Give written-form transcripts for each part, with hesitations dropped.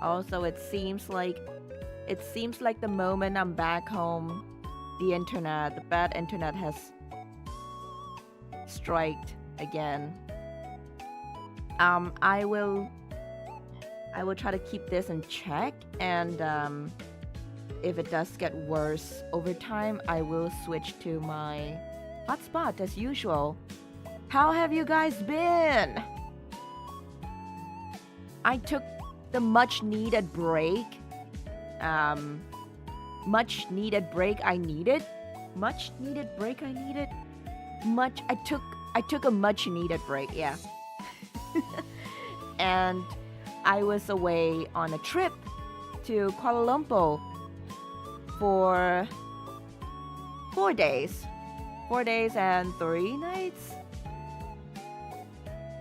Also, it seems like the moment I'm back home, the bad internet has striked again. I will try to keep this in check, and if it does get worse over time, I will switch to my hotspot as usual. How have you guys been? I took the much needed break. Much needed break I needed. I took a much needed break, yeah. And I was away on a trip to Kuala Lumpur for 4 days. 4 days and 3 nights.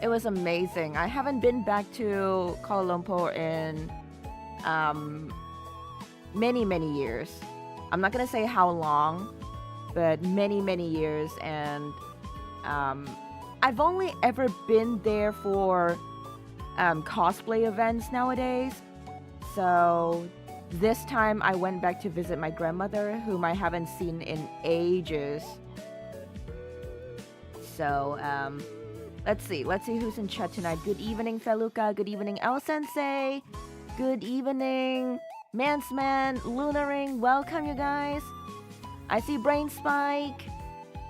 It was amazing. I haven't been back to Kuala Lumpur in many years. I'm not gonna say how long, but many years. And I've only ever been there for cosplay events nowadays. So this time I went back to visit my grandmother, whom I haven't seen in ages. So let's see who's in chat tonight. Good evening, Feluca. Good evening, El Sensei. Good evening, Mansman, Lunaring. Welcome, you guys. I see Brain Spike.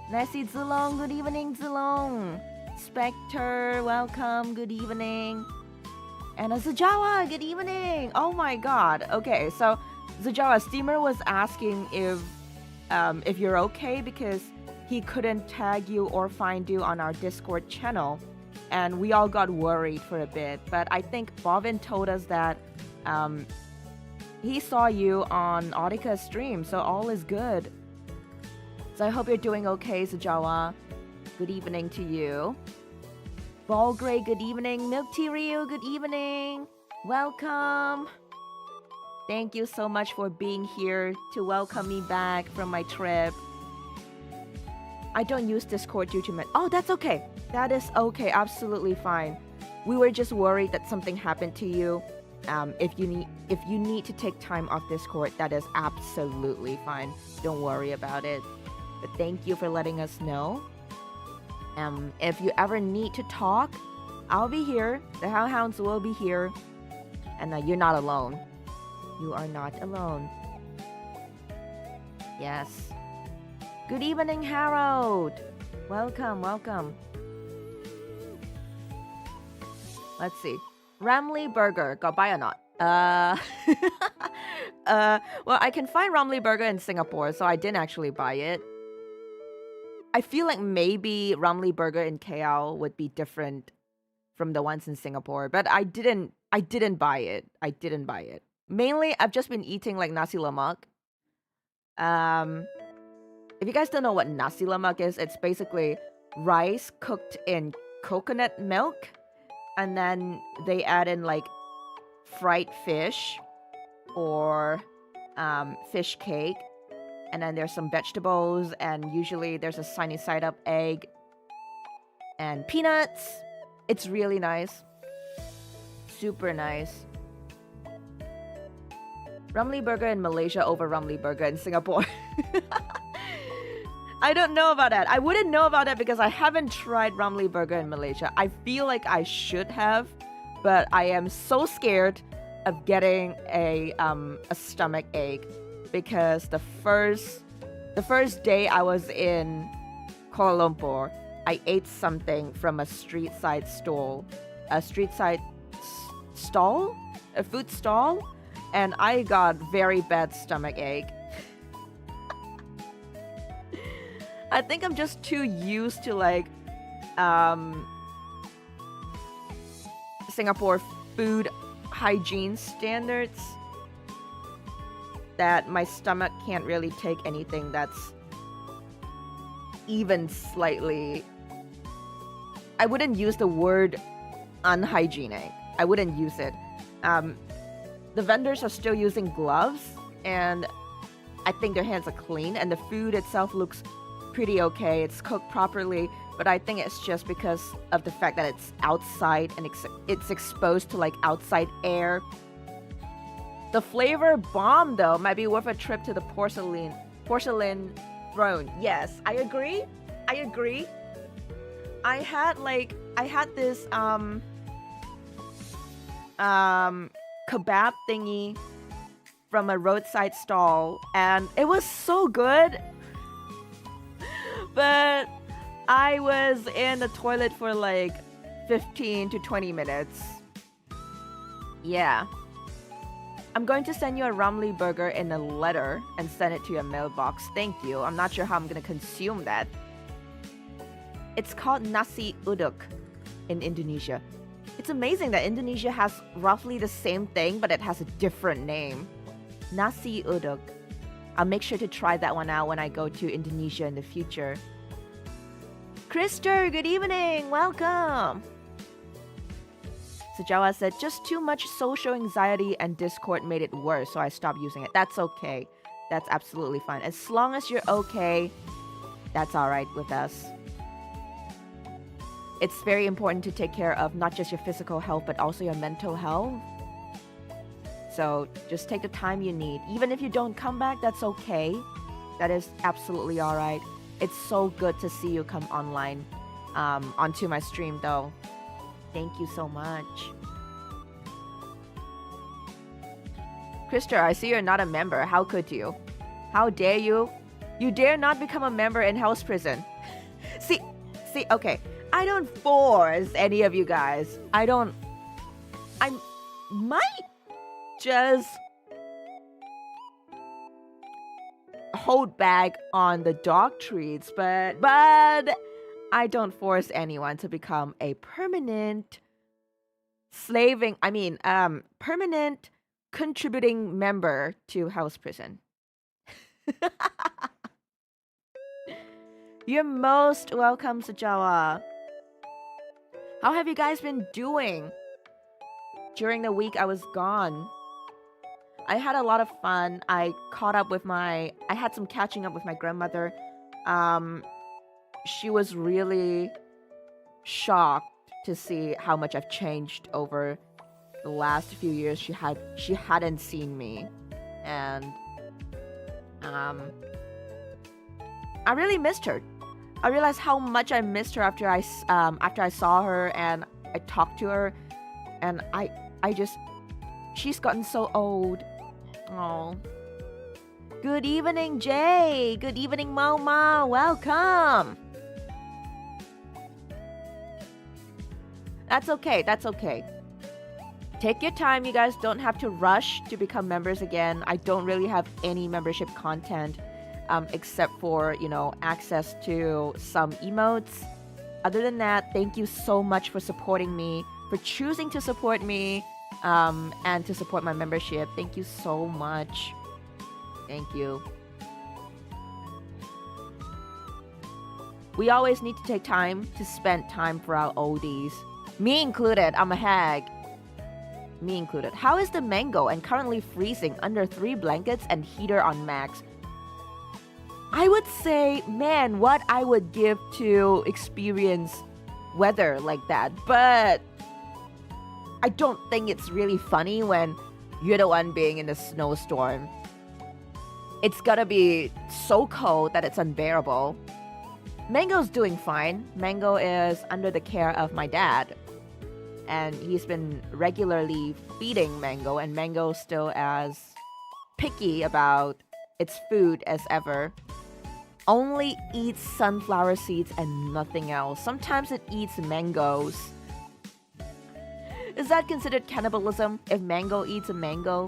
And I see Zilong. Good evening, Zilong. Spectre, welcome. Good evening. And Zajawa, good evening. Oh my god. Okay, so Zajawa, Steamer was asking if you're okay because he couldn't tag you or find you on our Discord channel, and we all got worried for a bit. But I think Bovin told us that he saw you on Addpico's stream, so all is good. So I hope you're doing okay, Zajawa. Good evening to you. Ball Grey, good evening. Milk Tea Ryu, good evening. Welcome. Thank you so much for being here to welcome me back from my trip. I don't use Discord due to oh, that's okay. That is okay, absolutely fine. We were just worried that something happened to you. If you need to take time off Discord, that is absolutely fine. Don't worry about it. But thank you for letting us know. If you ever need to talk, I'll be here. The Hellhounds will be here. And you're not alone. You are not alone. Yes. Good evening, Harold. Welcome, welcome. Let's see. Ramly Burger. Got buy or not? Well, I can find Ramly Burger in Singapore, so I didn't actually buy it. I feel like maybe Ramly Burger in KL would be different from the ones in Singapore, but I didn't buy it. I didn't buy it. Mainly, I've just been eating like nasi lemak. If you guys don't know what nasi lemak is, it's basically rice cooked in coconut milk, and then they add in like fried fish or fish cake, and then there's some vegetables, and usually there's a sunny side up egg and peanuts. It's really nice. Super nice. Ramly Burger in Malaysia over Ramly Burger in Singapore. I don't know about that. I wouldn't know about that because I haven't tried Ramly Burger in Malaysia. I feel like I should have, but I am so scared of getting a stomach ache because the first day I was in Kuala Lumpur, I ate something from a street side stall, a food stall, and I got very bad stomach ache. I think I'm just too used to like Singapore food hygiene standards that my stomach can't really take anything that's even slightly, I wouldn't use the word unhygienic. I wouldn't use it. The vendors are still using gloves, and I think their hands are clean, and the food itself looks pretty okay. It's cooked properly, but I think it's just because of the fact that it's outside and it's exposed to like outside air. The flavor bomb though might be worth a trip to the porcelain throne. Yes, I agree. I had this kebab thingy from a roadside stall, and it was so good. But I was in the toilet for like 15 to 20 minutes. Yeah. I'm going to send you a Ramly Burger in a letter and send it to your mailbox. Thank you. I'm not sure how I'm going to consume that. It's called nasi uduk in Indonesia. It's amazing that Indonesia has roughly the same thing, but it has a different name. Nasi uduk. I'll make sure to try that one out when I go to Indonesia in the future. Krister, good evening. Welcome. So Jawa said, just too much social anxiety and Discord made it worse, so I stopped using it. That's okay. That's absolutely fine. As long as you're okay, that's all right with us. It's very important to take care of not just your physical health, but also your mental health. So just take the time you need. Even if you don't come back, that's okay. That is absolutely all right. It's so good to see you come online onto my stream, though. Thank you so much. Krister, I see you're not a member. How could you? How dare you? You dare not become a member in house prison. See, okay. I don't force any of you guys. I might just hold back on the dog treats, but I don't force anyone to become a permanent permanent contributing member to house prison. You're most welcome, Sajawa. How have you guys been doing during the week I was gone? I had a lot of fun. I had some catching up with my grandmother. She was really shocked to see how much I've changed over the last few years. She hadn't seen me, and I really missed her. I realized how much I missed her after I saw her and I talked to her, and she's gotten so old. Oh. Good evening, Jay. Good evening, Mama. Welcome. That's okay. That's okay. Take your time. You guys don't have to rush to become members again. I don't really have any membership content except for, access to some emotes. Other than that, thank you so much for supporting me, for choosing to support me, and to support my membership. Thank you so much. Thank you. We always need to take time to spend time for our oldies. Me included. I'm a hag. Me included. How is the mango and currently freezing under 3 blankets and heater on max? I would say, man, what I would give to experience weather like that. But I don't think it's really funny when you're the one being in the snowstorm. It's gotta be so cold that it's unbearable. Mango's doing fine. Mango is under the care of my dad, and he's been regularly feeding Mango, and Mango's still as picky about its food as ever. Only eats sunflower seeds and nothing else. Sometimes it eats mangoes. Is that considered cannibalism if Mango eats a mango?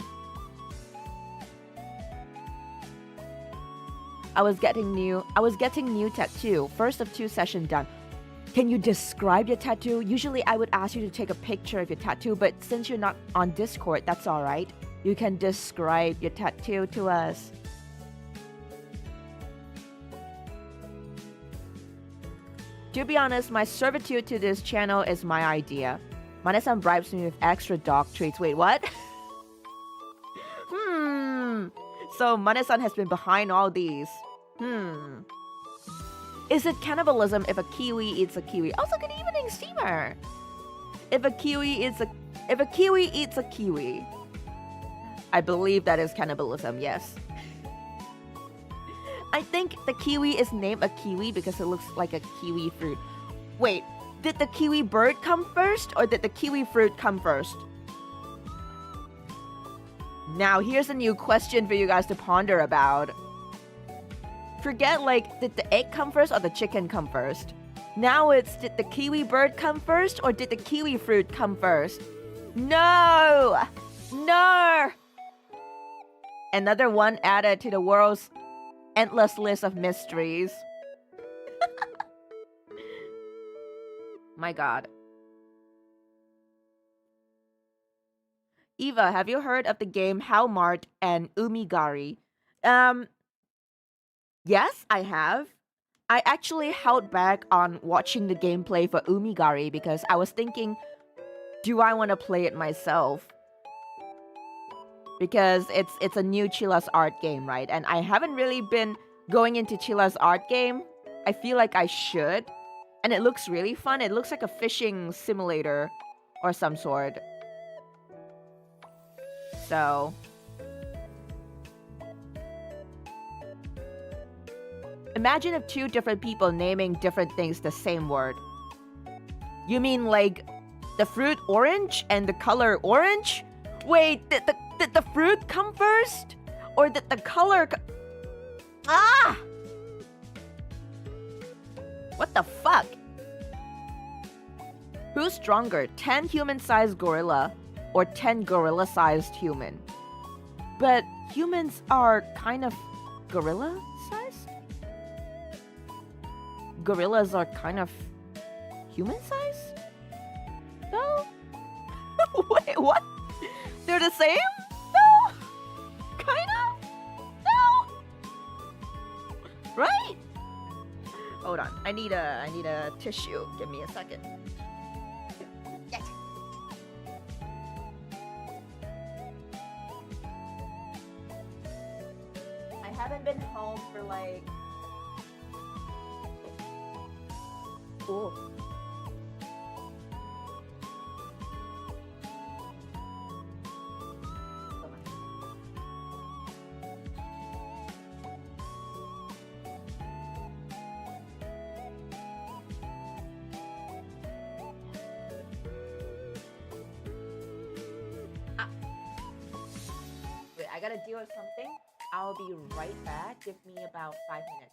I was getting new tattoo. First of 2 session done. Can you describe your tattoo? Usually I would ask you to take a picture of your tattoo, but since you're not on Discord, that's alright. You can describe your tattoo to us. To be honest, my servitude to this channel is my idea. Mane-san bribes me with extra dog treats. Wait, what? So Mane-san has been behind all these. Is it cannibalism if a kiwi eats a kiwi? Also, good evening, Steamer. If a kiwi eats a kiwi, I believe that is cannibalism. Yes. I think the kiwi is named a kiwi because it looks like a kiwi fruit. Wait, did the kiwi bird come first or did the kiwi fruit come first? Now, here's a new question for you guys to ponder about. Forget, did the egg come first or the chicken come first? Now it's, did the kiwi bird come first or did the kiwi fruit come first? No! No! Another one added to the world's endless list of mysteries. My god. Eva, have you heard of the game Hellmart and Umigari? Yes, I have. I actually held back on watching the gameplay for Umigari because I was thinking, do I want to play it myself? Because it's a new Chilla's Art game, right? And I haven't really been going into Chilla's Art game. I feel like I should. And it looks really fun. It looks like a fishing simulator or some sort. So imagine if two different people naming different things the same word. You mean like the fruit orange and the color orange? Wait, did the fruit come first? Or did the color Ah! What the fuck? Who's stronger, 10 human-sized gorilla or 10 gorilla-sized human? But humans are kind of gorilla-sized? Gorillas are kind of human-sized? No? Wait, what? They're the same? No? Kinda? No? Right? Hold on. I need a tissue. Give me a second. Yes. I haven't been home for like Ooh. Wait, I gotta deal with something. I'll be right back. Give me about 5 minutes.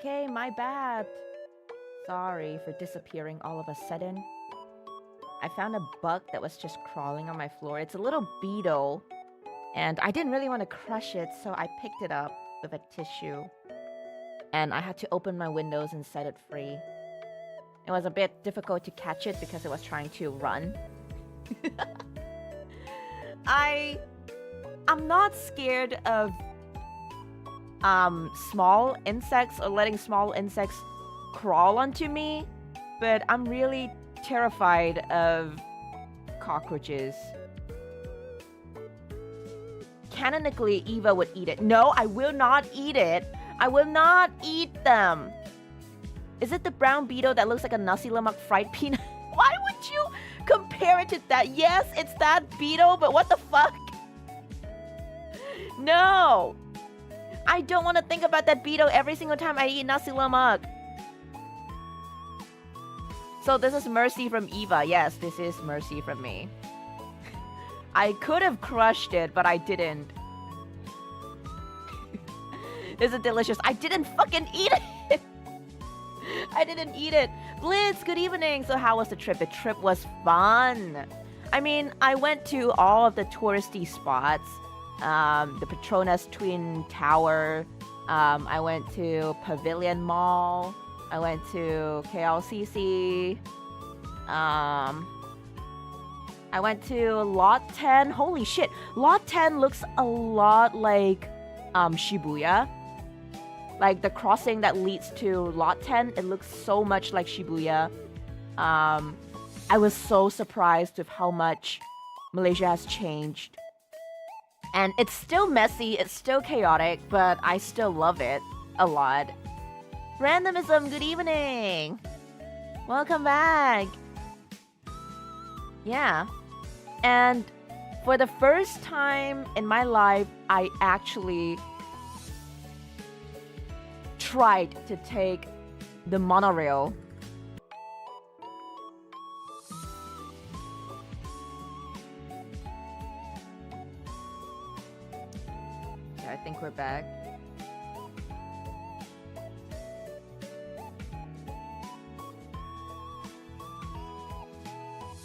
Okay, my bad. Sorry for disappearing all of a sudden. I found a bug that was just crawling on my floor. It's a little beetle, and I didn't really want to crush it, so I picked it up with a tissue. And I had to open my windows and set it free. It was a bit difficult to catch it because it was trying to run. I'm not scared of small insects or letting small insects crawl onto me, but I'm really terrified of cockroaches. Canonically, Eva would eat it. No, I will not eat it. I will not eat them. Is it the brown beetle that looks like a nasi lemak fried peanut? Why would you compare it to that? Yes, it's that beetle, but what the fuck? No. I don't want to think about that beetle every single time I eat nasi lemak. So this is mercy from Eva. Yes, this is mercy from me. I could have crushed it, but I didn't. Is it delicious? I didn't fucking eat it. I didn't eat it. Blitz, good evening. So how was the trip? The trip was fun. I mean, I went to all of the touristy spots. The Petronas Twin Tower. I went to Pavilion Mall. I went to KLCC. I went to Lot 10. Holy shit. Lot 10 looks a lot like Shibuya. Like the crossing that leads to Lot 10, it looks so much like Shibuya. I was so surprised with how much Malaysia has changed. And it's still messy, it's still chaotic, but I still love it a lot. Randomism, good evening. Welcome back. Yeah. And for the first time in my life, I actually tried to take the monorail. Okay, I think we're back.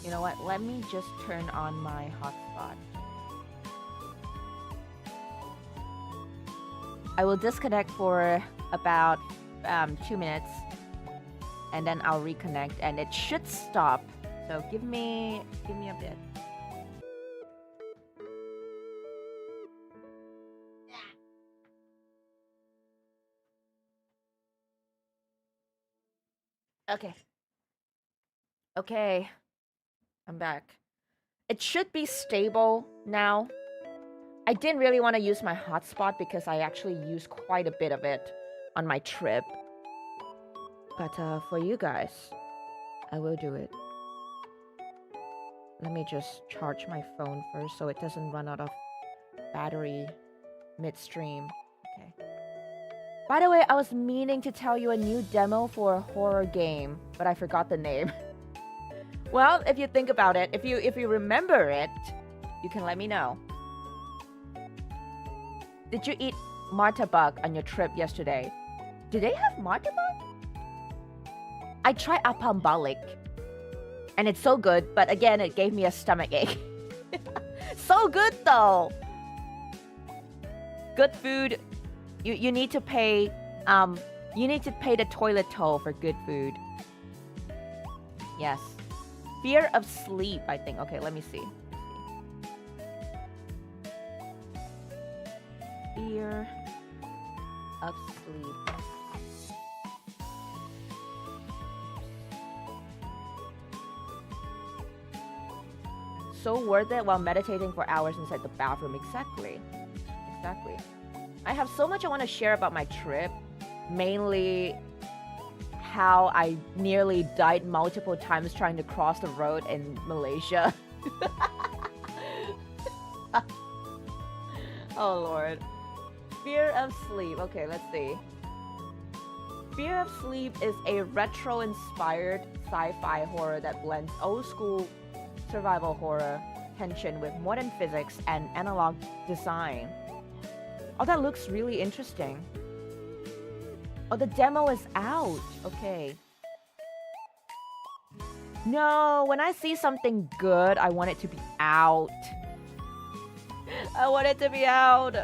You know what? Let me just turn on my hotspot. I will disconnect for about 2 minutes, and then I'll reconnect, and it should stop. So give me a bit. Okay. Okay. I'm back. It should be stable now. I didn't really want to use my hotspot because I actually used quite a bit of it on my trip. But for you guys, I will do it. Let me just charge my phone first so it doesn't run out of battery midstream. Okay. By the way, I was meaning to tell you a new demo for a horror game, but I forgot the name. Well, if you think about it, if you remember it, you can let me know. Did you eat martabak on your trip yesterday? Did they have martabak? I tried apam balik, and it's so good, but again, it gave me a stomach ache. So good though. Good food. You need to pay the toilet toll for good food. Yes. Fear of sleep, I think. Okay, let me see. Fear of sleep. So worth it while meditating for hours inside the bathroom. Exactly. Exactly. I have so much I want to share about my trip. Mainly how I nearly died multiple times trying to cross the road in Malaysia. Oh lord. Fear of Sleep. Okay, let's see. Fear of Sleep is a retro-inspired sci-fi horror that blends old-school survival horror tension with modern physics and analog design. Oh, that looks really interesting. Oh, the demo is out. Okay. No, when I see something good, I want it to be out. I want it to be out.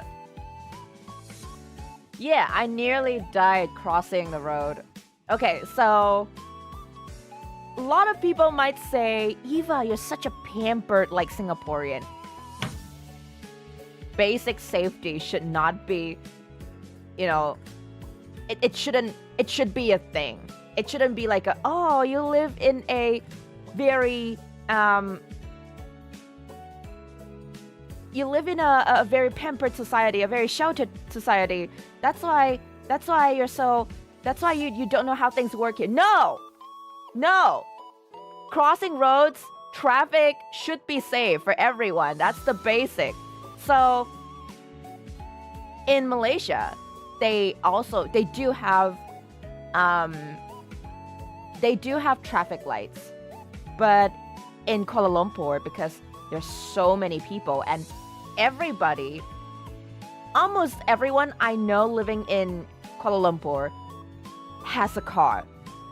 Yeah, I nearly died crossing the road. Okay, so a lot of people might say, Eva, you're such a pampered like Singaporean. basic safety should not be, you know, it should be a thing. It shouldn't be like you live in a very you live in a very pampered society, a very sheltered society. That's why you don't know how things work here. No, crossing roads, traffic should be safe for everyone. That's the basic. So in Malaysia, they do have traffic lights, but in Kuala Lumpur, because there's so many people and almost everyone I know living in Kuala Lumpur has a car.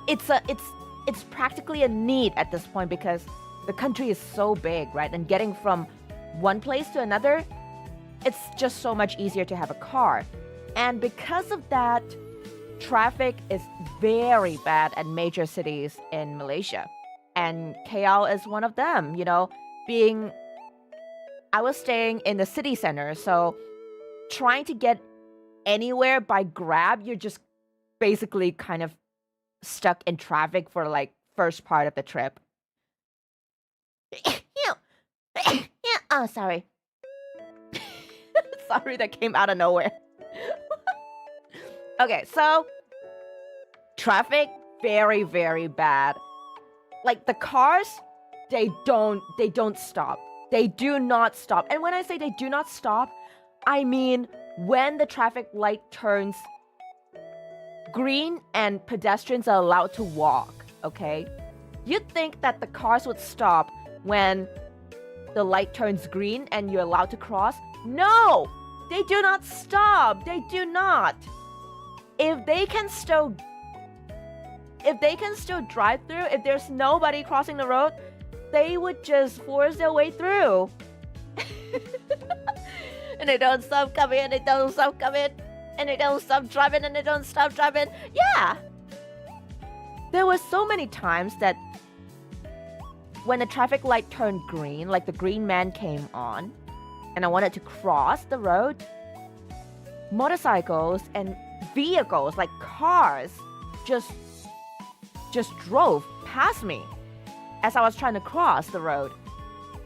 It's practically a need at this point because the country is so big, right? And getting from one place to another, it's just so much easier to have a car. And because of that, traffic is very bad at major cities in Malaysia. And KL is one of them, I was staying in the city center, so trying to get anywhere by Grab, you're just basically kind of stuck in traffic for like first part of the trip. Oh, sorry. Sorry, that came out of nowhere. Okay, so traffic, very, very bad. Like the cars, they don't stop. They do not stop. And when I say they do not stop, I mean when the traffic light turns green and pedestrians are allowed to walk, okay? You'd think that the cars would stop when the light turns green and you're allowed to cross. No! They do not stop. They do not. If they can still drive through, if there's nobody crossing the road, they would just force their way through. And they don't stop coming, and they don't stop coming, and they don't stop driving, and they don't stop driving. Yeah! There were so many times that when the traffic light turned green, like the green man came on, and I wanted to cross the road, motorcycles and vehicles, like cars, just drove past me as I was trying to cross the road.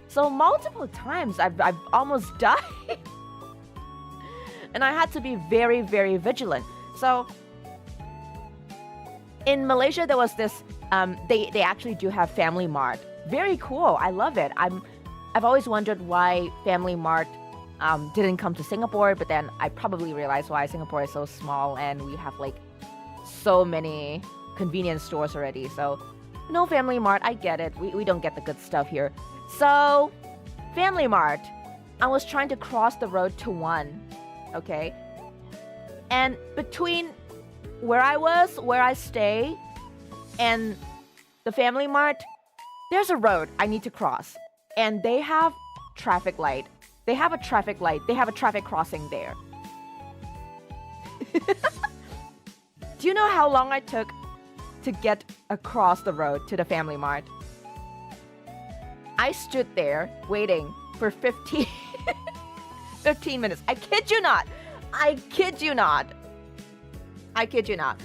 So multiple times I've almost died. And I had to be very, very vigilant. So in Malaysia, there was this, they actually do have Family Mart. Very cool. I love it. I've always wondered why Family Mart didn't come to Singapore, but then I probably realized why Singapore is so small and we have like so many convenience stores already. So no Family Mart, I get it. We don't get the good stuff here. So Family Mart, I was trying to cross the road to one, okay? And between where I stay, and the Family Mart, there's a road I need to cross. And they have traffic light. They have a traffic light. They have a traffic crossing there. Do you know how long I took to get across the road to the Family Mart? I stood there waiting for 15 minutes. I kid you not. I kid you not. I kid you not.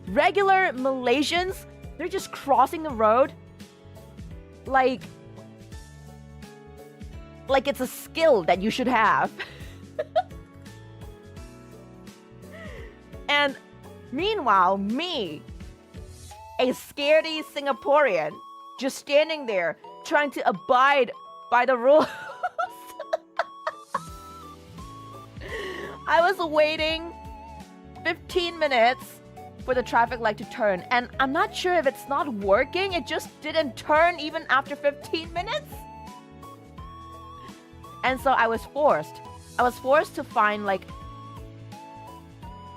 Regular Malaysians, they're just crossing the road like it's a skill that you should have. And meanwhile, me, a scaredy Singaporean, just standing there trying to abide by the rules. I was waiting 15 minutes for the traffic light to turn, and I'm not sure if it's not working. It just didn't turn even after 15 minutes. And so I was forced to find like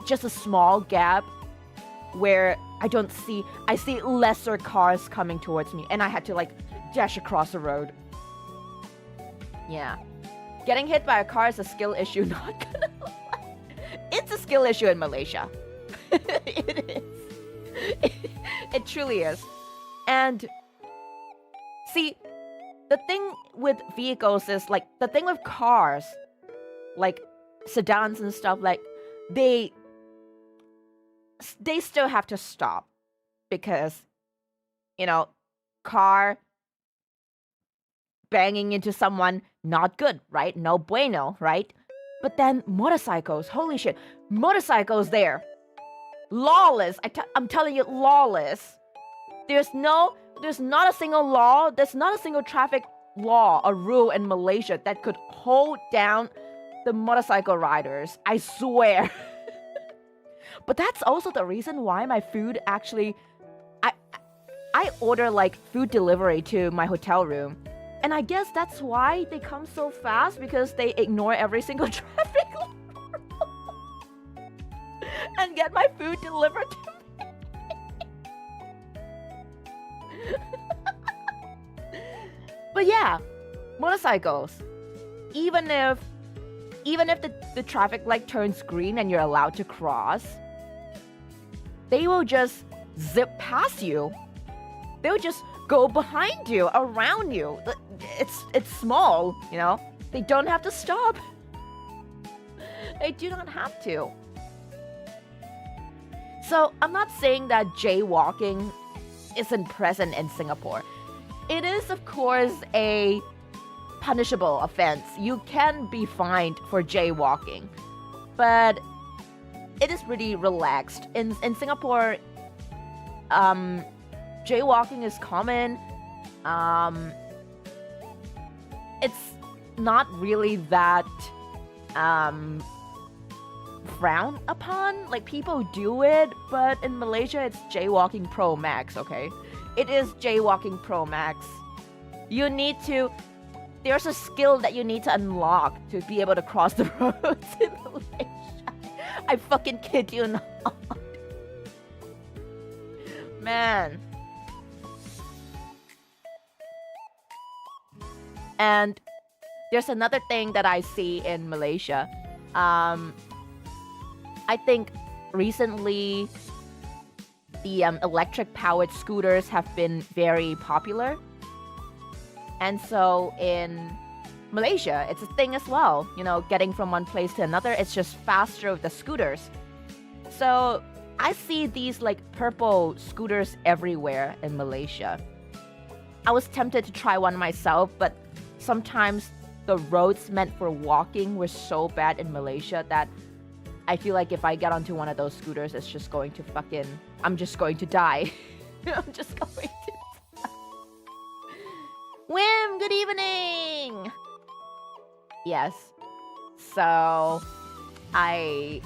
just a small gap where I see lesser cars coming towards me, and I had to like dash across the road. Yeah. Getting hit by a car is a skill issue, not gonna lie. It's a skill issue in Malaysia. It is. It truly is. And see, the thing with vehicles is like, the thing with cars like sedans and stuff, like they still have to stop because, you know, car banging into someone, not good, right? No bueno, right? But then motorcycles, holy shit, motorcycles there. Lawless, I'm telling you, lawless. There's not a single law, there's not a single traffic law or rule in Malaysia that could hold down the motorcycle riders, I swear. But that's also the reason why my food actually, I order like food delivery to my hotel room. And I guess that's why they come so fast, because they ignore every single traffic law and get my food delivered to me. But yeah, motorcycles. Even if the traffic light turns green and you're allowed to cross, they will just zip past you. They'll just go behind you, around you. It's small, you know? They don't have to stop. They do not have to. So I'm not saying that jaywalking isn't present in Singapore. It is, of course, a punishable offense. You can be fined for jaywalking, but it is really relaxed. In Singapore, jaywalking is common. It's not really that frowned upon. Like, people do it, but in Malaysia, it's jaywalking pro max, okay? It is jaywalking pro max. You need to... There's a skill that you need to unlock to be able to cross the roads in Malaysia. I fucking kid you not. Man. And there's another thing that I see in Malaysia. I think recently the electric-powered scooters have been very popular. And so in Malaysia, it's a thing as well. You know, getting from one place to another, it's just faster with the scooters. So I see these like purple scooters everywhere in Malaysia. I was tempted to try one myself, but sometimes the roads meant for walking were so bad in Malaysia that I feel like if I get onto one of those scooters, it's just going to fucking... I'm just going to die. I'm just going to die. Whim, good evening! Yes. So, I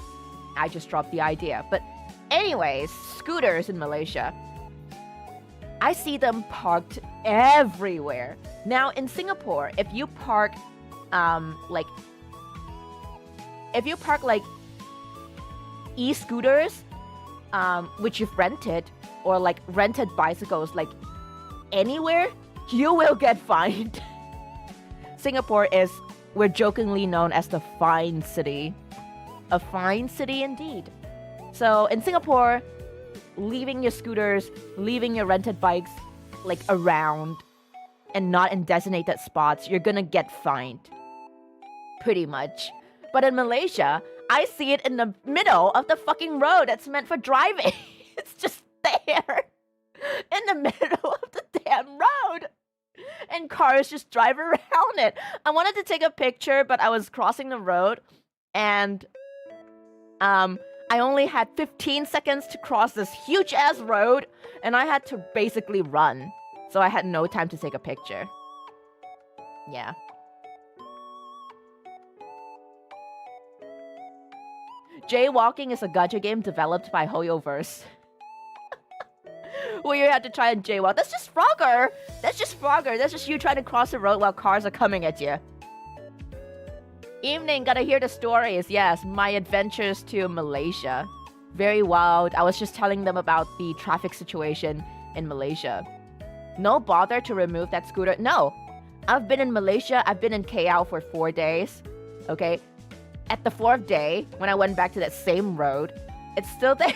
just dropped the idea. But anyways, scooters in Malaysia. I see them parked everywhere. Now, in Singapore, if you park, e-scooters, which you've rented, or like rented bicycles, like anywhere, you will get fined. Singapore is, we're jokingly known as the fine city. A fine city indeed. So in Singapore, leaving your scooters, leaving your rented bikes like around and not in designated spots, you're gonna get fined. Pretty much. But in Malaysia, I see it in the middle of the fucking road that's meant for driving. It's just there. In the middle of the damn road. And cars just drive around it. I wanted to take a picture, but I was crossing the road. And I only had 15 seconds to cross this huge-ass road. And I had to basically run. So I had no time to take a picture. Yeah. Jaywalking is a gacha game developed by Hoyoverse. Where you have to try and jaywalk. That's just Frogger! That's just Frogger. That's just you trying to cross the road while cars are coming at you. Evening, gotta hear the stories. Yes, my adventures to Malaysia. Very wild. I was just telling them about the traffic situation in Malaysia. No bother to remove that scooter. No. I've been in Malaysia. I've been in KL for 4 days. Okay? At the 4th day, when I went back to that same road, it's still there.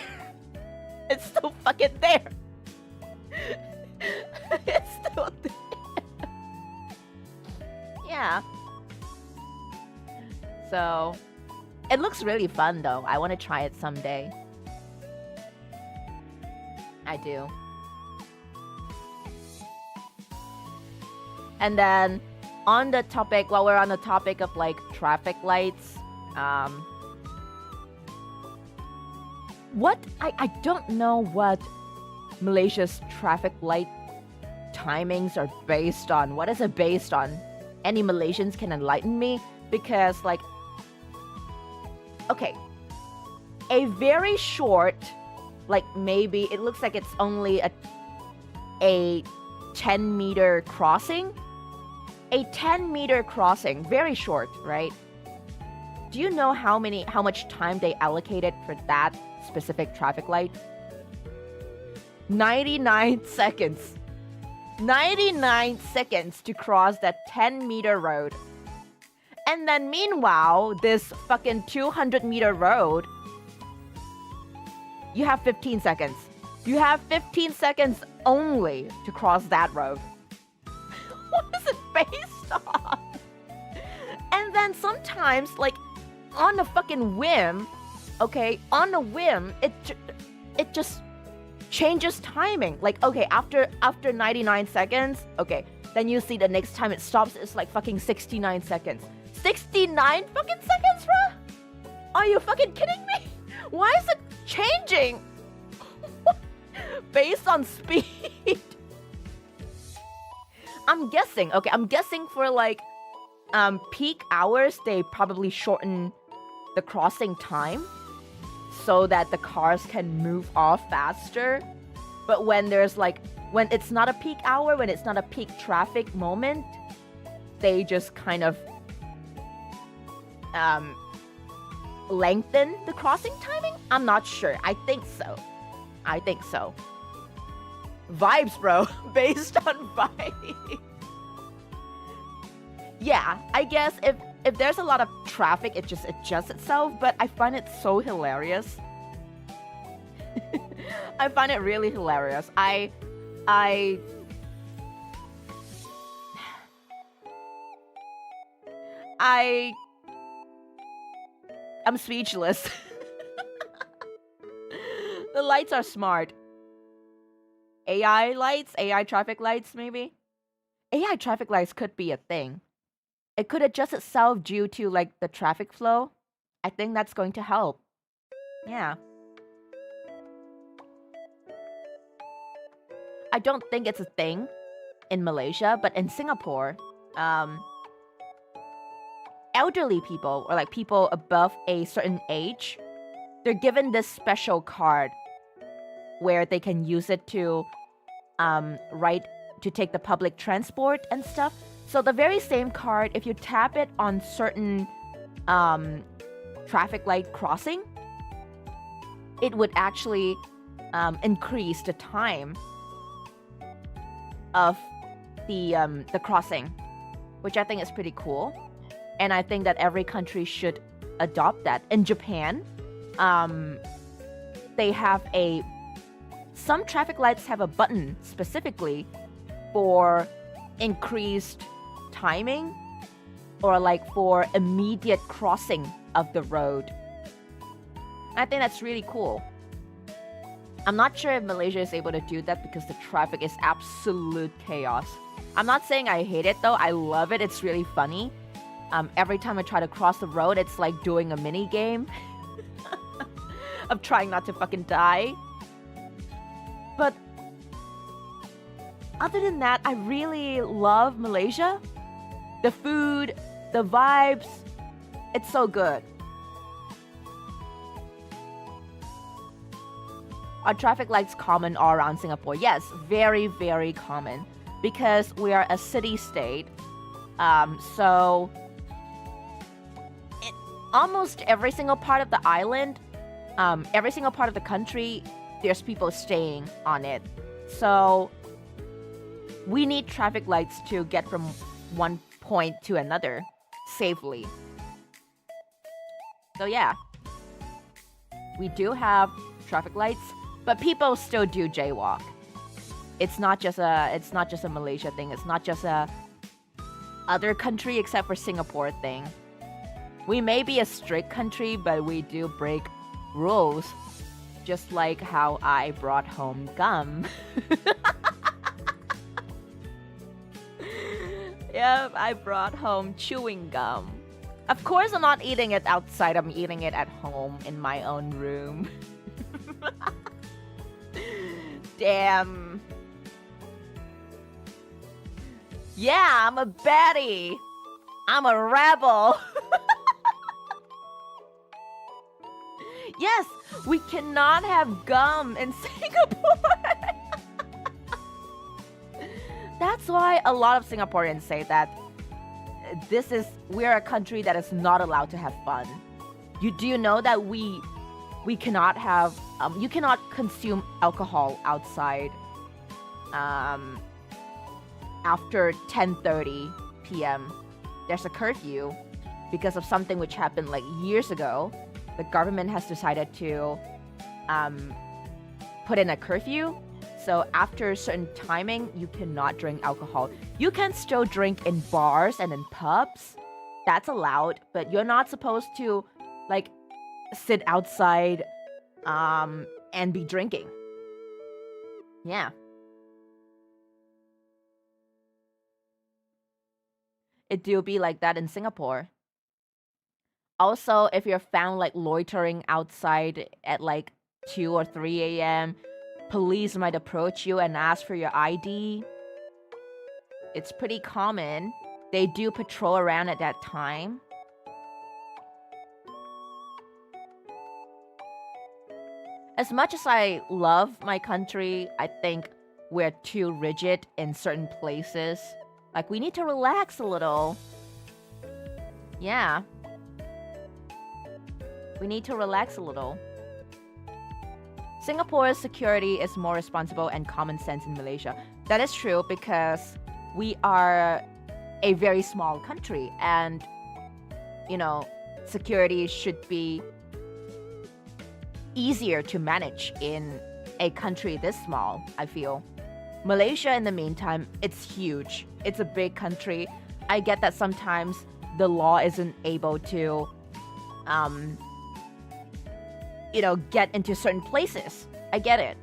It's still fucking there. It's still there. Yeah. So it looks really fun though. I want to try it someday. I do. And then on the topic, while we're on the topic of like traffic lights, I don't know what Malaysia's traffic light timings are based on. What is it based on? Any Malaysians can enlighten me, because like, okay, a very short, like maybe it looks like it's only a 10-meter crossing. A 10-meter crossing, very short, right? Do you know how much time they allocated for that specific traffic light? 99 seconds. 99 seconds to cross that 10-meter road. And then meanwhile, this fucking 200-meter road, you have 15 seconds. You have 15 seconds only to cross that road. What is it based on? And then sometimes, like, on a fucking whim, okay, on a whim, it just changes timing. Like, okay, after 99 seconds, okay, then you see the next time it stops, it's like fucking 69 seconds. 69 fucking seconds, bruh? Are you fucking kidding me? Why is it changing? Based on speed? I'm guessing for like peak hours, they probably shorten the crossing time so that the cars can move off faster. But when it's not a peak hour, when it's not a peak traffic moment, they just kind of lengthen the crossing timing? I'm not sure. I think so. Vibes, bro. Based on vibes. Yeah, I guess if there's a lot of traffic, it just adjusts itself, but I find it so hilarious. I find it really hilarious. I'm speechless. The lights are smart. AI lights? AI traffic lights, maybe? AI traffic lights could be a thing. It could adjust itself due to, like, the traffic flow. I think that's going to help. Yeah. I don't think it's a thing in Malaysia, but in Singapore, elderly people, or like people above a certain age, they're given this special card where they can use it to take the public transport and stuff. So the very same card, if you tap it on certain traffic light crossing, it would actually increase the time of the crossing, which I think is pretty cool. And I think that every country should adopt that. In Japan, they have some traffic lights have a button specifically for increased timing or like for immediate crossing of the road. I think that's really cool. I'm not sure if Malaysia is able to do that because the traffic is absolute chaos. I'm not saying I hate it though. I love it. It's really funny. Every time I try to cross the road, it's like doing a mini game of trying not to fucking die. But other than that, I really love Malaysia. The food, the vibes, it's so good. Are traffic lights common all around Singapore? Yes, very, very common. Because we are a city-state. So almost every single part of the island, every single part of the country, there's people staying on it. So we need traffic lights to get from one point to another safely. So yeah, we do have traffic lights, but people still do jaywalk. It's not just a Malaysia thing. It's not just a other country except for Singapore thing. We may be a strict country, but we do break rules. Just like how I brought home gum. Yep, I brought home chewing gum. Of course I'm not eating it outside, I'm eating it at home in my own room. Damn. Yeah, I'm a baddie. I'm a rebel. Yes, we cannot have gum in Singapore. That's why a lot of Singaporeans say that we're a country that is not allowed to have fun. Do you know that we cannot have you cannot consume alcohol outside after 10:30 p.m. There's a curfew because of something which happened like years ago. The government has decided to put in a curfew. So after a certain timing, you cannot drink alcohol. You can still drink in bars and in pubs. That's allowed, but you're not supposed to like sit outside and be drinking. Yeah. It do be like that in Singapore. Also, if you're found like loitering outside at like 2 or 3 a.m., police might approach you and ask for your ID. It's pretty common. They do patrol around at that time. As much as I love my country, I think we're too rigid in certain places. Like, we need to relax a little. Yeah. We need to relax a little. Singapore's security is more responsible and common sense in Malaysia. That is true because we are a very small country and, you know, security should be easier to manage in a country this small, I feel. Malaysia, in the meantime, it's huge. It's a big country. I get that sometimes the law isn't able to, you know, get into certain places. I get it.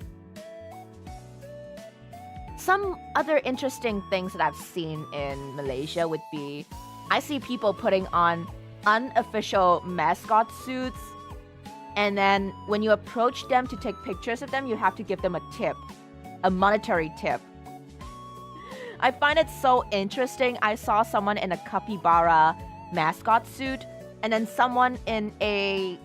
Some other interesting things that I've seen in Malaysia would be, I see people putting on unofficial mascot suits, and then when you approach them to take pictures of them, you have to give them a tip, a monetary tip. I find it so interesting. I saw someone in a capybara mascot suit, and then someone in a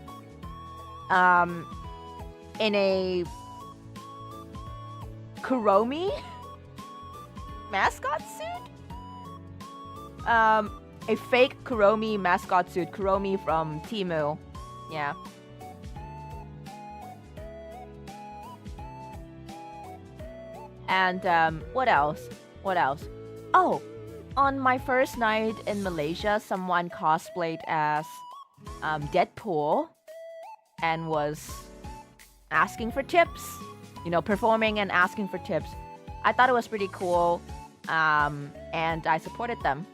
Kuromi mascot suit? A fake Kuromi mascot suit. Kuromi from Temu. Yeah. And what else? What else? Oh, on my first night in Malaysia, someone cosplayed as Deadpool and was asking for tips. You know, performing and asking for tips. I thought it was pretty cool, and I supported them.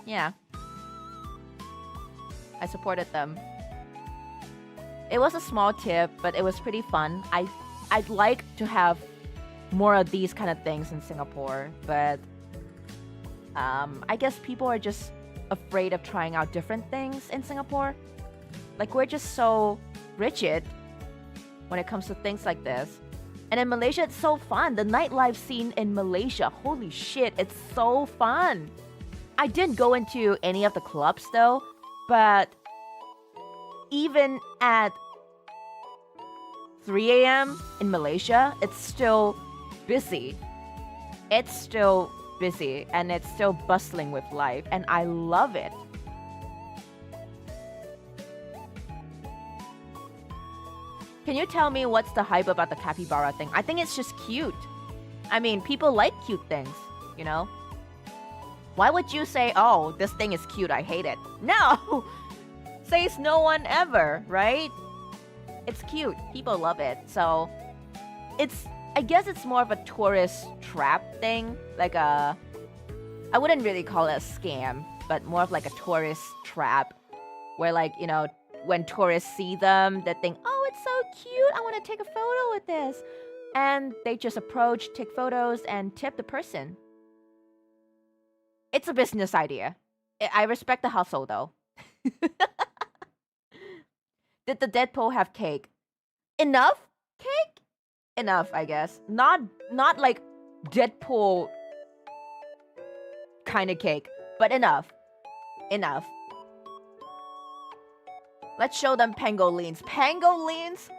Yeah. I supported them. It was a small tip, but it was pretty fun. I'd like to have more of these kind of things in Singapore, but I guess people are just afraid of trying out different things in Singapore. Like, we're just so rigid when it comes to things like this. And in Malaysia, it's so fun. The nightlife scene in Malaysia, holy shit, it's so fun. I didn't go into any of the clubs though, but even at 3 a.m. in Malaysia, it's still busy. It's still busy and it's still bustling with life, and I love it. Can you tell me what's the hype about the capybara thing? I think it's just cute. I mean, people like cute things, you know? Why would you say, oh, this thing is cute, I hate it? No! Says no one ever, right? It's cute. People love it. So, I guess it's more of a tourist trap thing. Like I wouldn't really call it a scam, but more of like a tourist trap. where like, you know, when tourists see them, they think, oh, it's so cute, I want to take a photo with this. And they just approach, take photos, and tip the person. It's a business idea. I respect the hustle, though. Did the Deadpool have cake? Enough cake? Enough, I guess. Not like Deadpool kind of cake, but enough. Enough. Let's show them pangolins. Pangolins?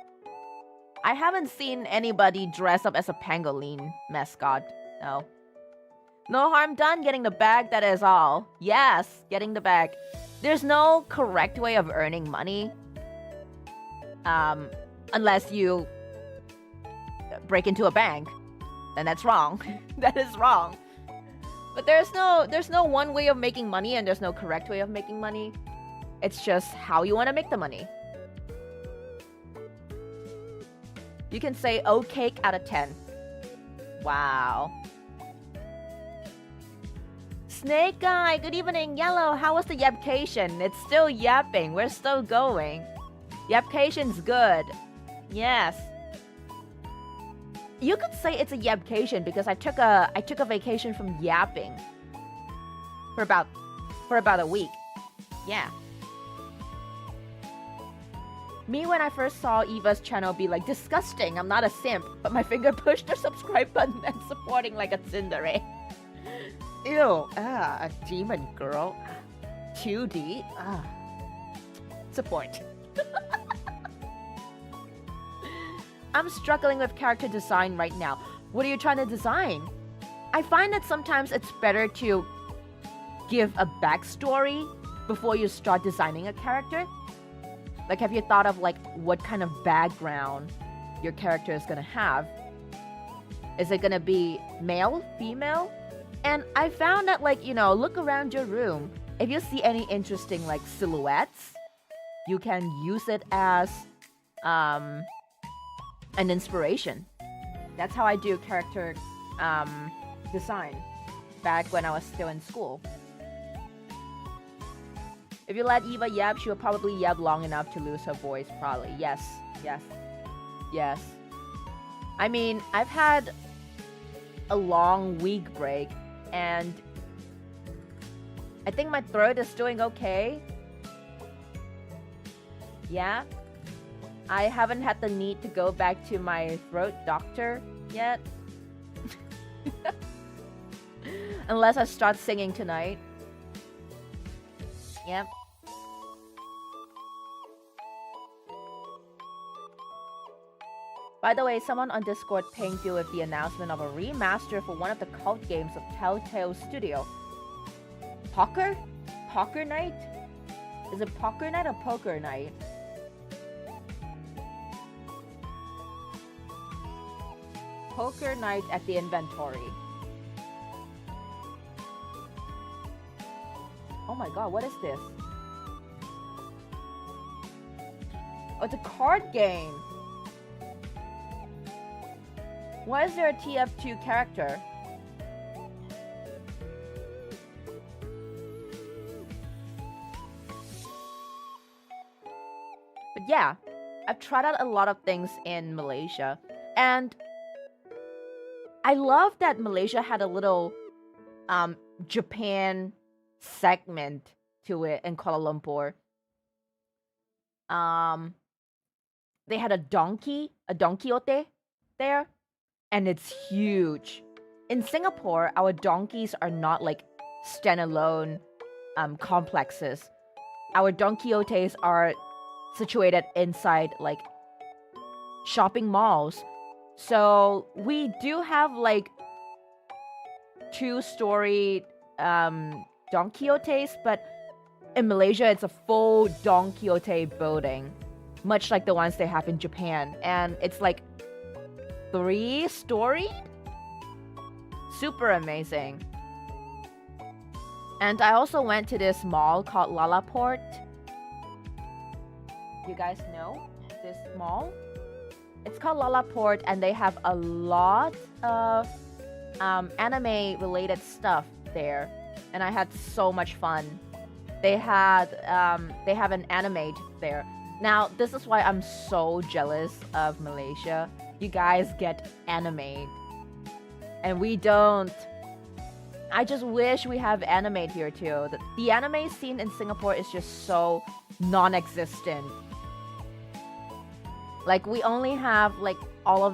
I haven't seen anybody dress up as a pangolin mascot. No. No harm done getting the bag, that is all. Yes, getting the bag. There's no correct way of earning money. Unless you break into a bank. Then that's wrong. That is wrong. But there's no one way of making money, and there's no correct way of making money. It's just how you want to make the money. You can say, oh, cake out of 10. Wow. Snake Guy, good evening. Yellow, how was the yapcation? It's still yapping. We're still going. Yapcation's good. Yes. You could say it's a yapcation because I took a vacation from yapping for about a week. Yeah. Me, when I first saw Eva's channel, be like, disgusting, I'm not a simp, but my finger pushed the subscribe button and supporting like a tsundere. Ew, a demon girl. 2D, support. I'm struggling with character design right now. What are you trying to design? I find that sometimes it's better to give a backstory before you start designing a character. Like, have you thought of like what kind of background your character is gonna have? Is it gonna be male, female? And I found that, like, you know, look around your room. If you see any interesting like silhouettes, you can use it as an inspiration. That's how I do character design back when I was still in school. If you let Eva yap, she will probably yap long enough to lose her voice, probably. Yes, yes, yes. I mean, I've had a long week break, and I think my throat is doing okay. Yeah. I haven't had the need to go back to my throat doctor yet. Unless I start singing tonight. Yep. By the way, someone on Discord pinged you with the announcement of a remaster for one of the cult games of Telltale Studio. Poker? Poker Night? Is it Poker Night or Poker Night? Poker Night at the Inventory. Oh my god, what is this? Oh, it's a card game. Why is there a TF2 character? But yeah, I've tried out a lot of things in Malaysia, and I love that Malaysia had a little Japan segment to it in Kuala Lumpur. They had a Don Quixote there, and it's huge. In Singapore, our donkeys are not like standalone complexes. Our Don Quixotes are situated inside like shopping malls. So we do have like 2-story Don Quixotes, but in Malaysia it's a full Don Quixote building, much like the ones they have in Japan, and it's like 3-story. Super amazing. And I also went to this mall called Lalaport. You guys know this mall? It's called Lalaport, and they have a lot of anime related stuff there, and I had so much fun they have an anime there. Now, this is why I'm so jealous of Malaysia. You guys get anime, and we don't. I just wish we have anime here too. The anime scene in Singapore is just so non-existent. Like, we only have like all of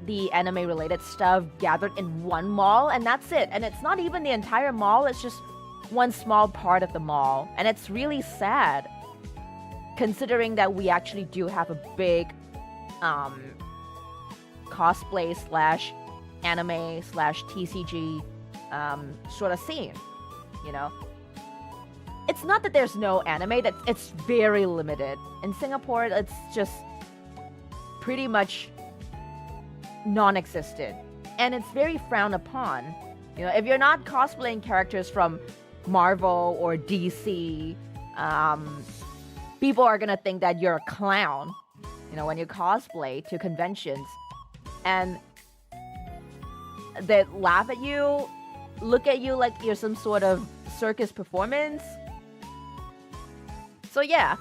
the anime related stuff gathered in one mall, and that's it. And it's not even the entire mall, it's just one small part of the mall. And it's really sad, considering that we actually do have a big cosplay slash anime slash TCG sort of scene, you know? It's not that there's no anime, that it's very limited. In Singapore, it's just pretty much non-existent, and it's very frowned upon. You know, if you're not cosplaying characters from Marvel or DC, people are gonna think that you're a clown, you know, when you cosplay to conventions, and they laugh at you, look at you like you're some sort of circus performance. So yeah,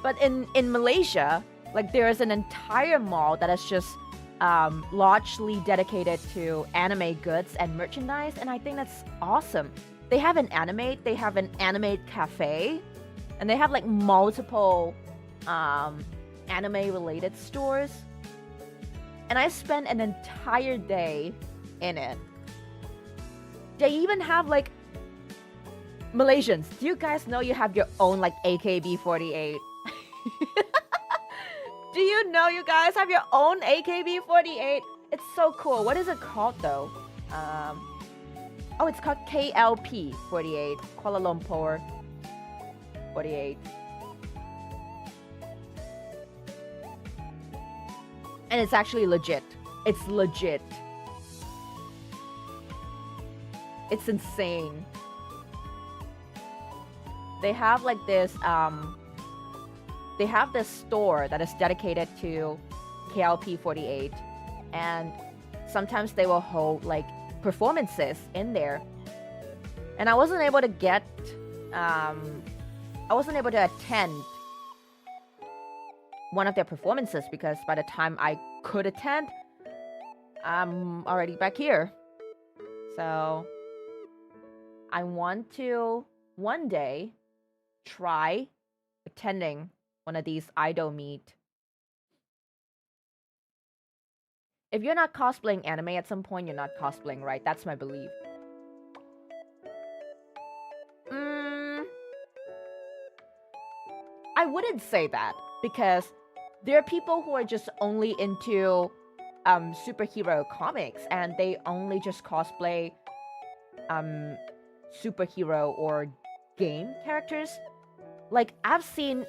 but in Malaysia, like, there is an entire mall that is just largely dedicated to anime goods and merchandise, and I think that's awesome. They have an anime cafe, and they have like multiple anime related stores, and I spent an entire day in it. They even have like, Malaysians, do you guys know you have your own like AKB48? Do you know you guys have your own AKB48? It's so cool. What is it called though? Oh, it's called KLP48, Kuala Lumpur 48. And it's actually legit. It's legit. It's insane. They have like this they have this store that is dedicated to KLP48, and sometimes they will hold like performances in there. And I wasn't able to attend one of their performances because by the time I could attend, I'm already back here. So I want to one day try attending one of these idol meet. If you're not cosplaying anime at some point, you're not cosplaying, right? That's my belief. I wouldn't say that, because there are people who are just only into superhero comics, and they only just cosplay superhero or game characters. Like, I've seen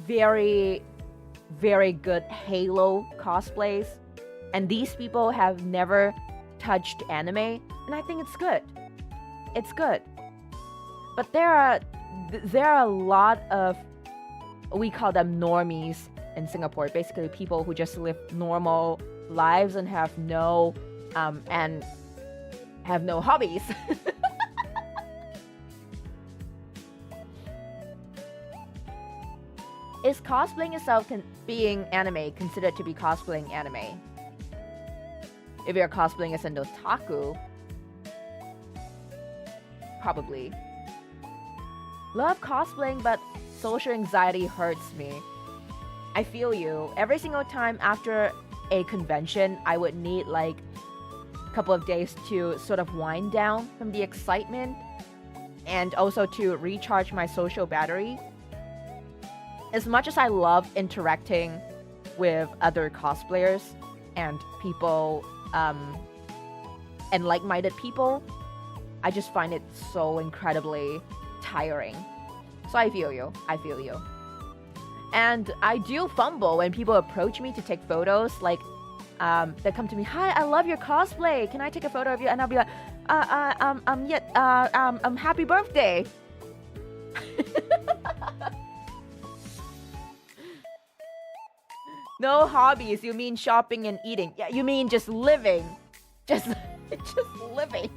very, very good Halo cosplays, and these people have never touched anime, and I think it's good. It's good. But there are a lot of, we call them normies in Singapore, basically people who just live normal lives and have no hobbies. Is cosplaying itself being anime considered to be cosplaying anime? If you're cosplaying as an otaku, probably. Love cosplaying, but social anxiety hurts me. I feel you. Every single time after a convention, I would need like a couple of days to sort of wind down from the excitement and also to recharge my social battery. As much as I love interacting with other cosplayers and people, and like-minded people, I just find it so incredibly tiring. So I feel you. I feel you. And I do fumble when people approach me to take photos. Like, they come to me, "Hi, I love your cosplay. Can I take a photo of you?" And I'll be like, happy birthday." No hobbies. You mean shopping and eating? Yeah, you mean just living, just living.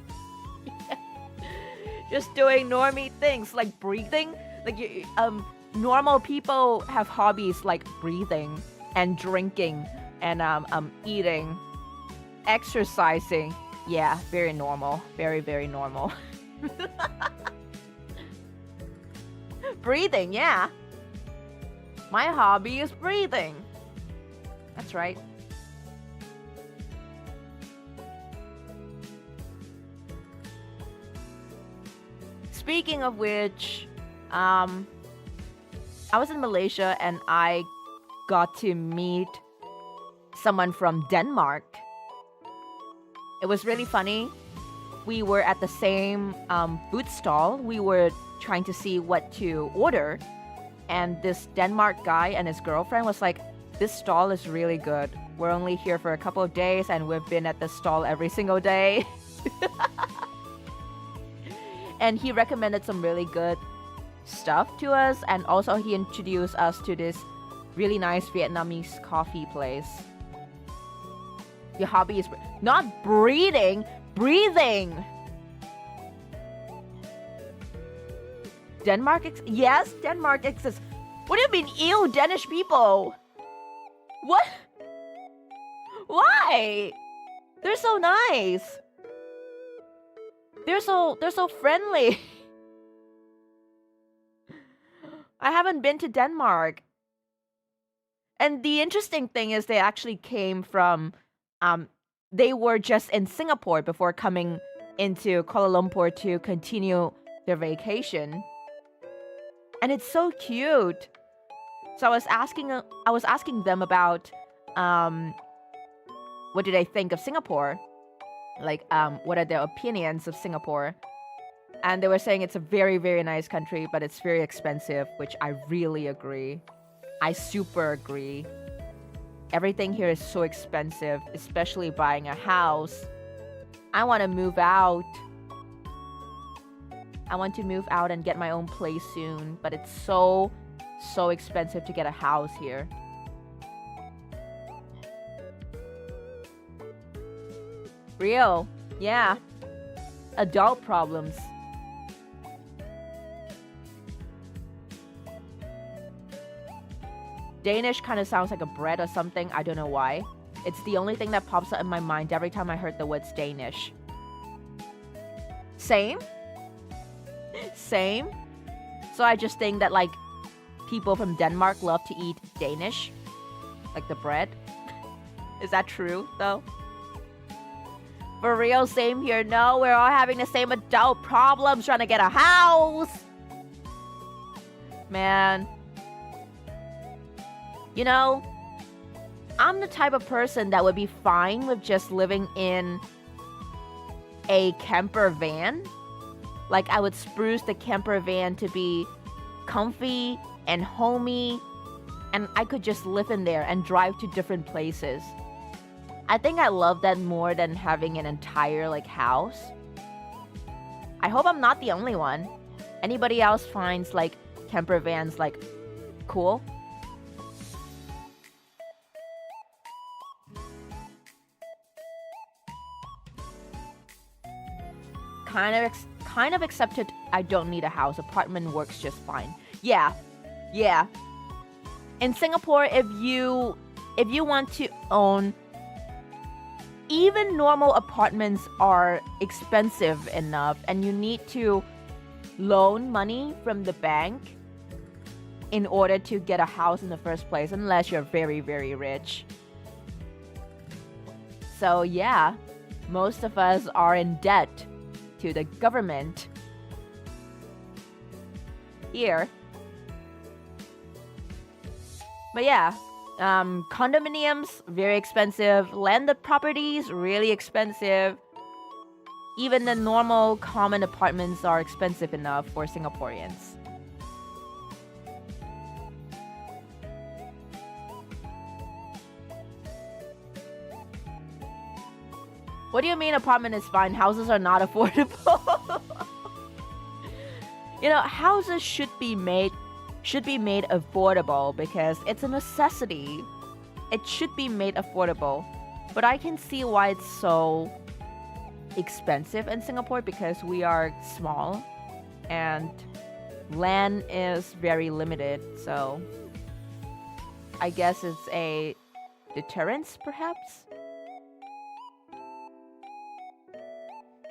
Just doing normie things like breathing. Like normal people have hobbies like breathing and drinking and eating, exercising. Yeah, very normal. Very, very normal. Breathing, yeah. My hobby is breathing. That's right. Speaking of which, I was in Malaysia and I got to meet someone from Denmark. It was really funny. We were at the same food stall. We were trying to see what to order. And this Denmark guy and his girlfriend was like, this stall is really good. We're only here for a couple of days and we've been at this stall every single day. And he recommended some really good stuff to us. And also he introduced us to this really nice Vietnamese coffee place. Your hobby is not breathing, breathing. Denmark yes, Denmark exists. What do you mean, ew, Danish people? What? Why? They're so nice. They're so friendly. I haven't been to Denmark. And the interesting thing is they actually came from they were just in Singapore before coming into Kuala Lumpur to continue their vacation. And it's so cute. So I was asking them about what did they think of Singapore? Like what are their opinions of Singapore? And they were saying it's a very, very nice country, but it's very expensive, which I really agree. I super agree. Everything here is so expensive, especially buying a house. I want to move out. I want to move out and get my own place soon, but it's so expensive to get a house here. Real, yeah. Adult problems. Danish kind of sounds like a bread or something. I don't know why. It's the only thing that pops up in my mind every time I heard the words Danish. Same? Same? So I just think that like people from Denmark love to eat Danish. Like the bread. Is that true though? For real, same here. No, we're all having the same adult problems trying to get a house. Man. You know, I'm the type of person that would be fine with just living in a camper van. Like, I would spruce the camper van to be comfy and homey, and I could just live in there and drive to different places. I think I love that more than having an entire, like, house. I hope I'm not the only one. Anybody else finds, like, camper vans, like, cool? Kind of accepted. I don't need a house. Apartment works just fine. Yeah. In Singapore, if you want to own, even normal apartments are expensive enough, and you need to loan money from the bank in order to get a house in the first place, unless you're very, very rich. So yeah, most of us are in debt to the government here. But yeah, condominiums, very expensive. Landed properties, really expensive. Even the normal common apartments are expensive enough for Singaporeans. What do you mean apartment is fine? Houses are not affordable. You know, houses should be made affordable because it's a necessity. It should be made affordable. But I can see why it's so expensive in Singapore because we are small and land is very limited, so I guess it's a deterrence, perhaps?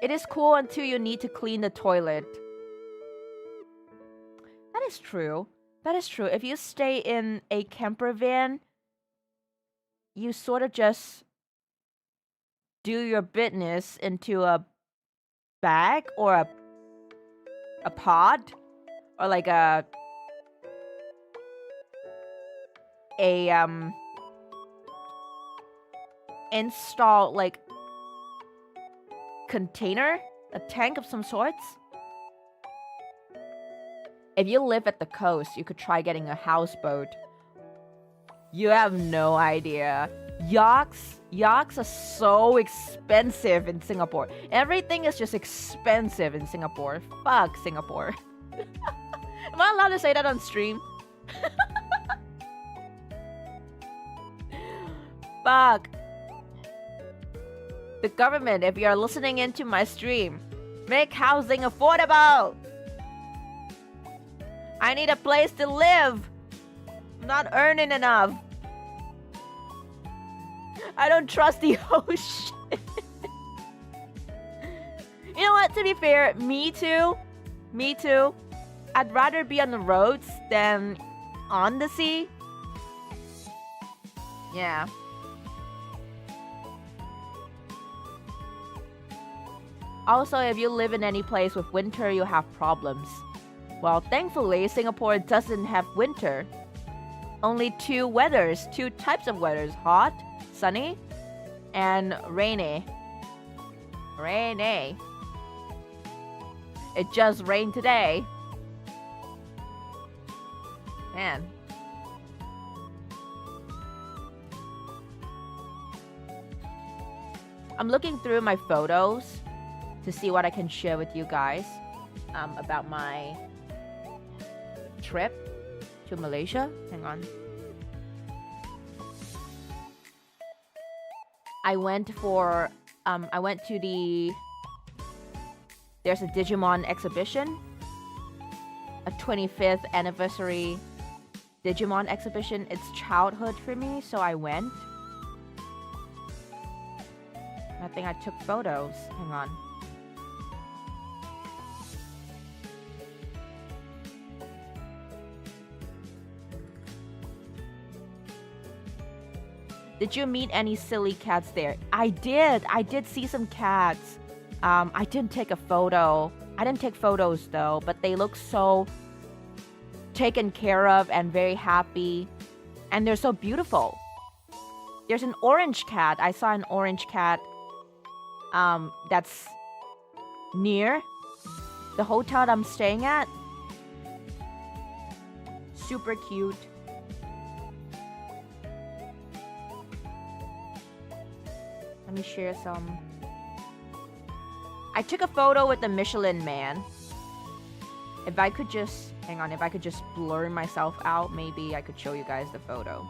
It is cool until you need to clean the toilet. That is true. That is true. If you stay in a camper van, you sort of just do your business into a bag or a pod or like a install like container, a tank of some sorts. If you live at the coast, you could try getting a houseboat. You have no idea. Yachts are so expensive in Singapore. Everything is just expensive in Singapore. Fuck Singapore. Am I allowed to say that on stream? Fuck. The government, if you're listening into my stream, make housing affordable. I need a place to live. I'm not earning enough. I don't trust the ocean. You know what? To be fair, me too. Me too. I'd rather be on the roads than on the sea. Yeah. Also, if you live in any place with winter, you have problems. Well, thankfully, Singapore doesn't have winter. Only two types of weathers, hot, sunny, and rainy. Rainy. It just rained today. Man. I'm looking through my photos to see what I can share with you guys about my trip to Malaysia. Hang on. I went to there's a Digimon exhibition, a 25th anniversary Digimon exhibition. It's childhood for me, so I went. I think I took photos. Hang on. Did you meet any silly cats there? I did see some cats. I didn't take a photo. I didn't take photos though, but they look so taken care of and very happy. And they're so beautiful. There's an orange cat. I saw an orange cat that's near the hotel that I'm staying at. Super cute. Let me share some. I took a photo with the Michelin Man. If I could just, hang on, if I could just blur myself out, maybe I could show you guys the photo.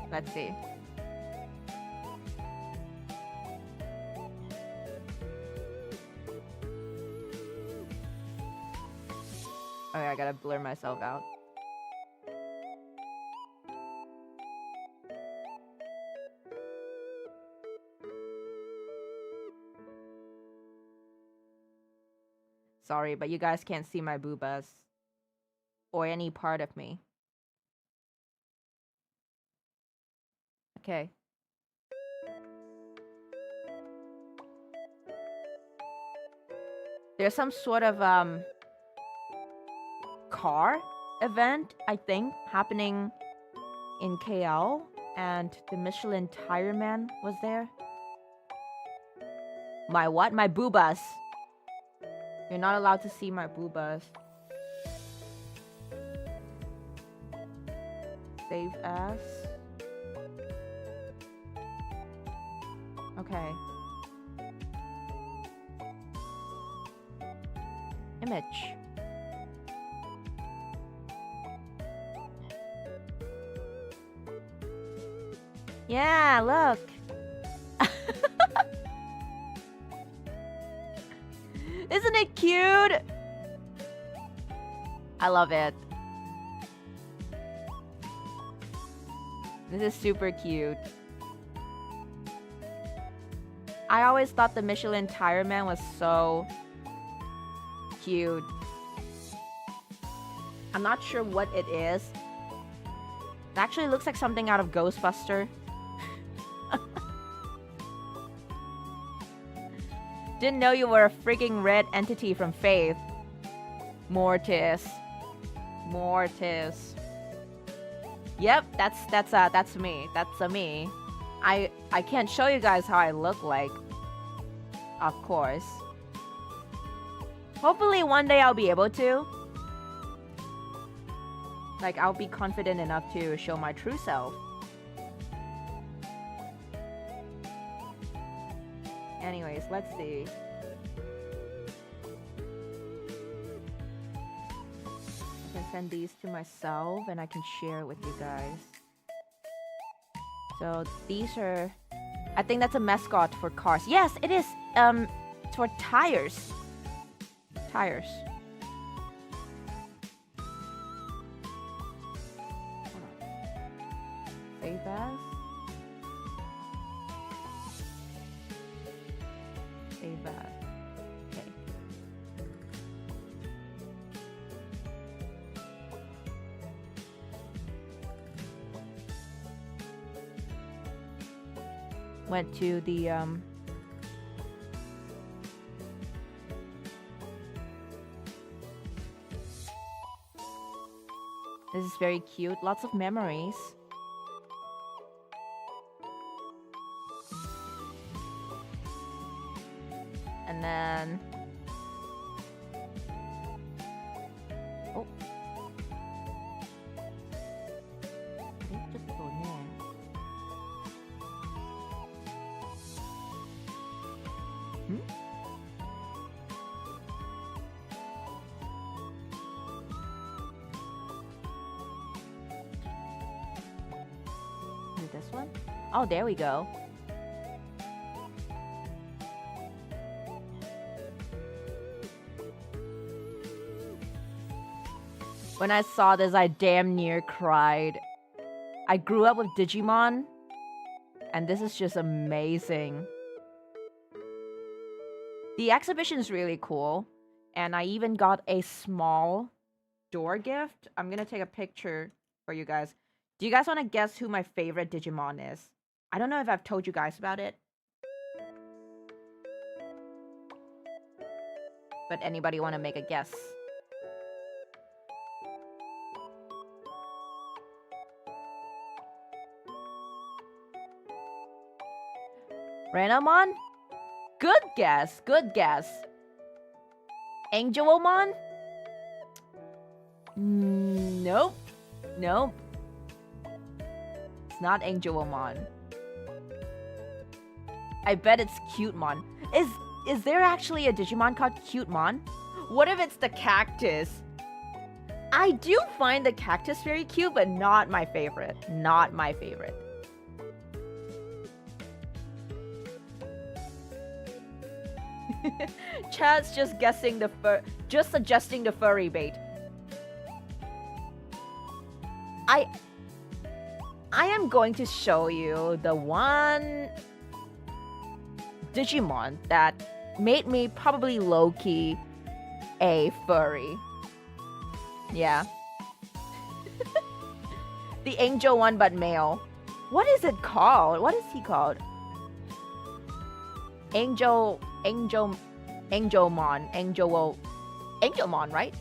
Let's see. Okay, I gotta blur myself out. Sorry, but you guys can't see my boobas. Or any part of me. Okay. There's some sort of car event, I think, happening in KL, and the Michelin Tire Man was there. My what? My boobas. You're not allowed to see my boobas. Save as. Okay. Image. Yeah, look. Isn't it cute? I love it. This is super cute. I always thought the Michelin Tire Man was so cute. I'm not sure what it is. It actually looks like something out of Ghostbuster. Didn't know you were a freaking red entity from Faith. Mortis. Mortis. Yep, that's me. That's me. I can't show you guys how I look like. Of course. Hopefully one day I'll be able to. Like, I'll be confident enough to show my true self. Anyways, let's see. I can send these to myself and I can share it with you guys. So these are... I think that's a mascot for cars. Yes, it is. It's for tires. Tires. Save as. Save as. Okay. Went to the This is very cute. Lots of memories. And then... Oh. Hmm? Is it this one? Oh, there we go. When I saw this, I damn near cried. I grew up with Digimon, and this is just amazing. The exhibition is really cool, and I even got a small door gift. I'm gonna take a picture for you guys. Do you guys want to guess who my favorite Digimon is? I don't know if I've told you guys about it. But anybody want to make a guess? Renamon? Good guess, good guess. Angelomon? Nope. Nope. It's not Angelomon. I bet it's Cutemon. Is there actually a Digimon called Cutemon? What if it's the cactus? I do find the cactus very cute, but not my favorite. Not my favorite. Chad's just guessing the just suggesting the furry bait. I am going to show you the one Digimon that made me probably low-key a furry. Yeah. The angel one, but male. What is it called? What is he called? Angelmon. Angelmon, right?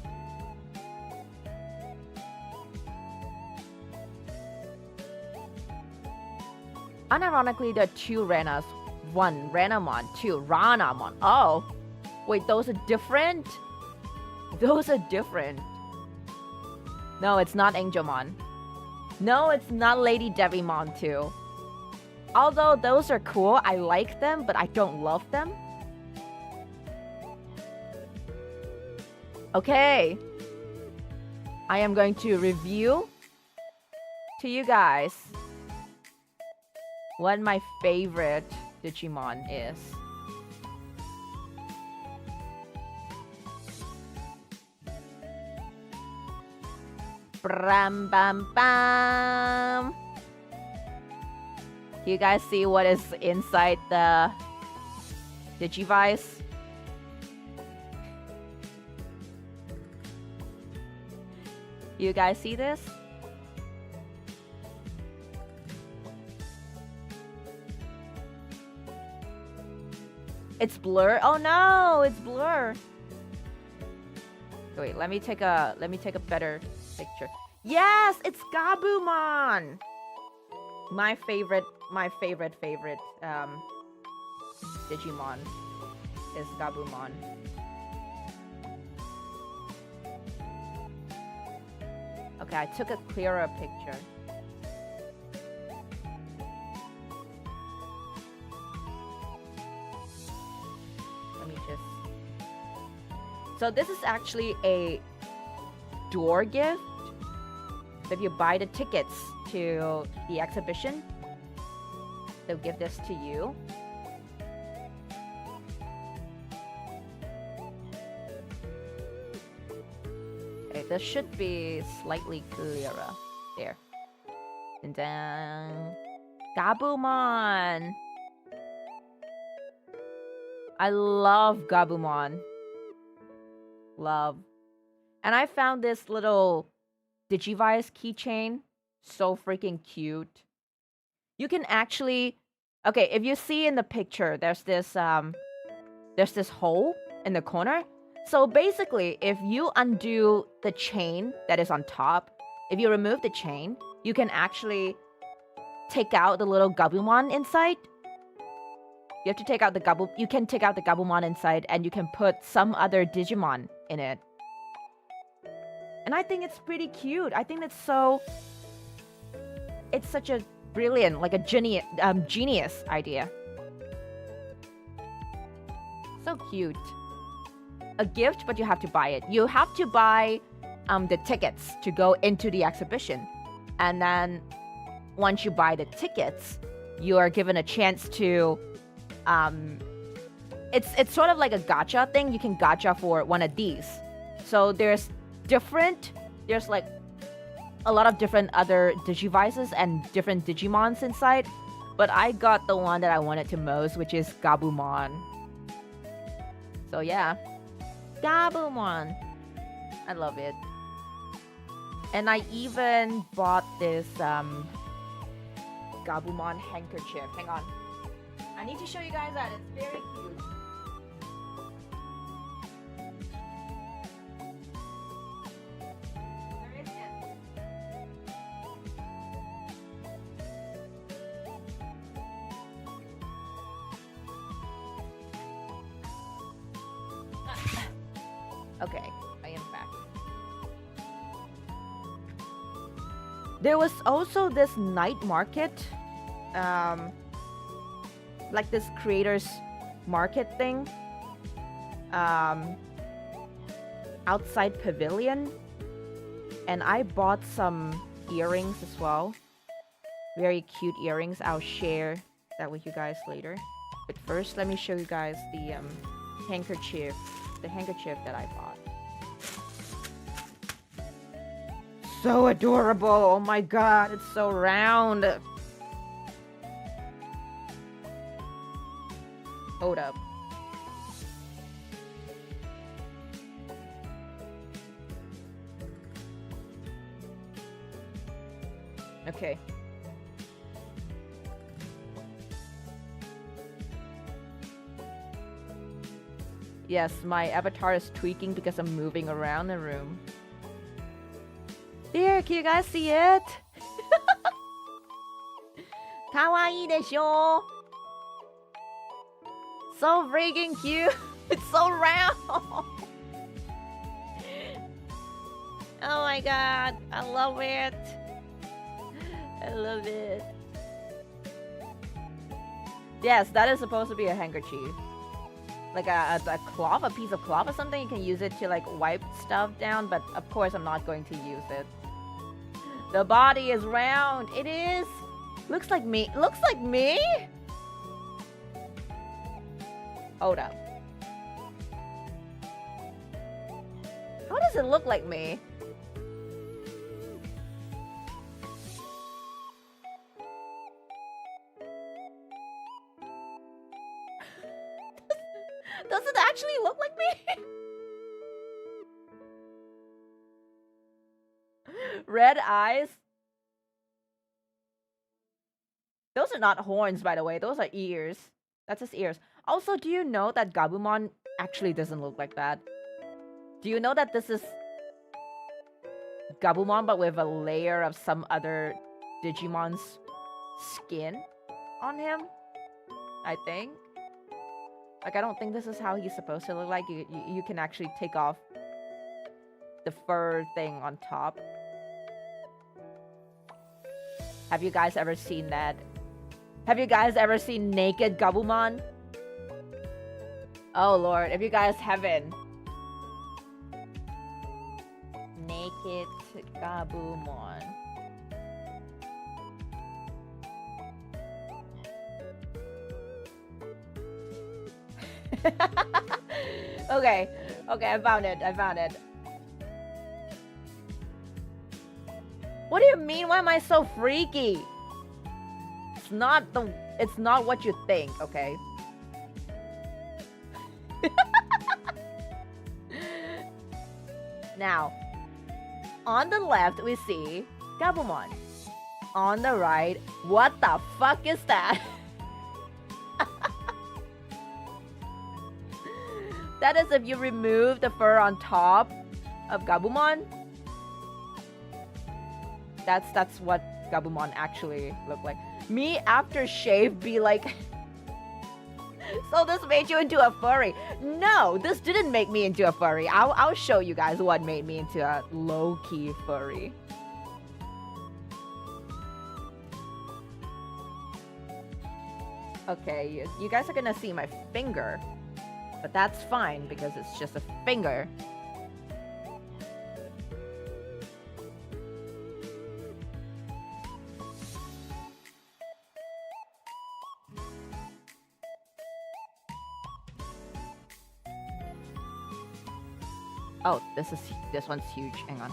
Unironically, there are two Renas. One Renamon, two Ranamon. Oh, wait, those are different? Those are different. No, it's not Angelmon. No, it's not Lady Devimon too. Although those are cool, I like them, but I don't love them. Okay. I am going to review to you guys what my favorite Digimon is. Bram bam bam. You guys see what is inside the Digivice? You guys see this? It's blur. Oh no, it's blur. Wait, let me take a better picture. Yes, it's Gabumon. My favorite Digimon is Gabumon. Okay, I took a clearer picture. Let me just... So this is actually a door gift. So if you buy the tickets to the exhibition, they'll give this to you. Okay, this should be slightly clearer. There. And then... Gabumon! I love Gabumon. Love. And I found this little Digivice keychain. So freaking cute. You can actually... Okay, if you see in the picture, there's this hole in the corner. So basically, if you undo the chain that is on top, if you remove the chain, you can actually take out the little Gabumon inside. You have to take out the you can take out the Gabumon inside, and you can put some other Digimon in it. And I think it's pretty cute. I think that's so... It's such a brilliant, like a genius idea. So cute. A gift, but you have to buy it. You have to buy the tickets to go into the exhibition. And then once you buy the tickets, you are given a chance to... It's sort of like a gacha thing. You can gacha for one of these. So there's like a lot of different other Digivices and different Digimons inside. But I got the one that I wanted to most, which is Gabumon. So yeah. Gabumon. I love it. And I even bought this Gabumon handkerchief. Hang on. I need to show you guys that. It's very cute. Where is it? Okay, I am back. There was also this night market. Like this creators market thing outside Pavilion, and I bought some earrings as well. Very cute earrings. I'll share that with you guys later, but first let me show you guys the handkerchief that I bought. So adorable. Oh my god, it's so round. Hold up. Okay. Yes, my avatar is tweaking because I'm moving around the room. There, can you guys see it? Kawaii desho. So freaking cute. It's so round. Oh my god, I love it. I love it. Yes, that is supposed to be a handkerchief. Like a cloth, a piece of cloth or something. You can use it to like wipe stuff down, but of course I'm not going to use it. The body is round. It is. Looks like me. Looks like me? Hold up. How does it look like me? Red eyes. Those are not horns, by the way. Those are ears. That's his ears. Also, do you know that Gabumon actually doesn't look like that? Do you know that this is Gabumon but with a layer of some other Digimon's skin on him? I think. Like, I don't think this is how he's supposed to look like. You can actually take off the fur thing on top. Have you guys ever seen that? Have you guys ever seen naked Gabumon? Oh lord, if you guys haven't. Naked Gabumon. Okay, I found it. What do you mean? Why am I so freaky? It's not what you think, okay? Now, on the left we see Gabumon. On the right, what the fuck is that? That is if you remove the fur on top of Gabumon. That's what Gabumon actually look like. Me after shave be like, so this made you into a furry. No, this didn't make me into a furry. I'll show you guys what made me into a low-key furry. Okay, you guys are gonna see my finger. But that's fine because it's just a finger. Oh, this one's huge. Hang on.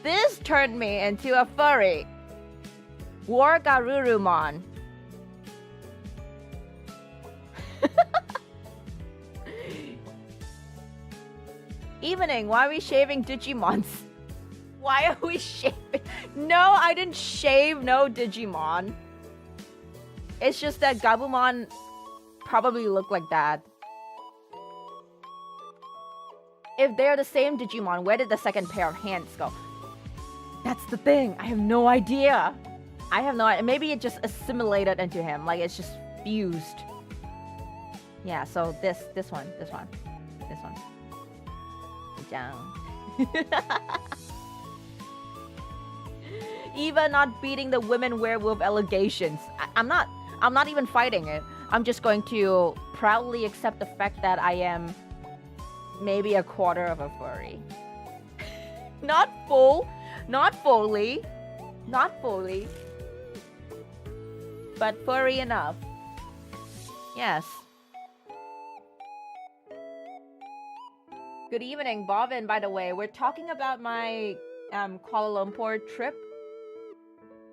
This turned me into a furry. Wargarurumon. Evening, why are we shaving Digimons? Why are we shaving? No, I didn't shave no Digimon. It's just that Gabumon probably look like that. If they're the same Digimon, where did the second pair of hands go? That's the thing. I have no idea. Maybe it just assimilated into him. Like, it's just fused. Yeah, so this one. Down. Eva not beating the women werewolf allegations. I'm not even fighting it. I'm just going to proudly accept the fact that I am maybe a quarter of a furry. Not fully, but furry enough. Yes. Good evening, Bovin, by the way. We're talking about my Kuala Lumpur trip.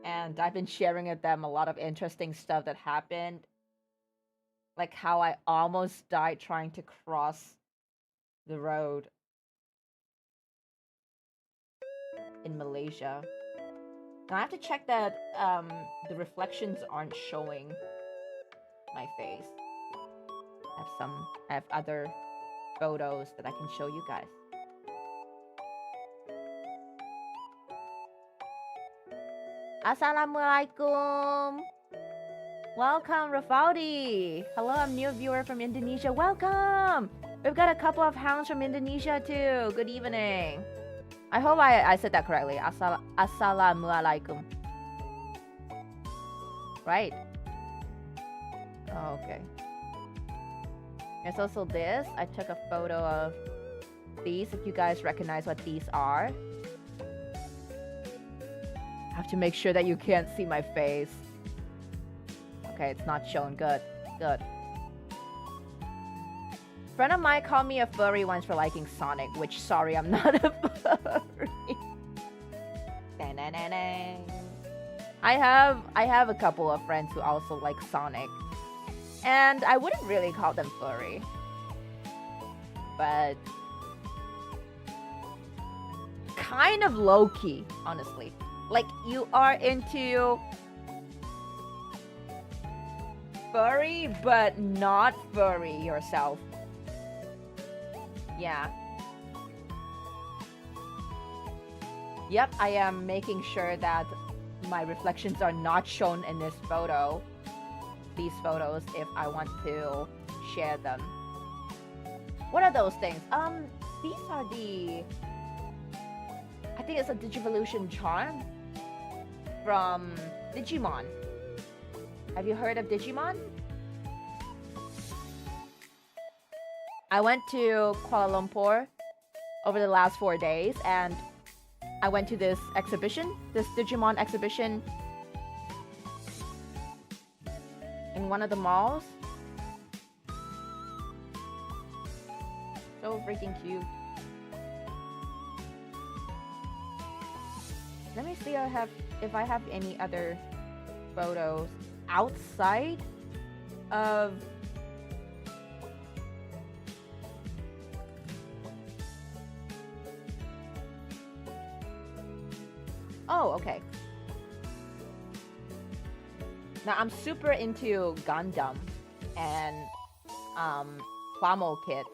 And I've been sharing with them a lot of interesting stuff that happened. Like how I almost died trying to cross the road in Malaysia. Now I have to check that the reflections aren't showing my face. I have other photos that I can show you guys. Assalamualaikum. Welcome, Rafaldi. Hello, I'm a new viewer from Indonesia. Welcome. We've got a couple of hounds from Indonesia too. Good evening. I hope I said that correctly. Assalamualaikum. Right. Oh, okay. There's also this. I took a photo of these, if you guys recognize what these are. I have to make sure that you can't see my face. Okay, it's not showing. Good. Good. Friend of mine called me a furry once for liking Sonic, which, sorry, I'm not a furry. I have a couple of friends who also like Sonic, and I wouldn't really call them furry, but kind of low-key, honestly. Like, you are into furry, but not furry yourself. Yeah. Yep, I am making sure that my reflections are not shown in this photo. These photos, if I want to share them. What are those things? These are the... I think it's a Digivolution charm from Digimon. Have you heard of Digimon? I went to Kuala Lumpur over the last 4 days, and I went to this exhibition, this Digimon exhibition in one of the malls. So freaking cute. Let me see if I have any other photos outside of... Oh, okay. Now I'm super into Gundam and Plamo kits.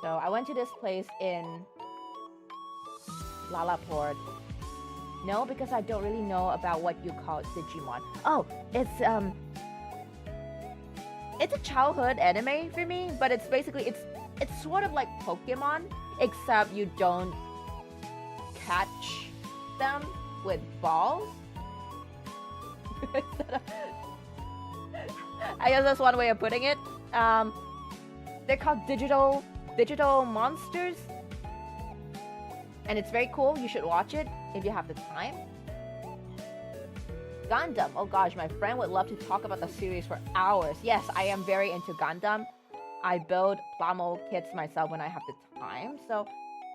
So I went to this place in Lalaport. No, because I don't really know about what you call Digimon. Oh, it's a childhood anime for me, but it's basically it's sort of like Pokemon, except you don't catch them with balls. I guess that's one way of putting it. They're called digital monsters, and it's very cool. You should watch it if you have the time. Gundam. Oh gosh, my friend would love to talk about the series for hours. Yes, I am very into Gundam. I build Plamo kits myself when I have the time. So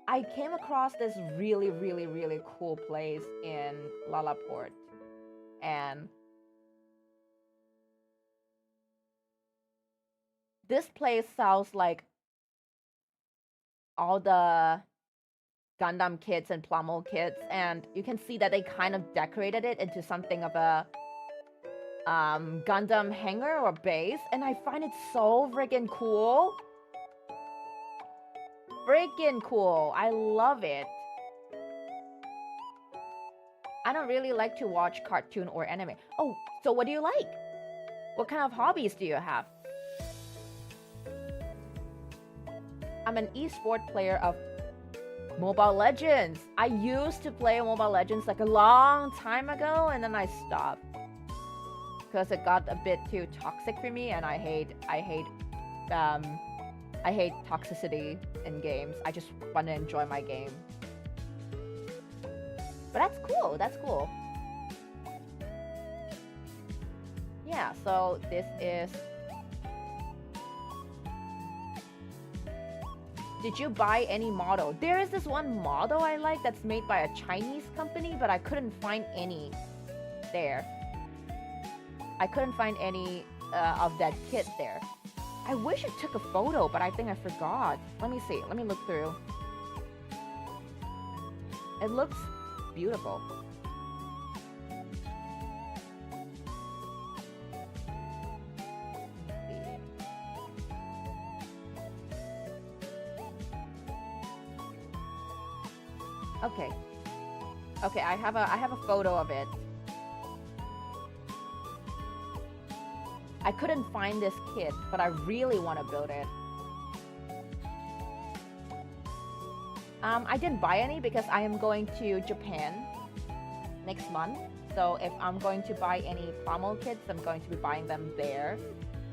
I came across this really, really, really cool place in Lalaport. And this place sells like all the Gundam kits and Plamo kits, and you can see that they kind of decorated it into something of a Gundam hanger or base, and I find it so freaking cool. Freaking cool. I love it. I don't really like to watch cartoon or anime. Oh, so what do you like? What kind of hobbies do you have? I'm an esport player of Mobile Legends. I used to play Mobile Legends like a long time ago, and then I stopped because it got a bit too toxic for me, and I hate toxicity in games. I just want to enjoy my game. But that's cool. That's cool. Yeah. So this is. Did you buy any model? There is this one model I like that's made by a Chinese company, but I couldn't find any there. I couldn't find any of that kit there. I wish I took a photo, but I think I forgot. Let me see. Let me look through. It looks beautiful. Okay. Okay, I have a photo of it. I couldn't find this kit, but I really want to build it. I didn't buy any because I am going to Japan next month. So if I'm going to buy any Plamo kits, I'm going to be buying them there.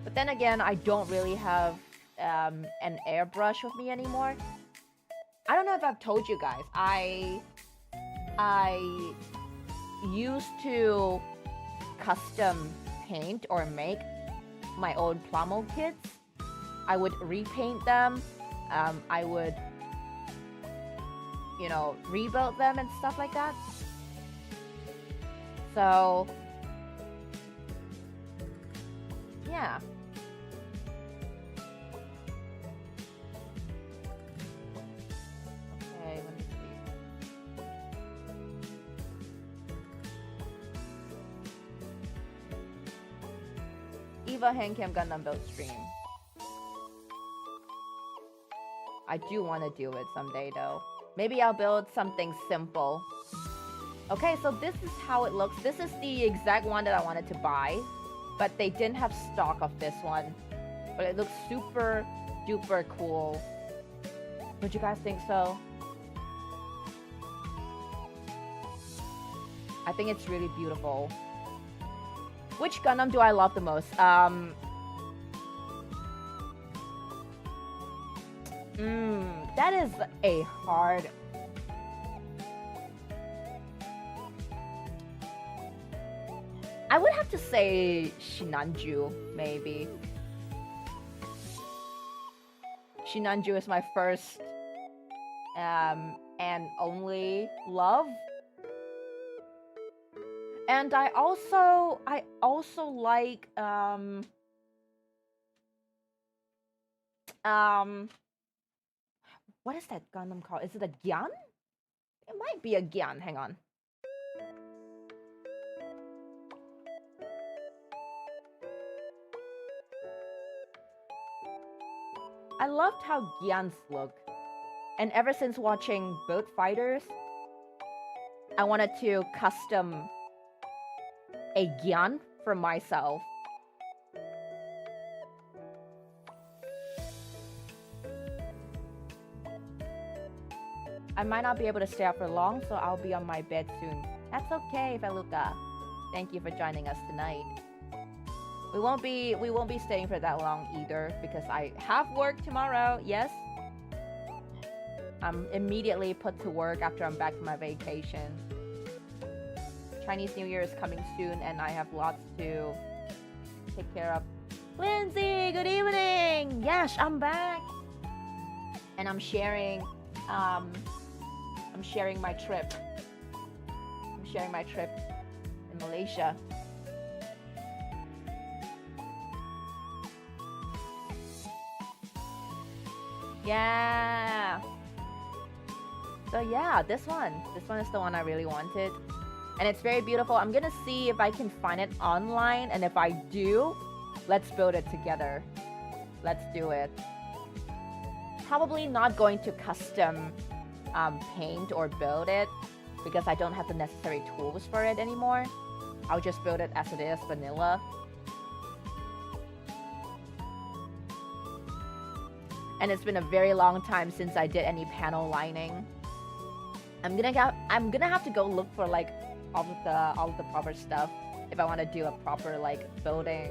But then again, I don't really have an airbrush with me anymore. I don't know if I've told you guys. I used to custom paint or make my own Plamo kits. I would repaint them. I would, you know, rebuild them and stuff like that. So, yeah. Okay, let me see. Eva Handcam Gundam build stream. I do want to do it someday though. Maybe I'll build something simple. Okay, so this is how it looks. This is the exact one that I wanted to buy, but they didn't have stock of this one. But it looks super duper cool. Don't you guys think so? I think it's really beautiful. Which Gundam do I love the most? That is a hard... I would have to say Shinanju, maybe. Shinanju is my first and only love. And I also like what is that Gundam called? Is it a Gyan? It might be a Gyan. Hang on. I loved how Gyans look. And ever since watching Boat Fighters, I wanted to custom a Gyan for myself. I might not be able to stay up for long, so I'll be on my bed soon. That's okay, Feluca. Thank you for joining us tonight. We won't be staying for that long either because I have work tomorrow. Yes. I'm immediately put to work after I'm back from my vacation. Chinese New Year is coming soon and I have lots to take care of. Lindsay, good evening. Yes, I'm back. And I'm sharing my trip. I'm sharing my trip in Malaysia. Yeah. So yeah, this one is the one I really wanted. And it's very beautiful. I'm gonna see if I can find it online, and if I do, let's build it together. Let's do it. Probably not going to custom paint or build it because I don't have the necessary tools for it anymore. I'll just build it as it is, vanilla. And it's been a very long time since I did any panel lining. I'm gonna have to go look for like all of the proper stuff if I want to do a proper like building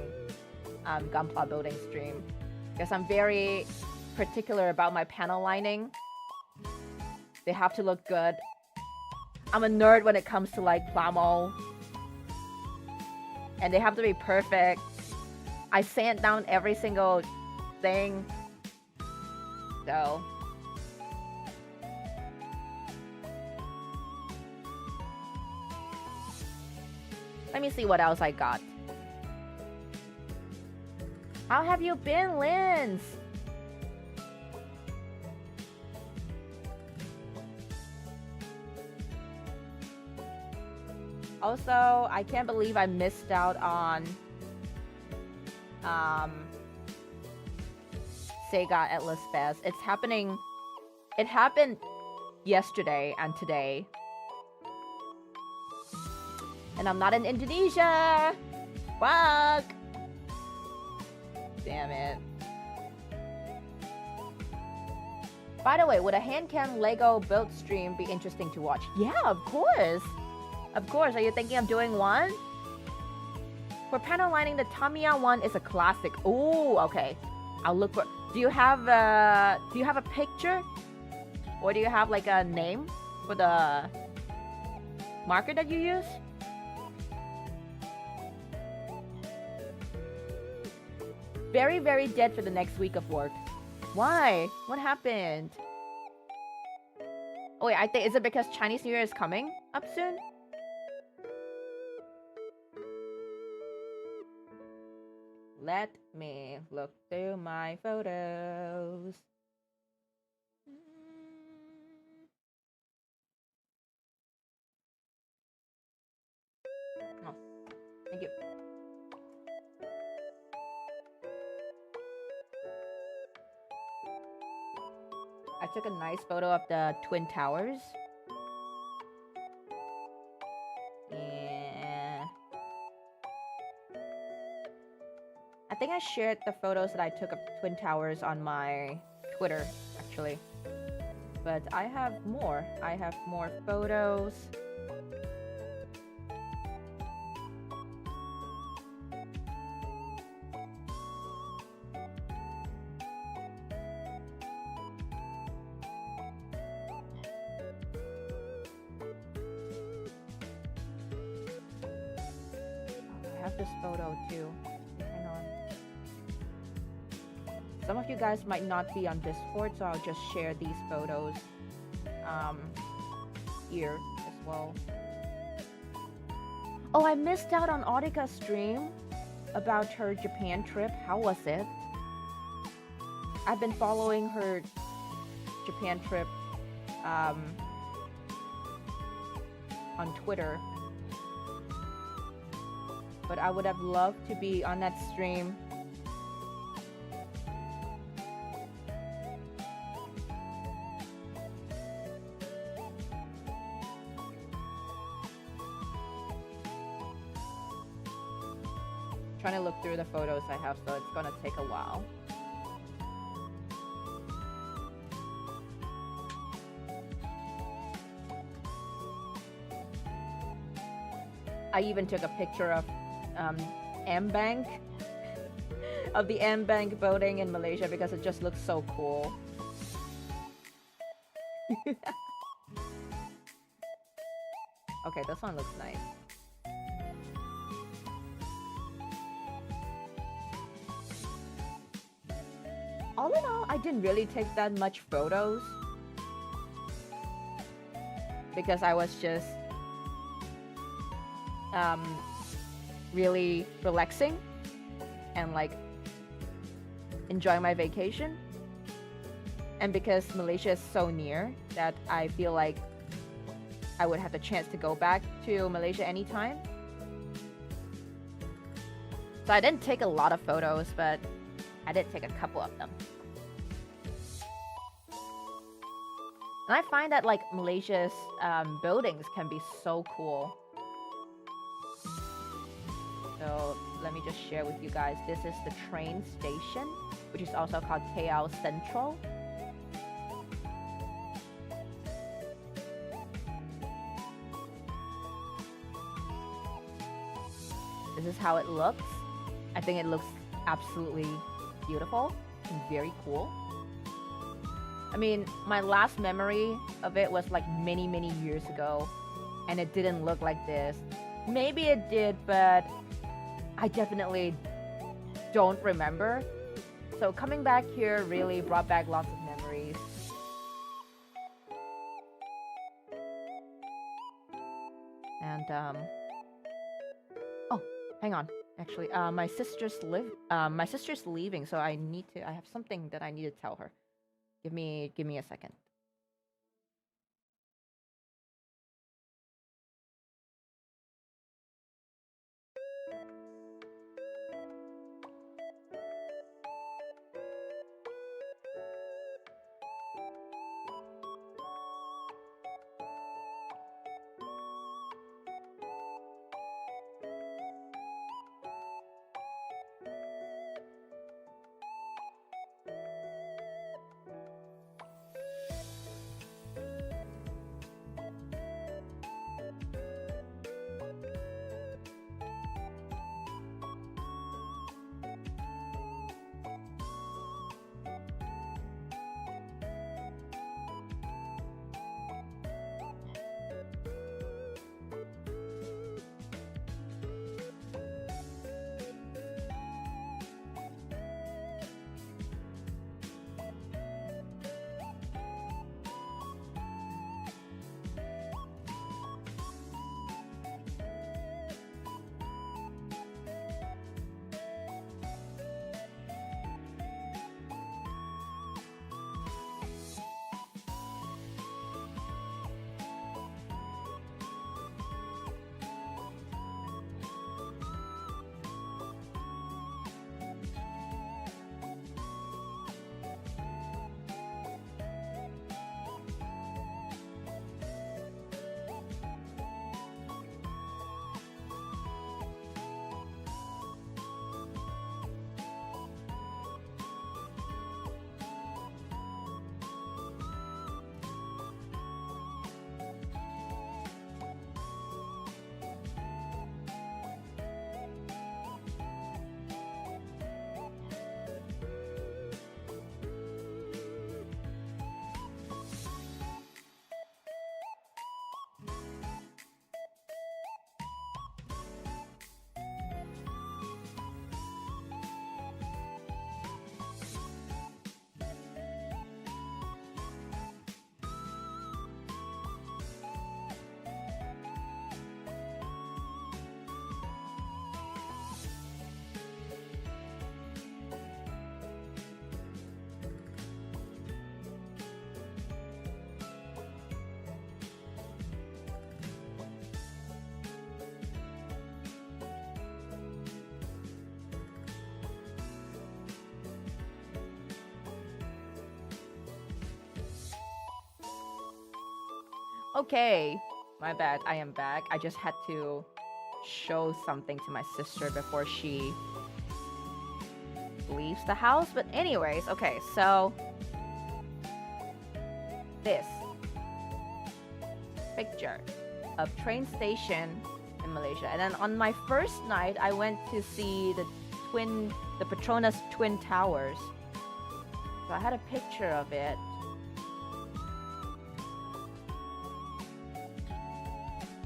Gunpla building stream, because I'm very particular about my panel lining. They have to look good. I'm a nerd when it comes to like plamo, and they have to be perfect. I sand down every single thing. So let me see what else I got. How have you been, Linz? Also, I can't believe I missed out on Sega Atlas Fest. It's happening. It happened yesterday and today. And I'm not in Indonesia. Fuck. Damn it. By the way, would a hand-cam Lego build stream be interesting to watch? Yeah, of course. Of course. Are you thinking of doing one? For panel lining, the Tamiya one is a classic. Oh, okay. I'll look for. Do you have a picture, or do you have like a name for the marker that you use? Very, very dead for the next week of work. Why? What happened? Oh wait, I think, is it because Chinese New Year is coming up soon? let me look through my photos. Oh, thank you. I took a nice photo of the Twin Towers. Yeah. I think I shared the photos that I took of the Twin Towers on my Twitter, actually. But I have more. I have more photos. This photo too. Hang on. Some of you guys might not be on Discord, so I'll just share these photos here as well. Oh, I missed out on Audika's stream about her Japan trip. How was it? I've been following her Japan trip on Twitter. But I would have loved to be on that stream. Trying to look through the photos I have, so it's gonna take a while. I even took a picture of M-Bank of the M-Bank boating in Malaysia because it just looks so cool. Okay, this one looks nice. All in all, I didn't really take that much photos because I was just really relaxing and like enjoying my vacation, and because Malaysia is so near that I feel like I would have the chance to go back to Malaysia anytime. So I didn't take a lot of photos, but I did take a couple of them. And I find that like Malaysia's buildings can be so cool. So let me just share with you guys. This is the train station, which is also called KL Central. This is how it looks. I think it looks absolutely beautiful and very cool. I mean, my last memory of it was like many years ago, and it didn't look like this. Maybe it did, but I definitely don't remember. So coming back here really brought back lots of memories. And oh, hang on. Actually, my sister's leaving, so I have something that I need to tell her. Give me a second. Okay, my bad. I am back. I just had to show something to my sister before she leaves the house. But anyways, okay, so this picture of train station in Malaysia. And then on my first night, I went to see the Petronas Twin Towers. So I had a picture of it.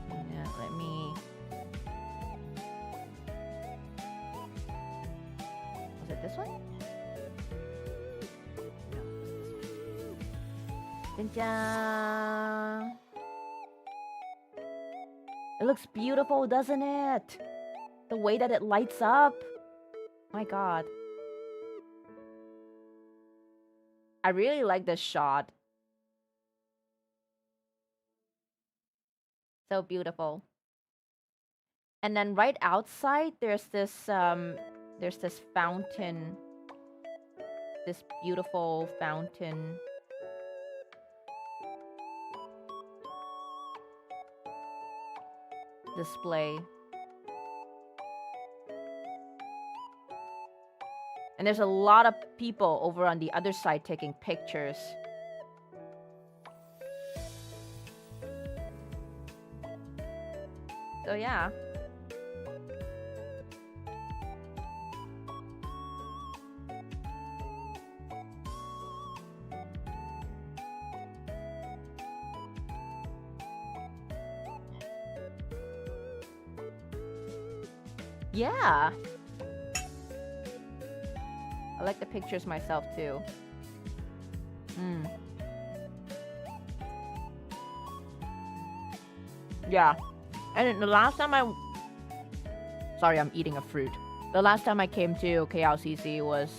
Yeah, let me... Was it this one? No. It looks beautiful, doesn't it? The way that it lights up. My god. I really like this shot. So beautiful. And then right outside there's this fountain. This beautiful fountain. Display. And there's a lot of people over on the other side taking pictures. So yeah. Yeah. I like the pictures myself too. Yeah. And the last time Sorry, I'm eating a fruit. The last time I came to KLCC was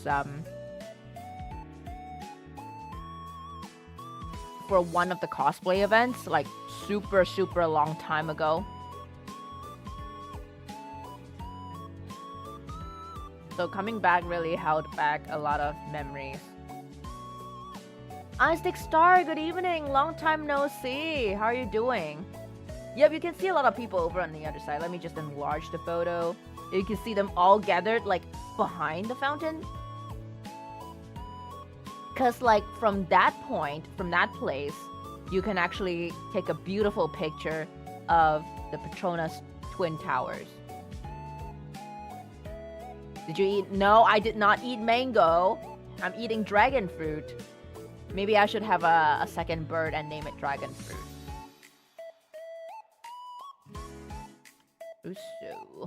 for one of the cosplay events, like super long time ago. So coming back really held back a lot of memories. Isaac Star, good evening. Long time no see. How are you doing? Yep, you can see a lot of people over on the other side. Let me just enlarge the photo. You can see them all gathered like behind the fountain. Cause like from that point, from that place, you can actually take a beautiful picture of the Petronas Twin Towers. Did you eat? No, I did not eat mango. I'm eating dragon fruit. Maybe I should have a second bird and name it dragon fruit. So,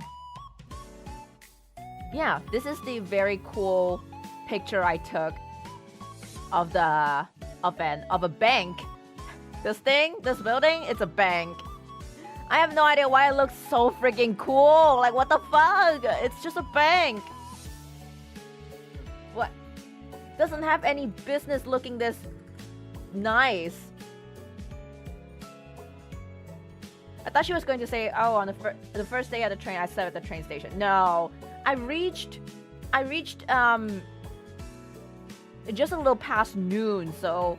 yeah, this is the very cool picture I took of a bank. This building, it's a bank. I have no idea why it looks so freaking cool. Like, what the fuck? It's just a bank. What? Doesn't have any business looking this nice. I thought she was going to say, oh, on the first day of the train, I sat at the train station. No, I reached just a little past noon, so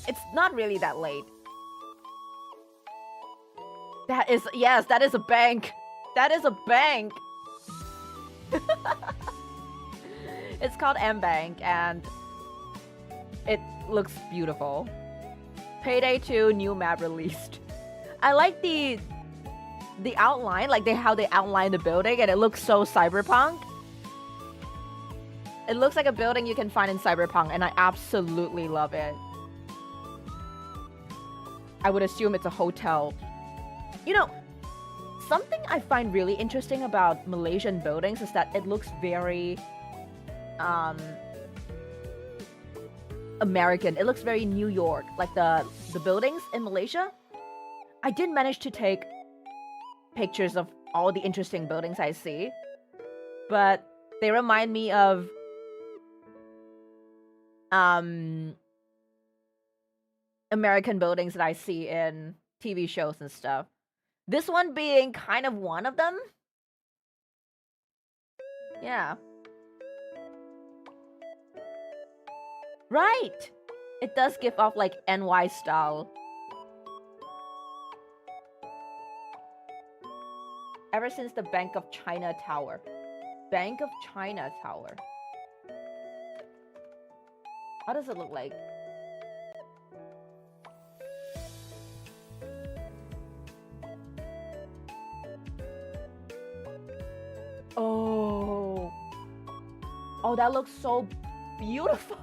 it's not really that late. That is, yes, that is a bank. That is a bank. It's called M-Bank, and it looks beautiful. Payday 2 new map released. I like the outline, like how they outline the building, and it looks so cyberpunk. It looks like a building you can find in Cyberpunk, and I absolutely love it. I would assume it's a hotel. You know, something I find really interesting about Malaysian buildings is that it looks very American. It looks very New York, like the buildings in Malaysia. I did manage to take pictures of all the interesting buildings I see, but they remind me of American buildings that I see in TV shows and stuff. This one being kind of one of them. Yeah. Right! It does give off like NY style ever since the Bank of China Tower. Bank of China Tower. How does it look like? Oh. Oh, that looks so beautiful.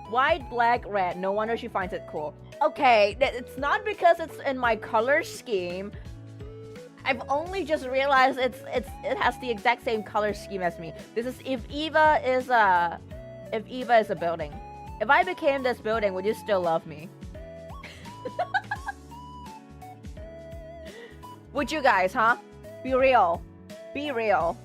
White, black, red. No wonder she finds it cool. Okay, it's not because it's in my color scheme. I've only just realized it has the exact same color scheme as me. This is if Eva is a building. If I became this building, would you still love me? Would you guys, huh? Be real. Be real.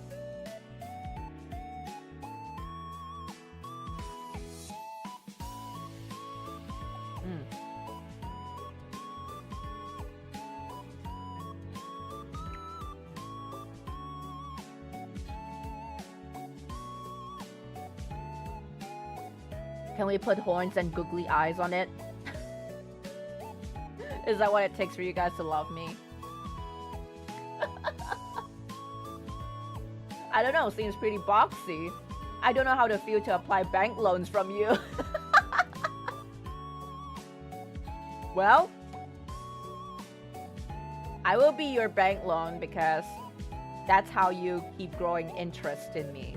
Can we put horns and googly eyes on it? Is that what it takes for you guys to love me? I don't know, seems pretty boxy. I don't know how to feel to apply bank loans from you. Well, I will be your bank loan because that's how you keep growing interest in me.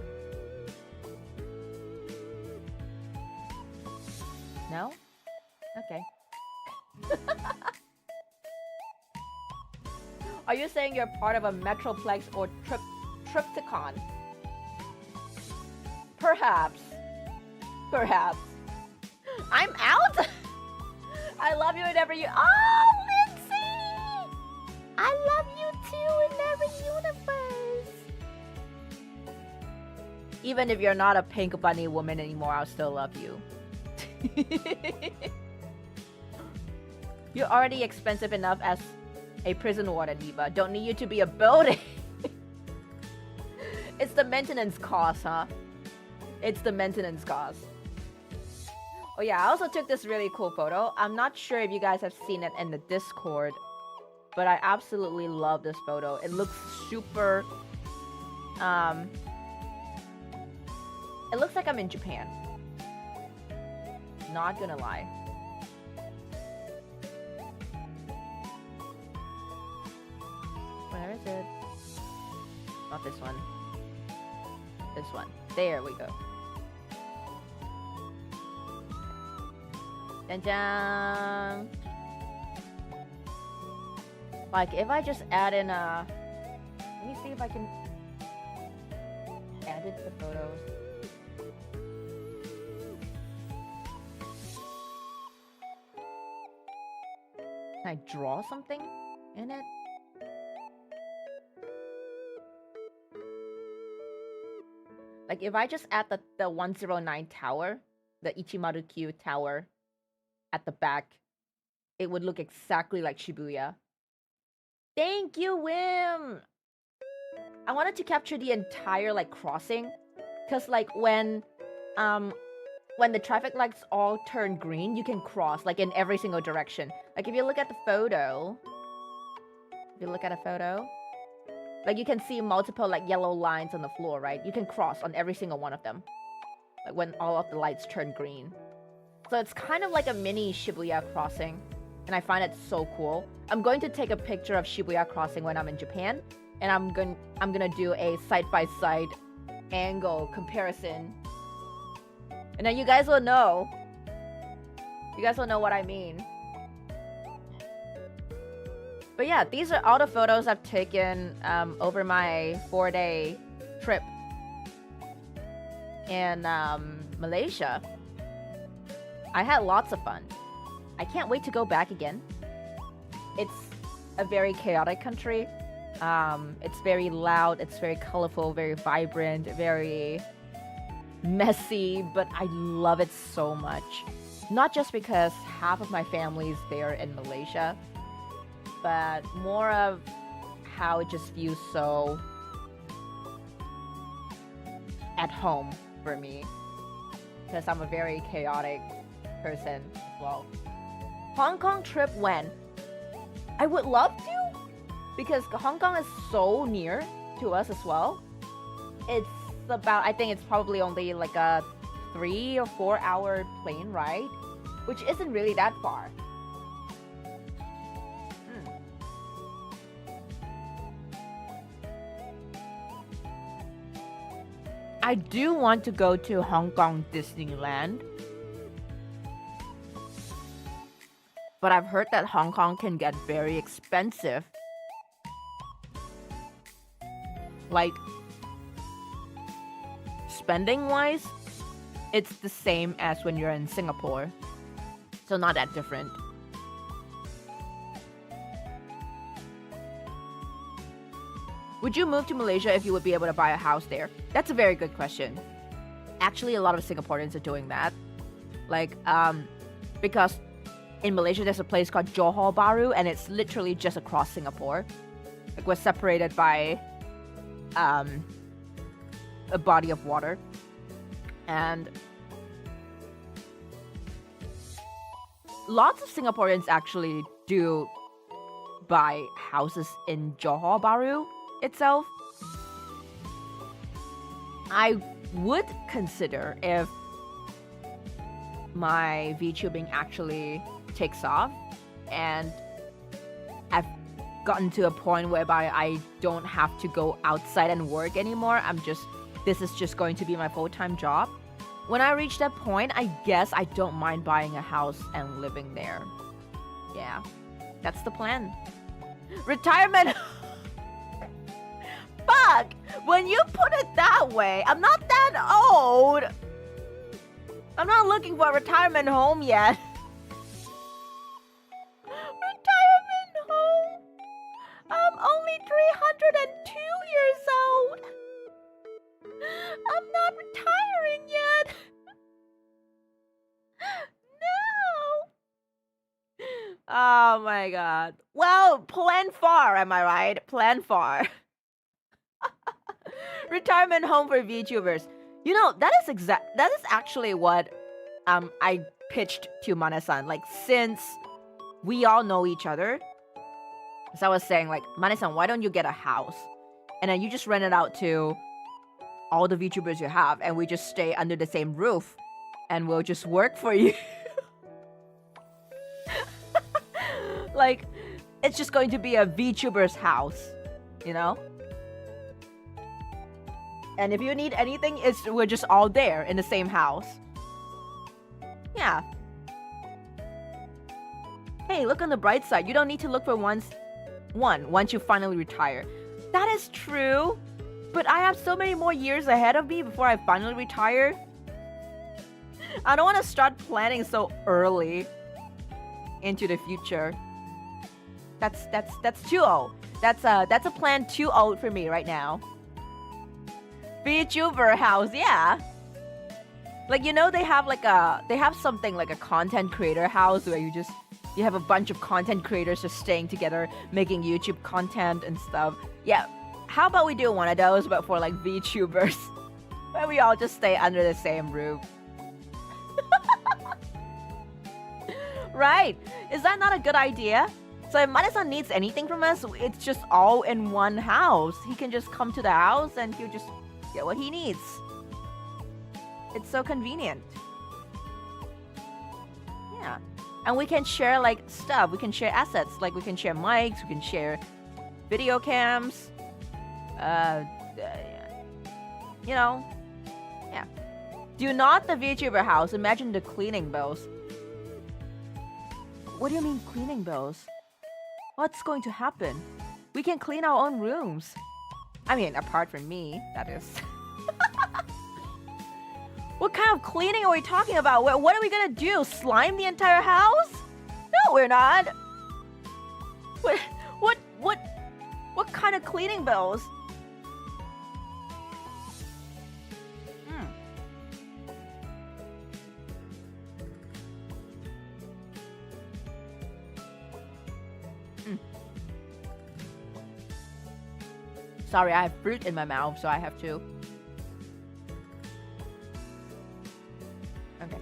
No? Okay. Are you saying you're part of a Metroplex or Triptychon? Perhaps. Perhaps. I'm out? I love you in every... Oh, Lindsay! I love you too in every universe. Even if you're not a pink bunny woman anymore, I'll still love you. You're already expensive enough as a prison warden, Eva. Don't need you to be a building. It's the maintenance cost, huh? It's the maintenance cost. Oh yeah, I also took this really cool photo. I'm not sure if you guys have seen it in the Discord, but I absolutely love this photo. It looks super... It looks like I'm in Japan. Not gonna lie. Where is it? Not this one. This one. There we go. Dun-dun! Like, if I just add in a... Let me see if I can... add it to the photos. Can I draw something in it? Like, if I just add the 109 tower, the Ichimaru-Q tower at the back, it would look exactly like Shibuya. Thank you, Wim! I wanted to capture the entire, like, crossing. Because, like, when the traffic lights all turn green, you can cross, like, in every single direction. Like, if you look at the photo... Like, you can see multiple, like, yellow lines on the floor, right? You can cross on every single one of them. Like, when all of the lights turn green. So it's kind of like a mini Shibuya crossing. And I find it so cool. I'm going to take a picture of Shibuya crossing when I'm in Japan. And I'm gonna do a side-by-side angle comparison. And then you guys will know. You guys will know what I mean. But yeah, these are all the photos I've taken over my 4-day trip in Malaysia. I had lots of fun. I can't wait to go back again. It's a very chaotic country. It's very loud, it's very colorful, very vibrant, very messy, but I love it so much. Not just because half of my family's there in Malaysia, but more of how it just feels so at home for me. Because I'm a very chaotic person as well. Hong Kong trip when? I would love to, because Hong Kong is so near to us as well. It's about, I think it's probably only like a 3 or 4 hour plane ride, which isn't really that far. I do want to go to Hong Kong Disneyland, but I've heard that Hong Kong can get very expensive. Like, spending wise, it's the same as when you're in Singapore, so not that different. Would you move to Malaysia if you would be able to buy a house there? That's a very good question. Actually, a lot of Singaporeans are doing that. Like, because in Malaysia there's a place called Johor Bahru, and it's literally just across Singapore. Like, we're separated by a body of water. And lots of Singaporeans actually do buy houses in Johor Bahru itself. I would consider, if my VTubing actually takes off and I've gotten to a point whereby I don't have to go outside and work anymore, this is just going to be my full-time job. When I reach that point, I guess I don't mind buying a house and living there. Yeah, that's the plan. Retirement. Fuck! When you put it that way, I'm not that old. I'm not looking for a retirement home yet. Retirement home? I'm only 302 years old. I'm not retiring yet. No. Oh my god. Well, plan far, am I right? Plan far. Retirement home for VTubers. You know, that is actually what I pitched to Mane-san. Like, since we all know each other, so I was saying, like, Mane-san, why don't you get a house? And then you just rent it out to all the VTubers you have, and we just stay under the same roof, and we'll just work for you. Like, it's just going to be a VTuber's house, you know? And if you need anything, we're just all there in the same house. Yeah. Hey, look on the bright side. You don't need to look for once you finally retire. That is true. But I have so many more years ahead of me before I finally retire. I don't want to start planning so early into the future. That's too old. That's a plan too old for me right now. VTuber house, yeah. Like, you know, they have something like a content creator house where you have a bunch of content creators just staying together, making YouTube content and stuff. Yeah, how about we do one of those, but for like VTubers, where we all just stay under the same roof. Right? Is that not a good idea? So if Mane-san needs anything from us, it's just all in one house. He can just come to the house and he'll just get what he needs. It's so convenient. Yeah. And we can share like stuff. We can share assets. Like, we can share mics. We can share video cams. You know. Yeah. Do not the VTuber house. Imagine the cleaning bills. What do you mean cleaning bills? What's going to happen? We can clean our own rooms. I mean, apart from me, that is. What kind of cleaning are we talking about? What are we gonna do? Slime the entire house? No, we're not. What kind of cleaning bills? Sorry, I have fruit in my mouth, so I have to. Okay.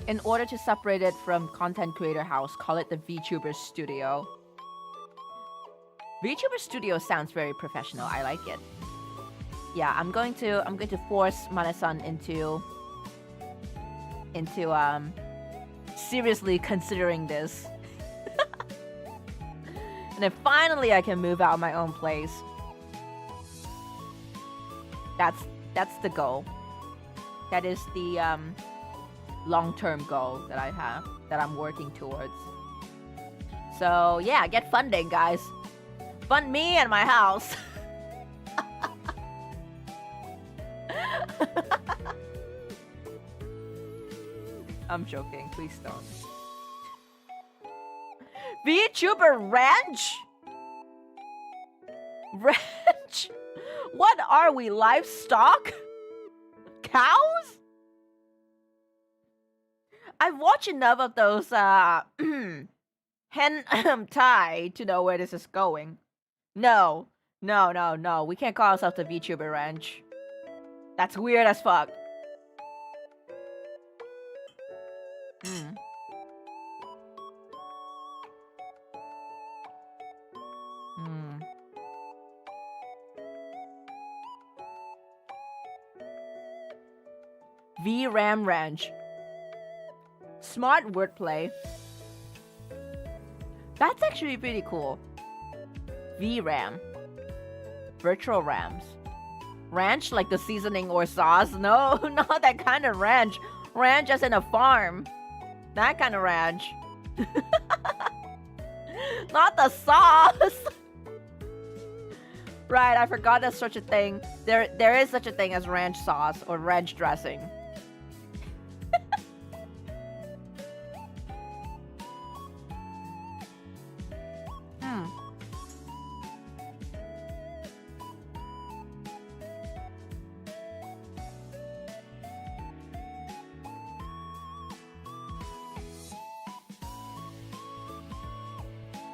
In order to separate it from content creator house, call it the VTuber studio. VTuber studio sounds very professional. I like it. Yeah, I'm going to force Mane-san into seriously considering this. And then finally I can move out of my own place. That's the goal. That is the long-term goal that I have, that I'm working towards. So yeah, get funding, guys. Fund me and my house. I'm joking, please don't. VTuber ranch? Ranch? What are we, livestock? Cows? I've watched enough of those hentai to know where this is going. No, we can't call ourselves the VTuber ranch. That's weird as fuck. VRAM Ranch. Smart wordplay. That's actually pretty cool. VRAM. Virtual Rams. Ranch like the seasoning or sauce? No, not that kind of ranch. Ranch as in a farm. That kind of ranch. Not the sauce. Right, I forgot there's such a thing. There is such a thing as ranch sauce or ranch dressing.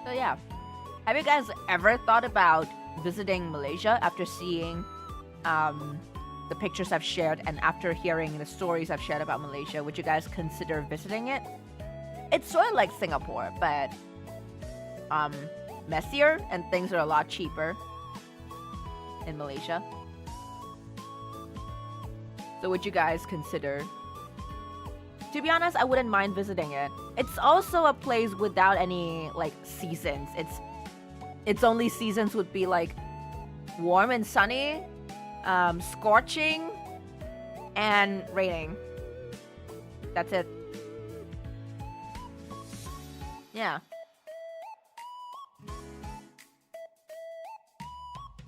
So yeah, have you guys ever thought about visiting Malaysia after seeing the pictures I've shared and after hearing the stories I've shared about Malaysia? Would you guys consider visiting it? It's sort of like Singapore, but messier, and things are a lot cheaper in Malaysia. So would you guys consider? To be honest, I wouldn't mind visiting it. It's also a place without any like seasons. Its only seasons would be like warm and sunny, scorching, and raining. That's it. Yeah.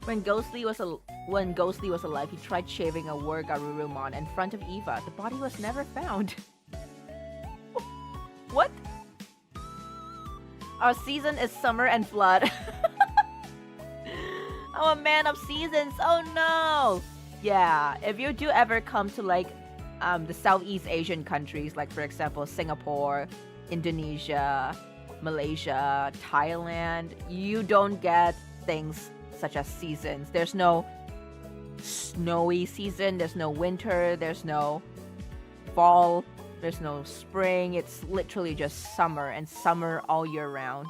When Ghostly was alive, he tried shaving a Garurumon in front of Eva. The body was never found. What? Our season is summer and flood. I'm a man of seasons. Oh no. Yeah, if you do ever come to like the Southeast Asian countries, like for example Singapore, Indonesia, Malaysia, Thailand, you don't get things such as seasons. There's no snowy season, there's no winter, there's no fall, there's no spring. It's literally just summer, and summer all year round.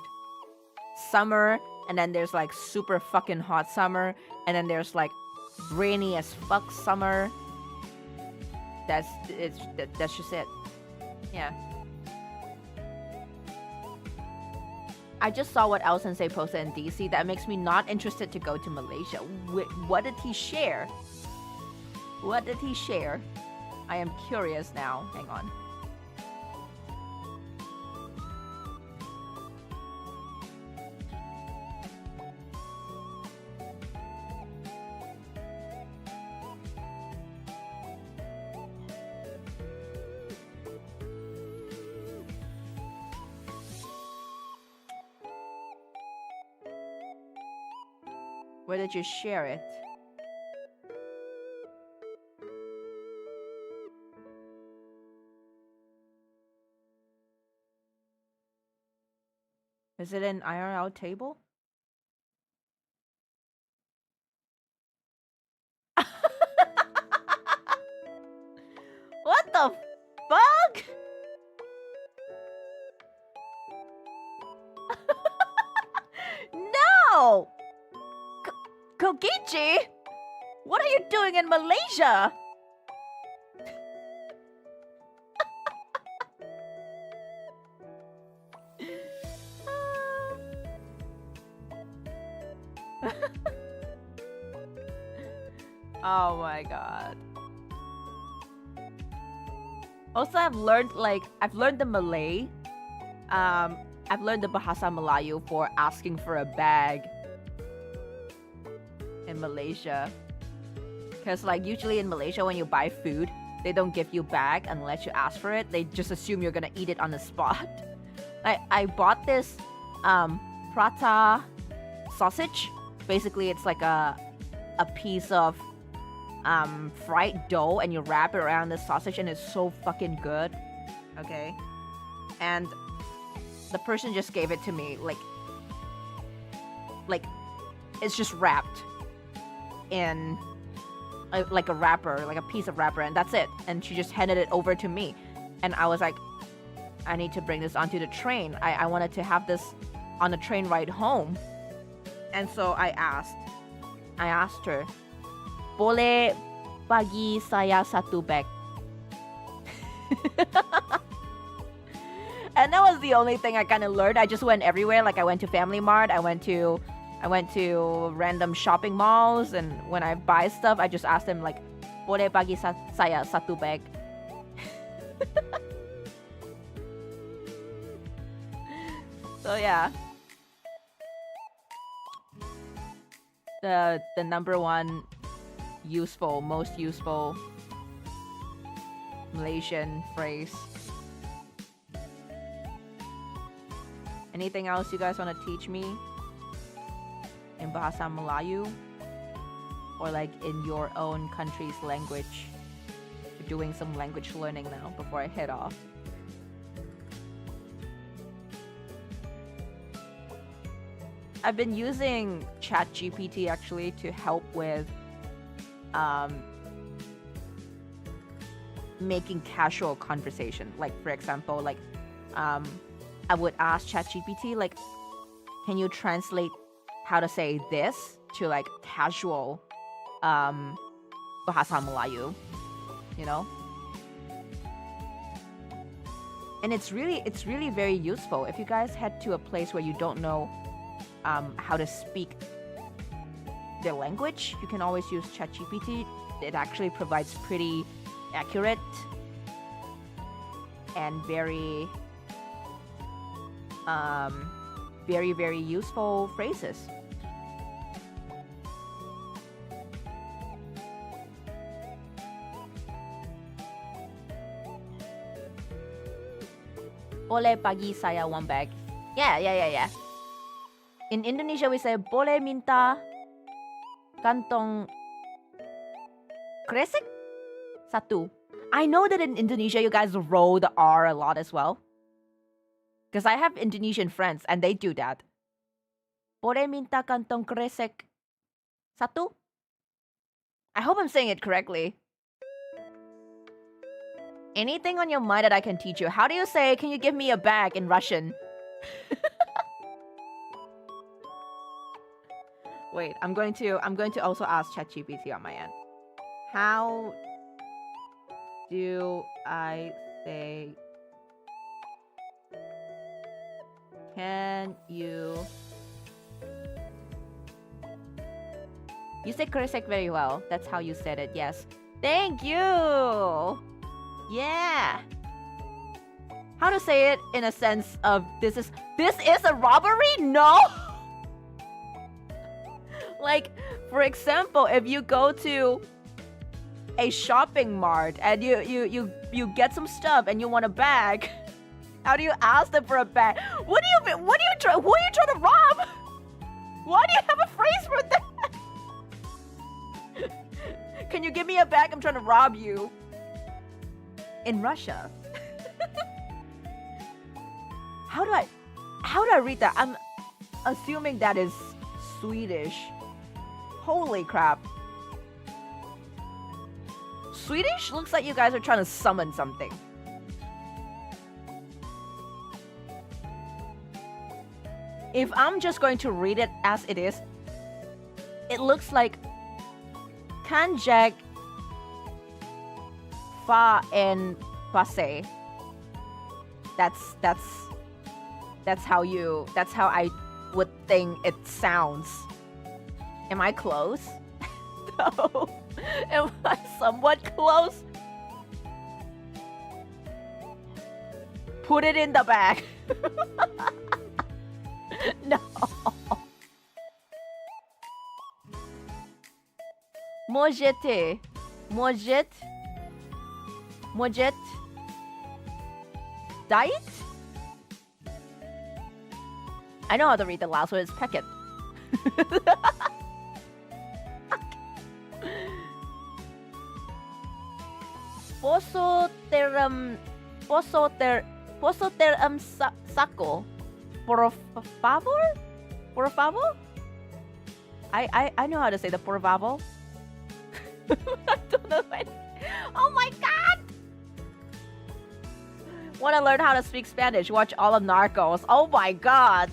Summer, and then there's like super fucking hot summer, and then there's like rainy as fuck summer. That's just it. Yeah. I just saw what L Sensei posted in DC. That makes me not interested to go to Malaysia. What did he share? What did he share? I am curious now. Hang on. Where did you share it? Is it an IRL table? What the fuck? Ew! Kokichi? What are you doing in Malaysia? Oh my god. Also, I've learned the Malay. I've learned the Bahasa Melayu for asking for a bag in Malaysia. Because like usually in Malaysia when you buy food, they don't give you bag unless you ask for it. They just assume you're gonna eat it on the spot. I bought this prata sausage. Basically, it's like a piece of fried dough, and you wrap it around the sausage, and it's so fucking good. Okay, and the person just gave it to me like it's just wrapped in like a wrapper, like a piece of wrapper, and that's it. And she just handed it over to me, and I was like, I need to bring this onto the train. I wanted to have this on the train ride home. And so I asked her, boleh bagi saya satu bag? And that was the only thing I kind of learned. I just went everywhere. Like I went to Family Mart, I went to random shopping malls, and when I buy stuff, I just ask them like, boleh bagi saya satu bag? So yeah. The number one most useful Malaysian phrase. Anything else you guys want to teach me in Bahasa Melayu? Or like in your own country's language? We're doing some language learning now before I head off. I've been using ChatGPT actually to help with making casual conversation. Like for example, like I would ask ChatGPT like, can you translate how to say this to like casual Bahasa Melayu, you know? And it's really very useful. If you guys head to a place where you don't know how to speak their language, you can always use ChatGPT. It actually provides pretty accurate and very useful phrases. Boleh bagi saya one bag? Yeah. In Indonesia, we say, boleh minta kantong kresek satu. I know that in Indonesia, you guys roll the R a lot as well. Because I have Indonesian friends, and they do that. Boleh minta kantong kresek satu? I hope I'm saying it correctly. Anything on your mind that I can teach you? How do you say, can you give me a bag in Russian? Wait, I'm going to also ask ChatGPT on my end. How do I say, can you say kresek very well. That's how you said it, yes. Thank you! Yeah! How to say it in a sense of this is a robbery? No! Like, for example, if you go to a shopping mart and you get some stuff and you want a bag, how do you ask them for a bag? Who are you trying to rob? Why do you have a phrase for that? Can you give me a bag? I'm trying to rob you. In Russia. How do I read that? I'm assuming that is Swedish. Holy crap. Swedish looks like you guys are trying to summon something. If I'm just going to read it as it is, it looks like kanjak fa and passe. That's how I would think it sounds. Am I close? No. Am I somewhat close? Put it in the bag. No. Mojete. Mojet. Diet? I know how to read the last one. It's packet. Posso ter saco. Por favor? Por favor? I know how to say the por favor. I don't know. Oh my god! Want to learn how to speak Spanish? Watch all of Narcos. Oh my god!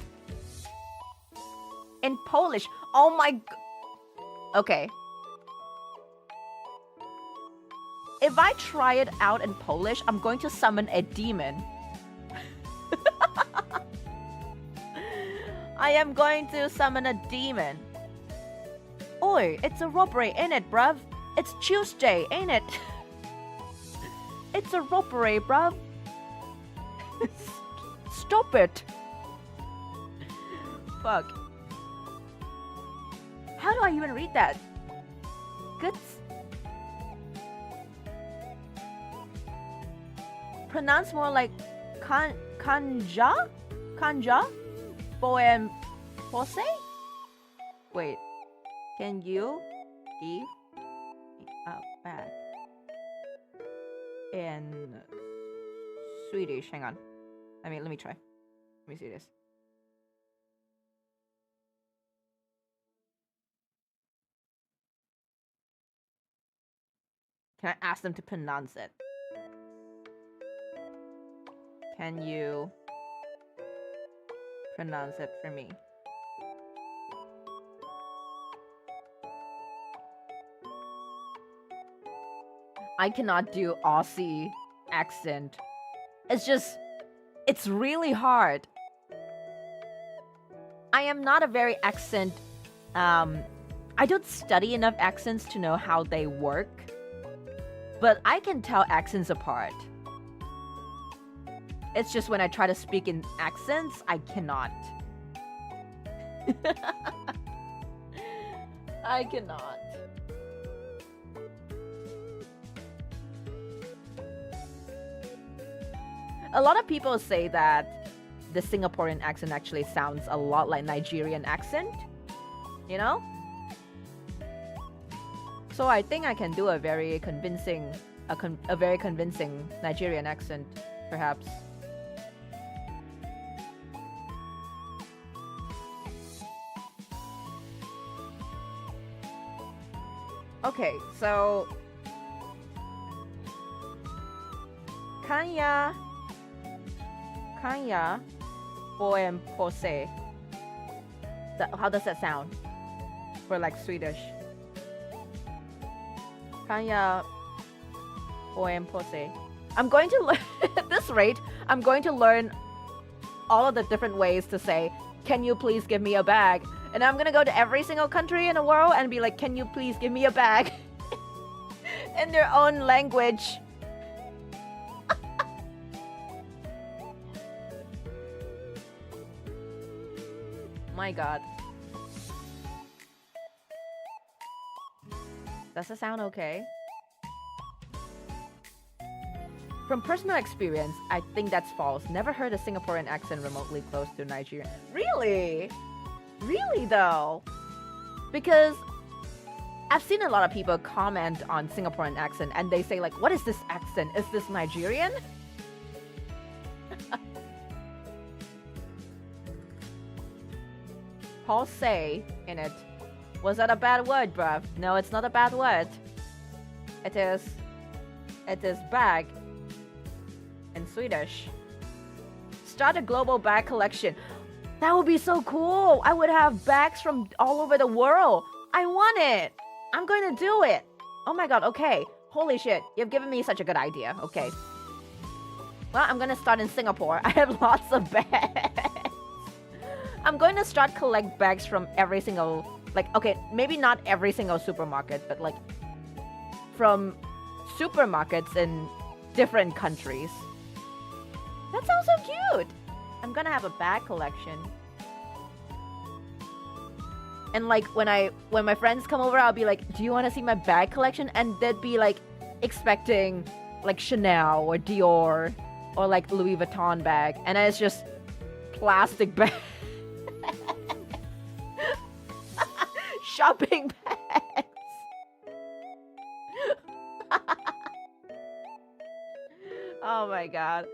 In Polish. Oh my... Okay. If I try it out in Polish, I'm going to summon a demon. I am going to summon a demon. Oi, it's a robbery, ain't it, bruv? It's Tuesday, ain't it? It's a robbery, bruv. Stop it. Fuck. How do I even read that? Good. Pronounce more like kanja? Kanja? Poem pose? Wait. Can you give a bag? In Swedish. Hang on. Let me try. Let me see this. Can I ask them to pronounce it? Can you pronounce it for me? I cannot do Aussie accent. It's really hard. I am not a very accent, I don't study enough accents to know how they work, but I can tell accents apart. It's just when I try to speak in accents, I cannot. I cannot. A lot of people say that the Singaporean accent actually sounds a lot like Nigerian accent, you know? So I think I can do a very convincing Nigerian accent, perhaps. Okay, so Kanya poem pose. How does that sound for like Swedish? Kanya poem pose. I'm going to learn at this rate. I'm going to learn all of the different ways to say, "Can you please give me a bag?" And I'm gonna go to every single country in the world and be like, "Can you please give me a bag?" in their own language. My god. Does it sound okay? From personal experience, I think that's false. Never heard a Singaporean accent remotely close to Nigerian. Really? Really though? Because I've seen a lot of people comment on Singaporean accent and they say like, what is this accent? Is this Nigerian? Paul say in it. Was that a bad word, bruv? No, it's not a bad word. It is bag in Swedish. Start a global bag collection. That would be so cool. I would have bags from all over the world. I want it. I'm going to do it. Oh my god, okay. Holy shit, you've given me such a good idea. Okay. Well, I'm going to start in Singapore. I have lots of bags. I'm going to start collect bags from every single, like, okay, maybe not every single supermarket, but like from supermarkets in different countries. That sounds so cute. I'm gonna have a bag collection. And like when my friends come over, I'll be like, do you want to see my bag collection? And they'd be like expecting like Chanel or Dior or like Louis Vuitton bag. And it's just plastic bag. Shopping bags. Oh my god.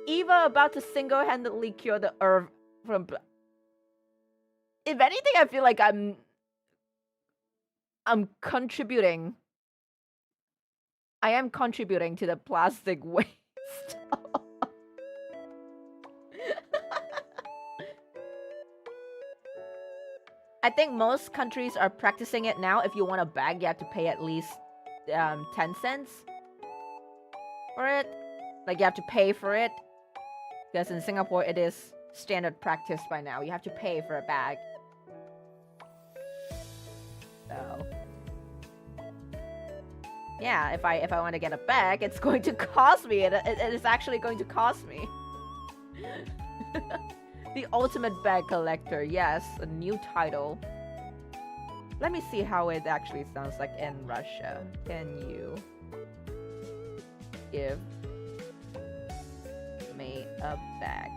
Eva about to single-handedly cure the earth from... If anything, I feel like I'm contributing. I am contributing to the plastic waste. I think most countries are practicing it now. If you want a bag, you have to pay at least 10 cents for it. Like, you have to pay for it. Because in Singapore, it is standard practice by now. You have to pay for a bag. So... yeah, if I want to get a bag, it's going to cost me. It is actually going to cost me. The ultimate bag collector. Yes, a new title. Let me see how it actually sounds like in Russia. Can you give me a bag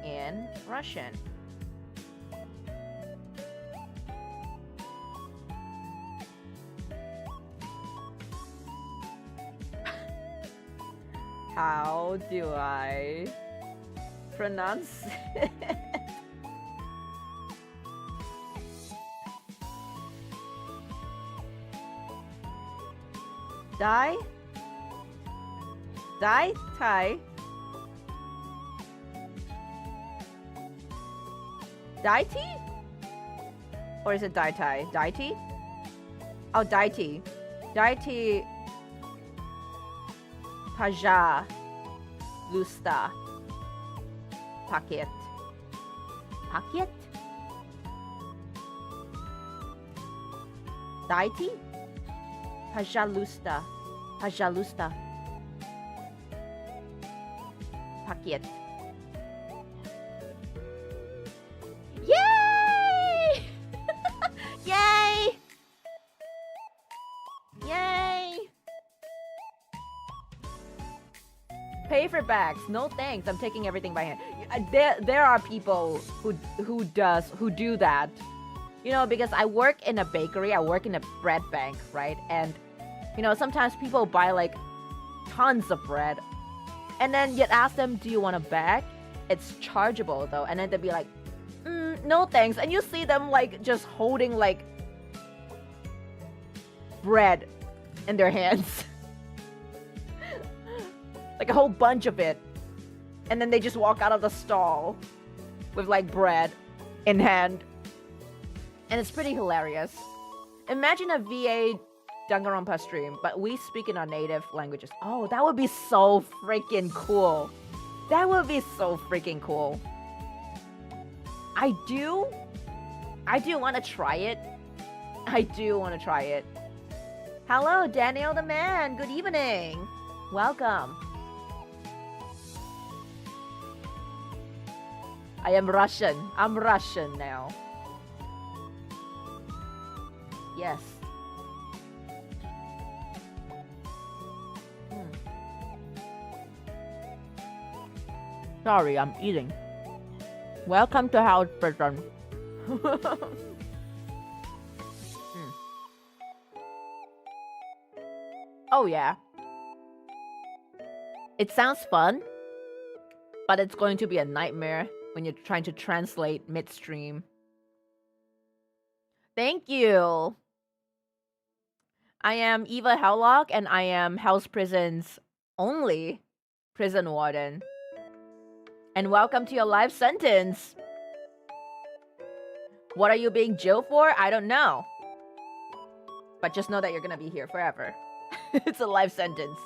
in Russian? How do I pronounce it? Dai? Tai? Daiti? Or is it Dai Tai? Daiti? Oh, Daiti. Daiti. Paja. Lusta. Paket. Paket? Daiti? Pajalusta. Pajalusta. Paket. Yay! Yay! Yay! Pay for bags. No thanks. I'm taking everything by hand. There are people who do that. You know, because I work in a bakery, I work in a bread bank, right? And you know, sometimes people buy like tons of bread, and then you'd ask them, "Do you want a bag?" It's chargeable though, and then they'd be like, "No thanks." And you see them like just holding like bread in their hands. Like a whole bunch of it. And then they just walk out of the stall with like bread in hand. And it's pretty hilarious. Imagine a VA Danganronpa stream, but we speak in our native languages. Oh, that would be so freaking cool. That would be so freaking cool. I do want to try it. I do want to try it. Hello, Daniel the man. Good evening. Welcome. I am Russian. I'm Russian now. Yes. Sorry, I'm eating. Welcome to House Prison. Oh yeah. It sounds fun, but it's going to be a nightmare when you're trying to translate midstream. Thank you. I am Eva Hellock, and I am House Prison's only prison warden. And welcome to your life sentence. What are you being jailed for? I don't know. But just know that you're gonna be here forever. It's a life sentence.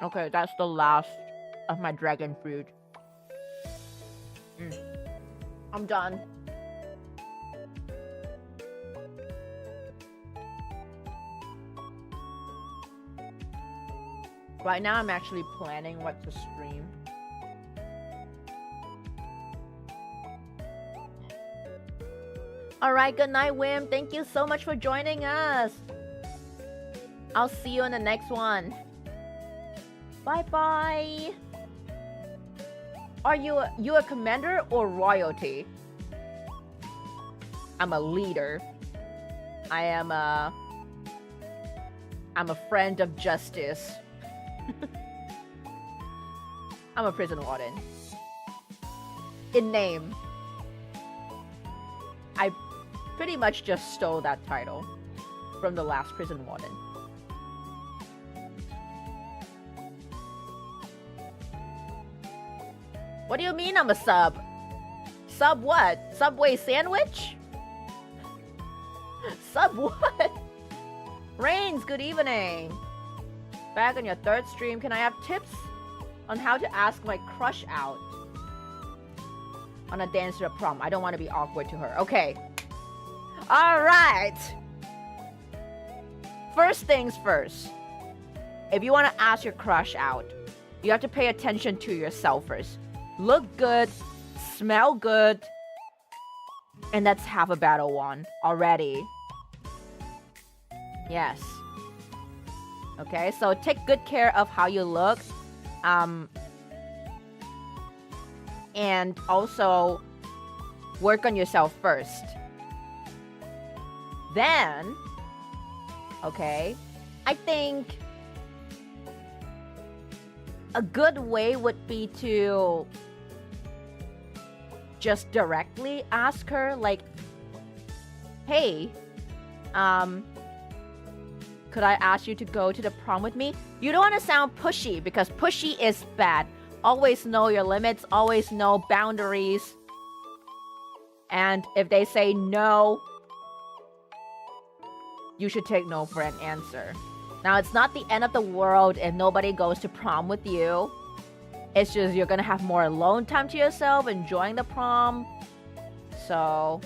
Okay, that's the last of my dragon fruit. I'm done. Right now, I'm actually planning what to stream. Alright, good night, Wim. Thank you so much for joining us. I'll see you in the next one. Bye-bye. Are you a commander or royalty? I'm a leader. I'm a friend of justice. I'm a prison warden. In name. I pretty much just stole that title from the last prison warden. What do you mean I'm a sub? Sub what? Subway sandwich? Sub what? Rains, good evening. Back on your third stream, can I have tips on how to ask my crush out on a dance to the prom? I don't want to be awkward to her. Okay. Alright. First things first. If you want to ask your crush out, you have to pay attention to yourself first. Look good, smell good, and that's half a battle won already. Yes. Okay, so take good care of how you look. And also work on yourself first. Then, okay, I think a good way would be to just directly ask her, like, hey, could I ask you to go to the prom with me? You don't want to sound pushy, because pushy is bad. Always know your limits, always know boundaries. And if they say no, you should take no for an answer. Now, it's not the end of the world if nobody goes to prom with you. It's just you're gonna have more alone time to yourself, enjoying the prom. So,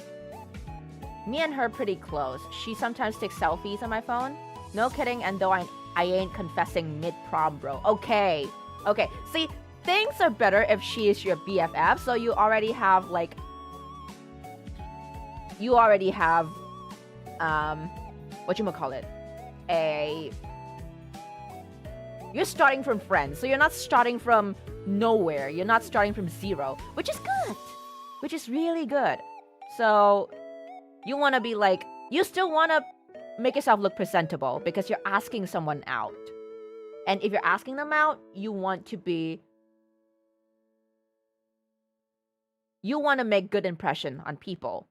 me and her pretty close. She sometimes takes selfies on my phone. No kidding, and though I ain't confessing mid-prom, bro. Okay. Okay. See, things are better if she is your BFF, so you already have, like... You already have, whatchamacallit? You're starting from friends, so you're not starting from nowhere. You're not starting from zero, which is good. Which is really good. So, you want to be like... You still want to make yourself look presentable because you're asking someone out. And if you're asking them out, you want to be... You want to make good impression on people.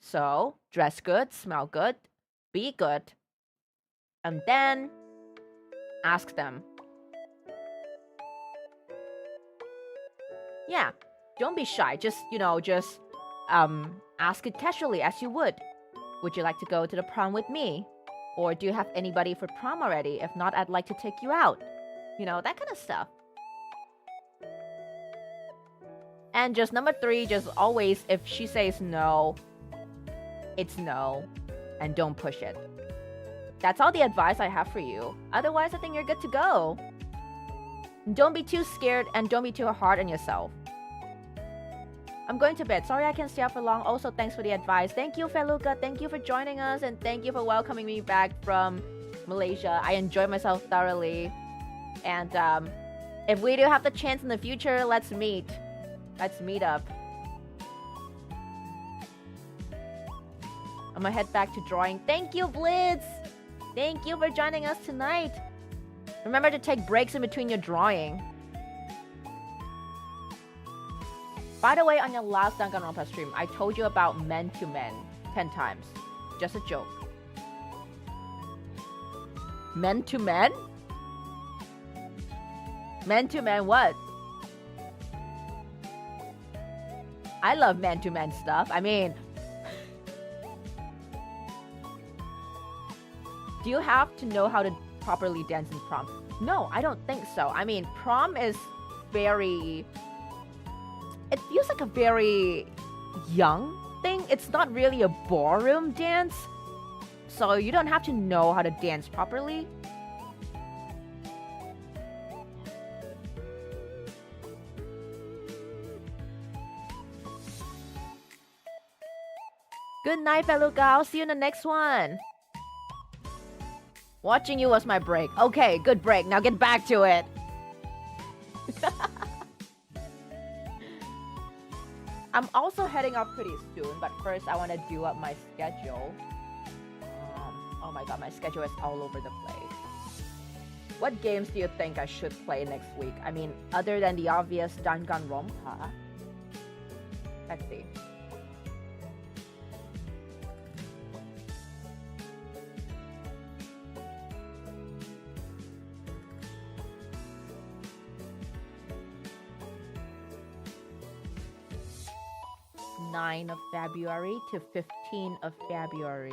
So, dress good, smell good, be good, and then ask them. Yeah, don't be shy. Just, ask it casually as you would. Would you like to go to the prom with me? Or do you have anybody for prom already? If not, I'd like to take you out. You know, that kind of stuff. And just number 3, just always, if she says no, it's no. And don't push it. That's all the advice I have for you. Otherwise, I think you're good to go. Don't be too scared and don't be too hard on yourself. I'm going to bed. Sorry I can't stay up for long. Also, thanks for the advice. Thank you, Feluca. Thank you for joining us. And thank you for welcoming me back from Malaysia. I enjoyed myself thoroughly. And if we do have the chance in the future, let's meet. Let's meet up. I'm gonna head back to drawing. Thank you, Blitz! Thank you for joining us tonight. Remember to take breaks in between your drawing. By the way, on your last Danganronpa stream, I told you about men to men 10 times. Just a joke. Men to men? Man-to-man what? I love man-to-man stuff. I mean... Do you have to know how to properly dance in prom? No, I don't think so. I mean, prom is very... It feels like a very young thing. It's not really a ballroom dance. So you don't have to know how to dance properly. Good night, fellow gals. See you in the next one. Watching you was my break. Okay, good break. Now get back to it. I'm also heading up pretty soon, but first I want to do up my schedule. Oh my god, my schedule is all over the place. What games do you think I should play next week? I mean, other than the obvious Danganronpa. Let's see. Of February to 15th of February.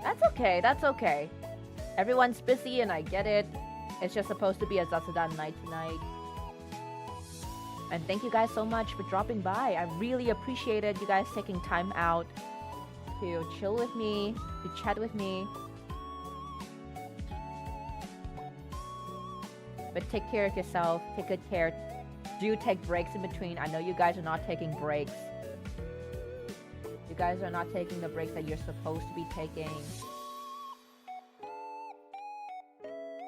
That's okay, that's okay. Everyone's busy and I get it. It's just supposed to be a ZATSUDAN night tonight. And thank you guys so much for dropping by. I really appreciated you guys taking time out to chill with me, to chat with me. But take care of yourself, take good care. Do take breaks in between. I know you guys are not taking breaks. You guys are not taking the breaks that you're supposed to be taking.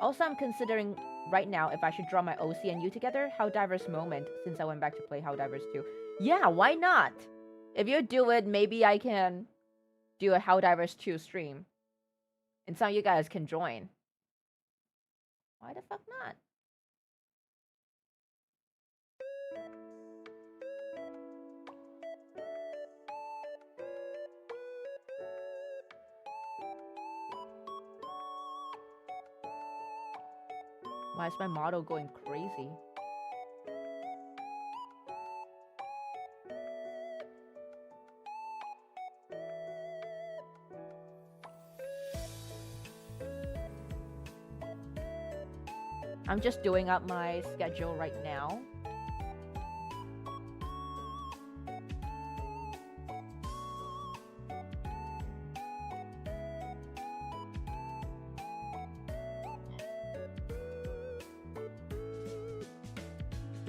Also, I'm considering right now if I should draw my OC and you together. Helldivers moment, since I went back to play Helldivers 2. Yeah, why not? If you do it, maybe I can do a Helldivers 2 stream. And some of you guys can join. Why the fuck not? Why is my model going crazy? I'm just doing up my schedule right now.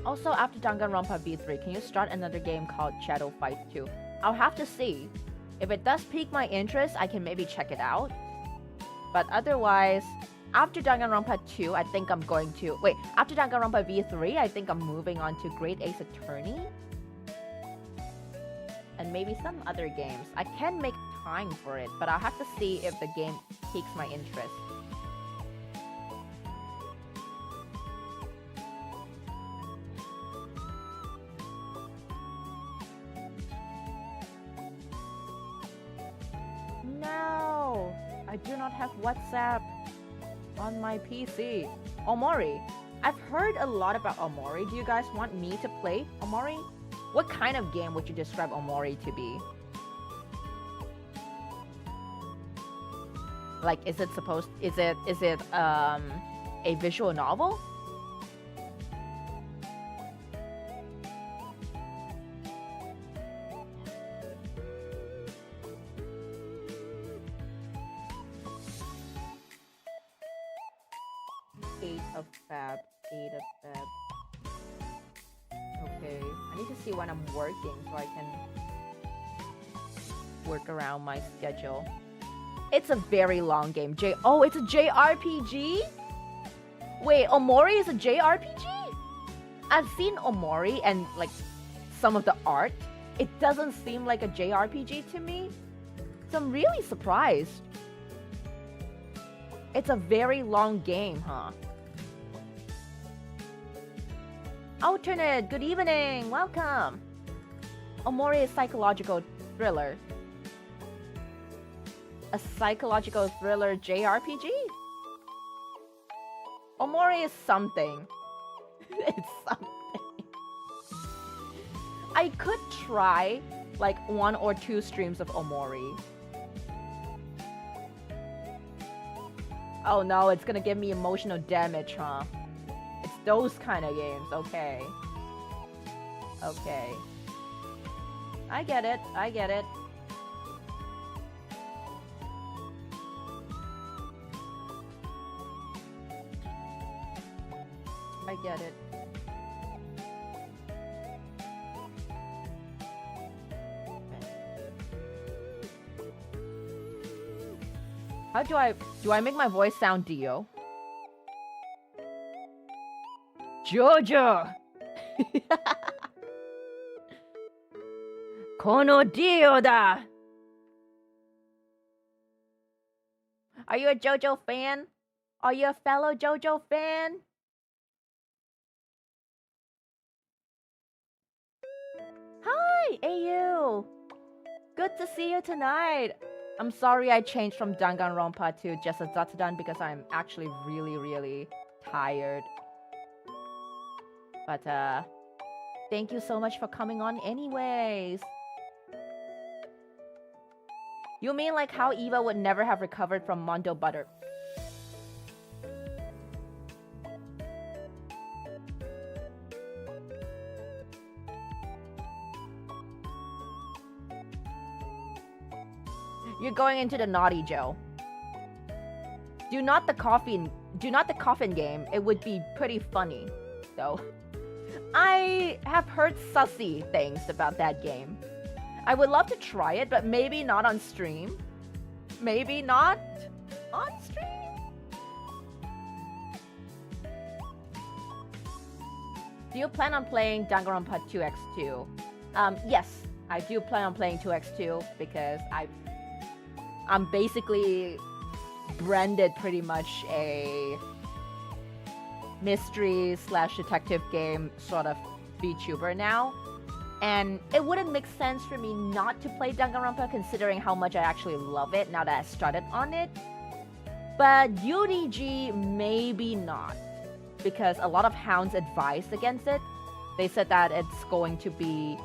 Also, after Danganronpa V3, can you start another game called Shadow Fight 2? I'll have to see. If it does pique my interest, I can maybe check it out. But otherwise, after Danganronpa 2, I think I'm going to... Wait, after Danganronpa V3, I think I'm moving on to Great Ace Attorney. And maybe some other games. I can make time for it, but I'll have to see if the game piques my interest. No! I do not have WhatsApp on my PC. Omori. I've heard a lot about Omori. Do you guys want me to play Omori? What kind of game would you describe Omori to be? Like, is it a visual novel? Feb. Okay, I need to see when I'm working so I can work around my schedule. It's a very long game. Oh, it's a JRPG? Wait, Omori is a JRPG? I've seen Omori and like some of the art. It doesn't seem like a JRPG to me. So I'm really surprised. It's a very long game, huh? Alternate, good evening, welcome. Omori is psychological thriller. A psychological thriller JRPG? Omori is something. It's something. I could try like 1 or 2 streams of Omori. Oh no, it's gonna give me emotional damage, huh? It's those kind of games, okay. Okay. I get it, I get it. I get it. How do I make my voice sound Dio? Jojo! Kono Dio da! Are you a JoJo fan? Are you a fellow JoJo fan? Hi, AU! Good to see you tonight! I'm sorry I changed from Danganronpa to just a ZATSUDAN because I'm actually really tired. But thank you so much for coming on anyways. You mean like how Eva would never have recovered from Mondo Butter? You're going into the naughty Joe. Do not the coffin game. It would be pretty funny, though. I have heard sussy things about that game. I would love to try it, but maybe not on stream. Maybe not on stream. Do you plan on playing Danganronpa 2x2? Yes, I do plan on playing 2x2 because I'm basically branded pretty much a mystery / detective game sort of VTuber now. And it wouldn't make sense for me not to play Danganronpa considering how much I actually love it now that I started on it. But UDG, maybe not. Because a lot of hounds advised against it. They said that it's going to be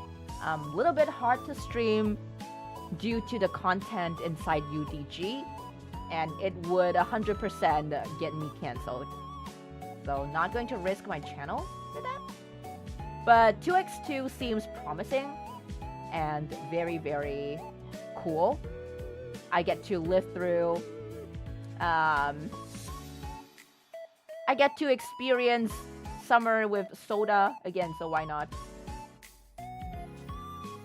a little bit hard to stream due to the content inside UDG, and it would 100% get me cancelled. So not going to risk my channel for that. But 2x2 seems promising and very cool. I get to live through I get to experience summer with soda again, so why not?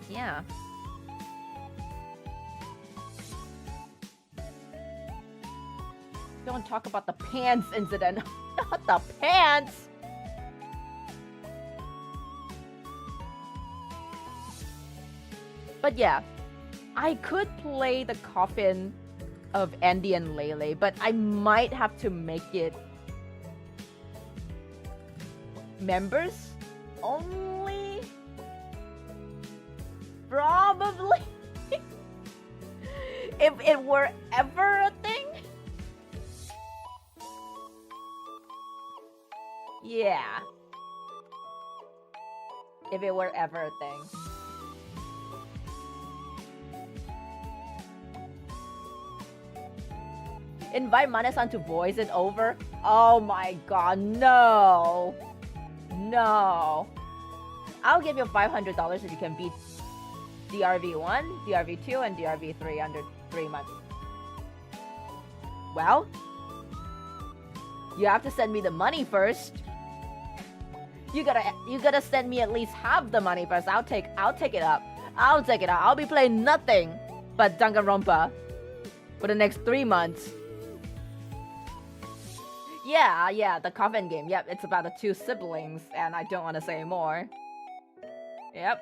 Yeah. Don't talk about the pants incident. Not the pants! But yeah, I could play the coffin of Andy and Lele, but I might have to make it members only? Probably. If it were ever a thing? Yeah. If it were ever a thing. Invite Manesan to voice it over? Oh my god, no. No. I'll give you $500 if you can beat DRV1, DRV2, and DRV3 under 3 months. Well, you have to send me the money first. You gotta send me at least half the money first. I'll take it up. I'll take it out. I'll be playing nothing but Danganronpa for the next 3 months. Yeah, the coffin game. Yep, it's about the 2 siblings, and I don't want to say more. Yep.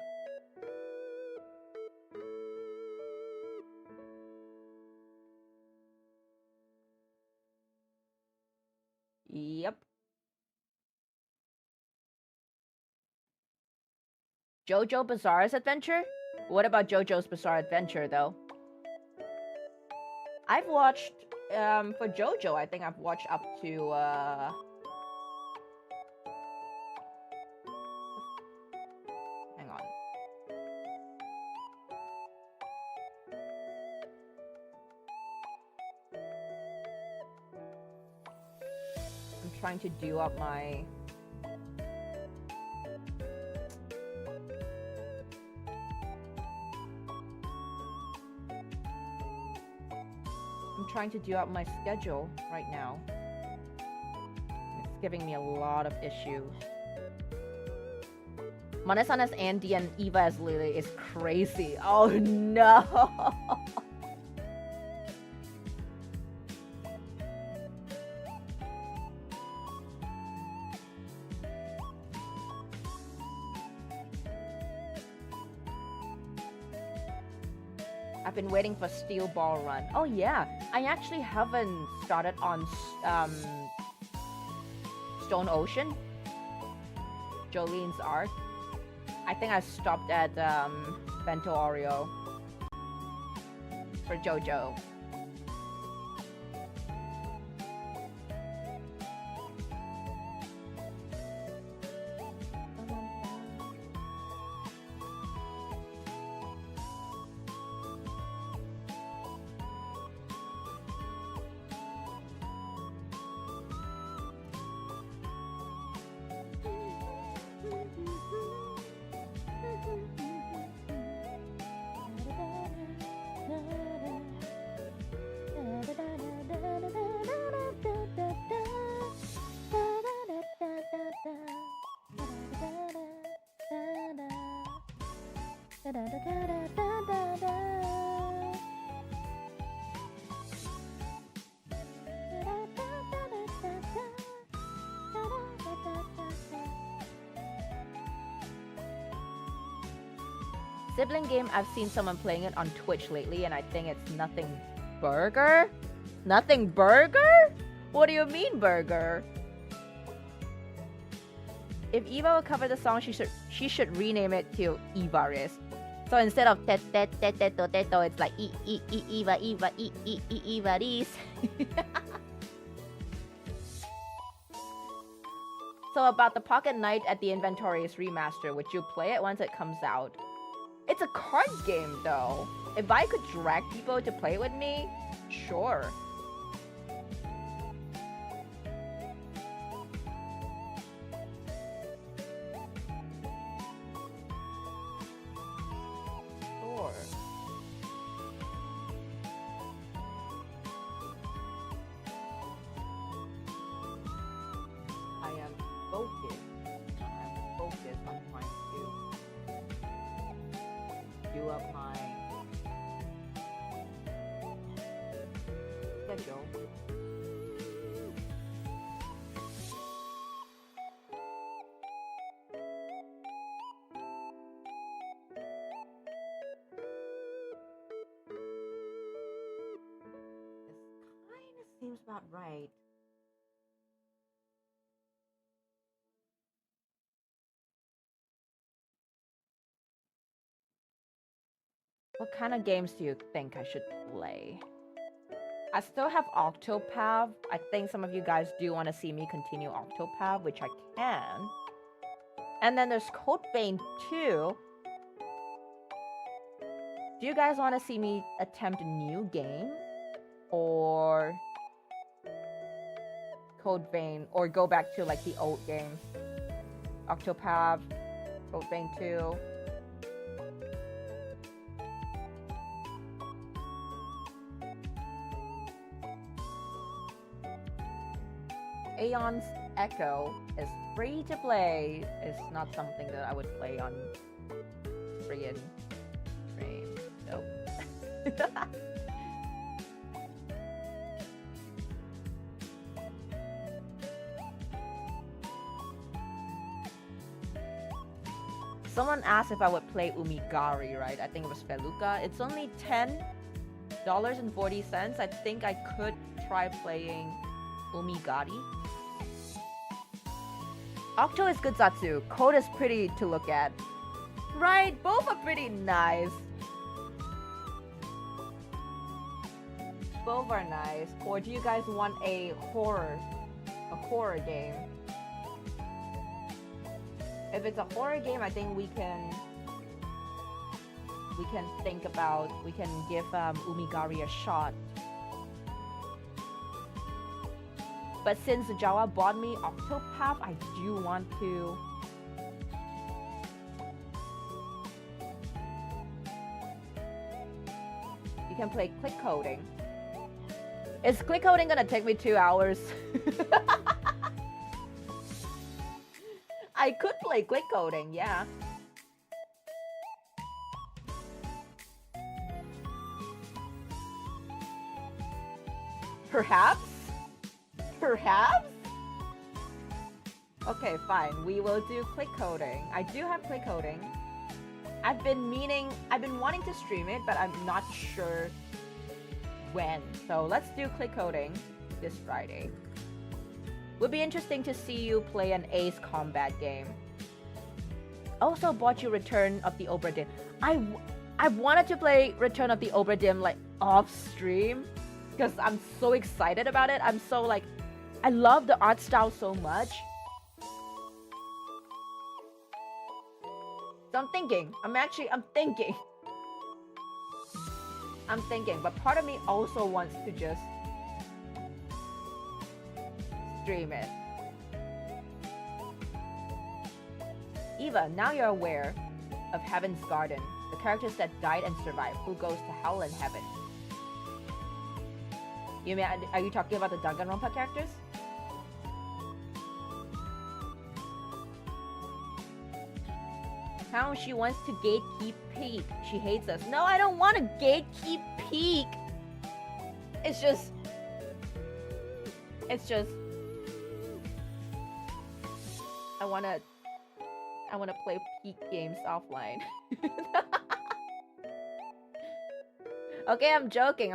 Yep. JoJo Bizarre's Adventure? What about JoJo's Bizarre Adventure, though? I've watched, for JoJo, I think I've watched up to, hang on. I'm trying to do up my... trying to do out my schedule right now. It's giving me a lot of issues. Mane-san as Andy and Eva as Lily is crazy. Oh no! I've been waiting for Steel Ball Run. Oh yeah, I actually haven't started on Stone Ocean, Jolene's art. I think I stopped at Bento Oreo for JoJo. Sibling game, I've seen someone playing it on Twitch lately, and I think it's Nothing Burger? Nothing Burger? What do you mean, burger? If Eva will cover the song, she should rename it to Evaris. So instead of teto, it's like Evaris. So about the Pocket Knight at the Inventory's remaster, would you play it once it comes out? It's a card game though. If I could drag people to play with me, sure. Seems about right. What kind of games do you think I should play? I still have Octopath. I think some of you guys do want to see me continue Octopath, which I can. And then there's Code Vein 2. Do you guys want to see me attempt a new game? Or Code Vein, or go back to like the old games? Octopath, Code Vein 2. Aeon's Echo is free to play. It's not something that I would play on friggin' stream. Nope. Someone asked if I would play Umigari, right? I think it was Feluca. It's only $10.40. I think I could try playing Umigari. Octo is good, Zatsu. Code is pretty to look at. right? Both are pretty nice. Both are nice. Or do you guys want a horror game? If it's a horror game, I think we can think about, we can give Umigari a shot. But since Jawa bought me Octopath, I do want to. You can play click coding. Is click coding gonna take me 2 hours? I could play click coding, yeah. Perhaps? Perhaps? Okay, fine. We will do click coding. I do have click coding. I've been wanting to stream it, but I'm not sure when. So let's do click coding this Friday. Would be interesting to see you play an Ace combat game. Also bought you Return of the Obra Dinn. I wanted to play Return of the Obra Dinn like off stream because I'm so excited about it. I'm so like, I love the art style so much. So I'm thinking, but part of me also wants to just stream it. Eva, now you're aware of Heaven's Garden, the characters that died and survived, who goes to hell and heaven. You mean, are you talking about the Danganronpa characters? How she wants to gatekeep Peak. She hates us. No, I don't want to gatekeep Peak. It's just I wanna play Peak games offline. Okay, I'm joking.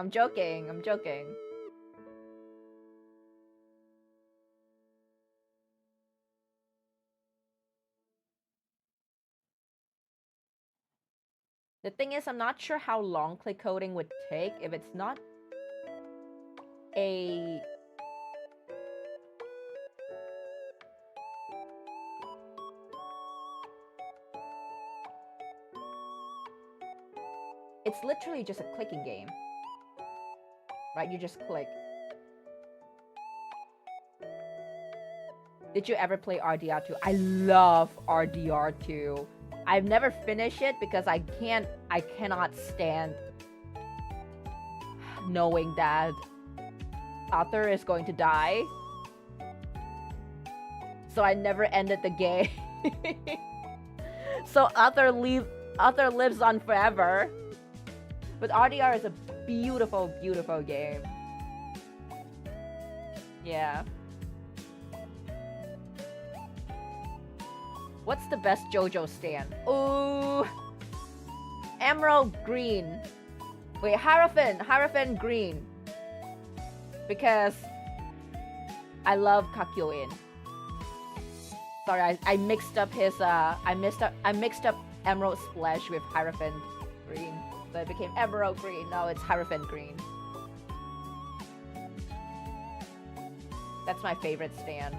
The thing is, I'm not sure how long click coding would take if it's not a... It's literally just a clicking game. Right? You just click. Did you ever play RDR2? I love RDR2. I've never finished it because I cannot stand knowing that Arthur is going to die. So I never ended the game. So Arthur lives on forever. But RDR is a beautiful, beautiful game. Yeah. What's the best JoJo stand? Ooh, Emerald Green. Wait, Hierophant Green. Because I love Kakyoin. Sorry, I mixed up his I mixed up Emerald Splash with Hierophant Green. So it became Emerald Green. No, it's Hierophant Green. That's my favorite stand.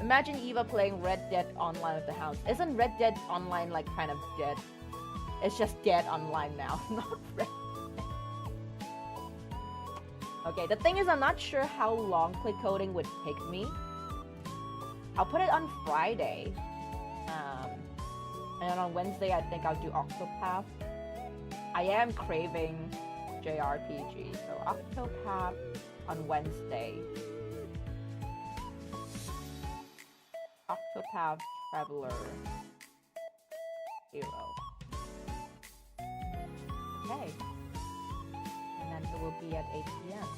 Imagine Eva playing Red Dead Online with the house. Isn't Red Dead Online like kind of dead? It's just dead online now, not Red Dead. Okay, the thing is I'm not sure how long click coding would take me. I'll put it on Friday. And on Wednesday I think I'll do Octopath. I am craving JRPG, so Octopath on Wednesday. Octopath Traveler Hero. Okay. And then it will be at 8 p.m.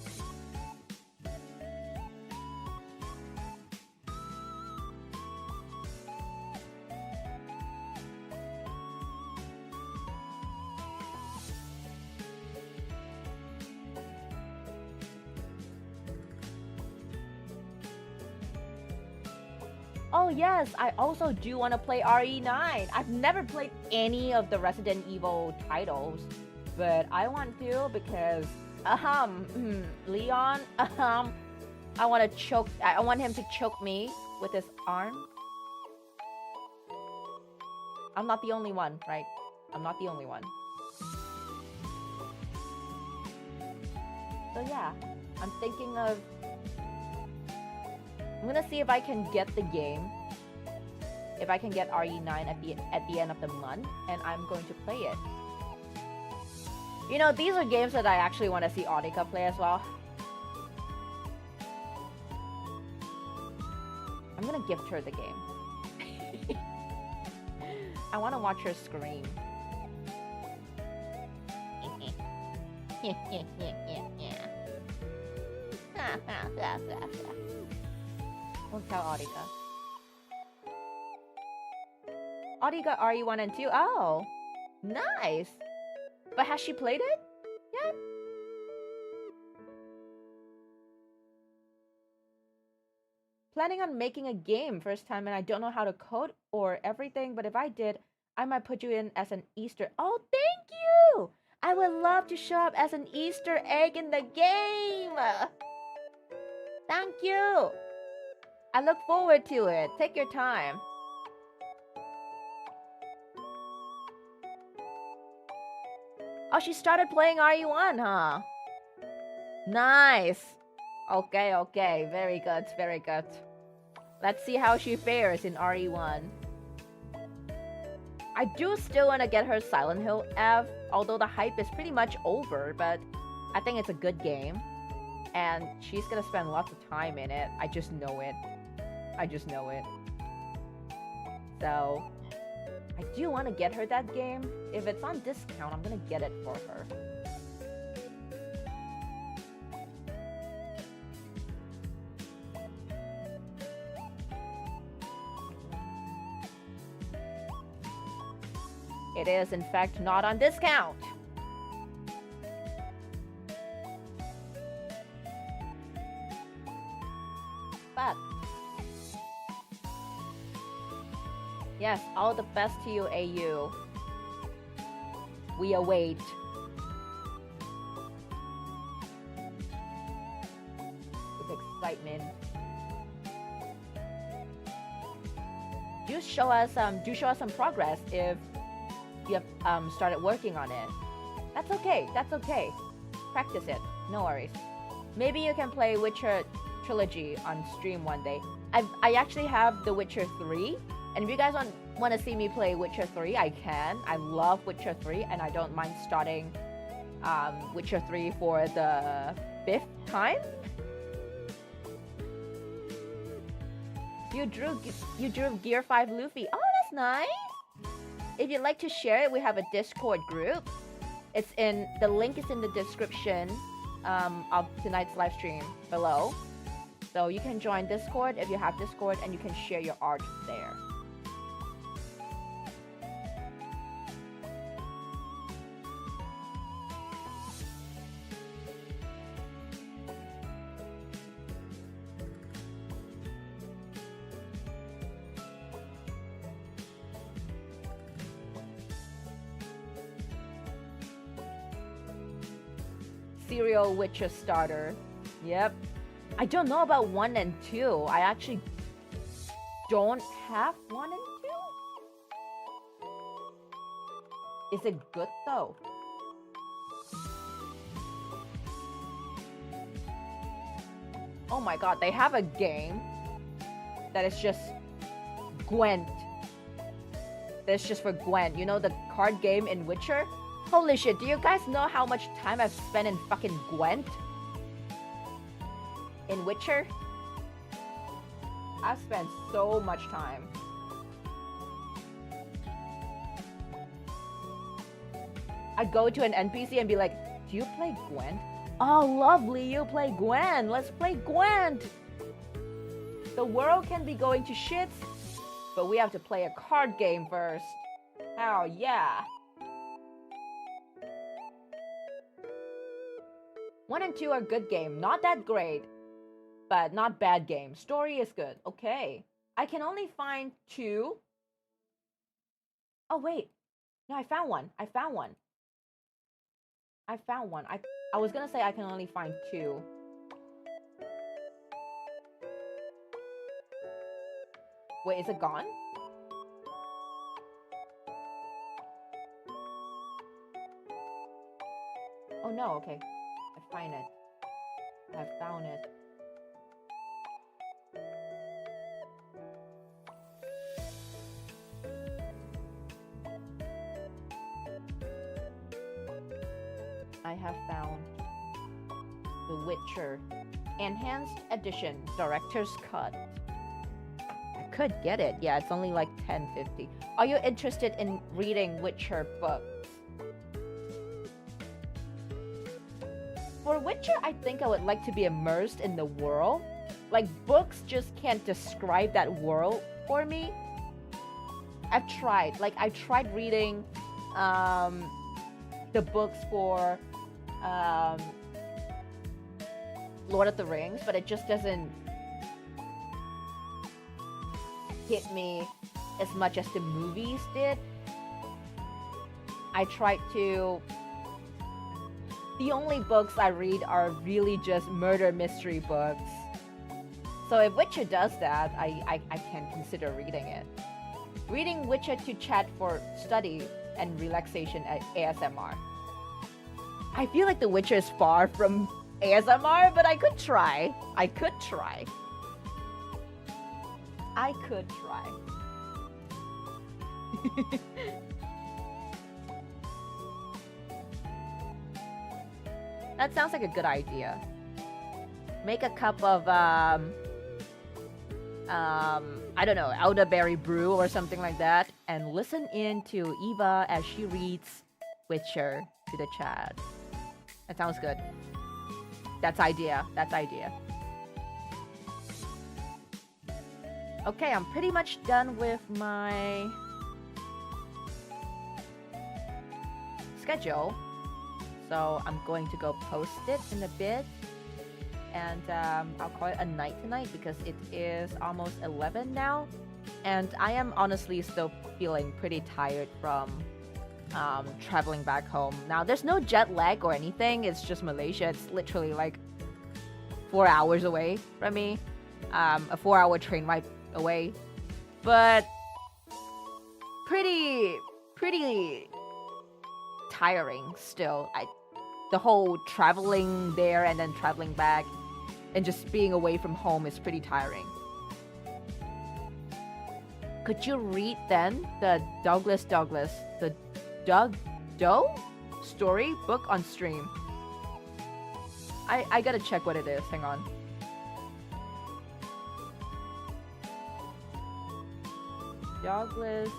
Oh yes, I also do want to play RE9. I've never played any of the Resident Evil titles, but I want to because Leon, I want to choke. I want him to choke me with his arm. I'm not the only one, right? I'm not the only one. So yeah, I'm thinking of. I'm gonna see if I can get the game. If I can get RE9 at the end of the month, and I'm going to play it. You know, these are games that I actually want to see Addpico play as well. I'm gonna gift her the game. I want to watch her scream. Don't tell Addpico. Addpico RE1 and 2. Oh, nice. But has she played it yet? Planning on making a game first time, and I don't know how to code or everything, but if I did, I might put you in as an Easter. Oh, thank you! I would love to show up as an Easter egg in the game! Thank you! I look forward to it. Take your time. Oh, she started playing RE1, huh? Nice! Okay, okay. Very good, very good. Let's see how she fares in RE1. I do still want to get her Silent Hill F, although the hype is pretty much over, but I think it's a good game. And she's gonna spend lots of time in it. I just know it. I just know it. So, I do want to get her that game. If it's on discount, I'm gonna get it for her. It is, in fact, not on discount. But yes, all the best to you, AU. We await. With excitement. Do show us some progress if you have started working on it. That's okay. That's okay. Practice it. No worries. Maybe you can play Witcher Trilogy on stream one day. I actually have The Witcher 3, and if you guys want to see me play Witcher 3, I can. I love Witcher 3, and I don't mind starting Witcher 3 for the 5th time. You drew Gear 5 Luffy. Oh, that's nice. If you'd like to share it, we have a Discord group. The link is in the description of tonight's live stream below. So you can join Discord if you have Discord, and you can share your art there. Serial Witcher starter. Yep. I don't know about 1 and 2. I actually don't have 1 and 2. Is it good though? Oh my god, they have a game that is just Gwent. That's just for Gwent. You know the card game in Witcher? Holy shit, do you guys know how much time I've spent in fucking Gwent? In Witcher? I've spent so much time. I go to an NPC and be like, do you play Gwent? Oh, lovely, you play Gwent. Let's play Gwent. The world can be going to shit, but we have to play a card game first. Oh, yeah. 1 and 2 are good game. Not that great, but not bad game. Story is good. Okay. I can only find 2. Oh wait, no, I found one. I found one. I was gonna say I can only find 2. Wait, is it gone? Oh no, okay. I find it. I found it. I have found The Witcher Enhanced Edition Director's Cut. I could get it. Yeah, it's only like $10.50. Are you interested in reading Witcher books? For Witcher, I think I would like to be immersed in the world. Like, books just can't describe that world for me. I've tried. Like, I tried reading the books for Lord of the Rings, but it just doesn't hit me as much as the movies did. I tried to... The only books I read are really just murder mystery books. So if Witcher does that, I can consider reading it. Reading Witcher to chat for study and relaxation at ASMR. I feel like The Witcher is far from ASMR, but I could try. I could try. That sounds like a good idea. Make a cup of I don't know, elderberry brew or something like that, and listen in to Eva as she reads Witcher to the chat. That sounds good. That's idea. Okay, I'm pretty much done with my schedule. So I'm going to go post it in a bit. And I'll call it a night tonight because it is almost 11 now. And I am honestly still feeling pretty tired from traveling back home. Now, there's no jet lag or anything. It's just Malaysia. It's literally like 4 hours away from me. A 4-hour train ride away. But pretty tiring still. The whole traveling there and then traveling back and just being away from home is pretty tiring. Could you read then the Douglas, the Doug Doe story book on stream? I gotta check what it is. Hang on. Douglas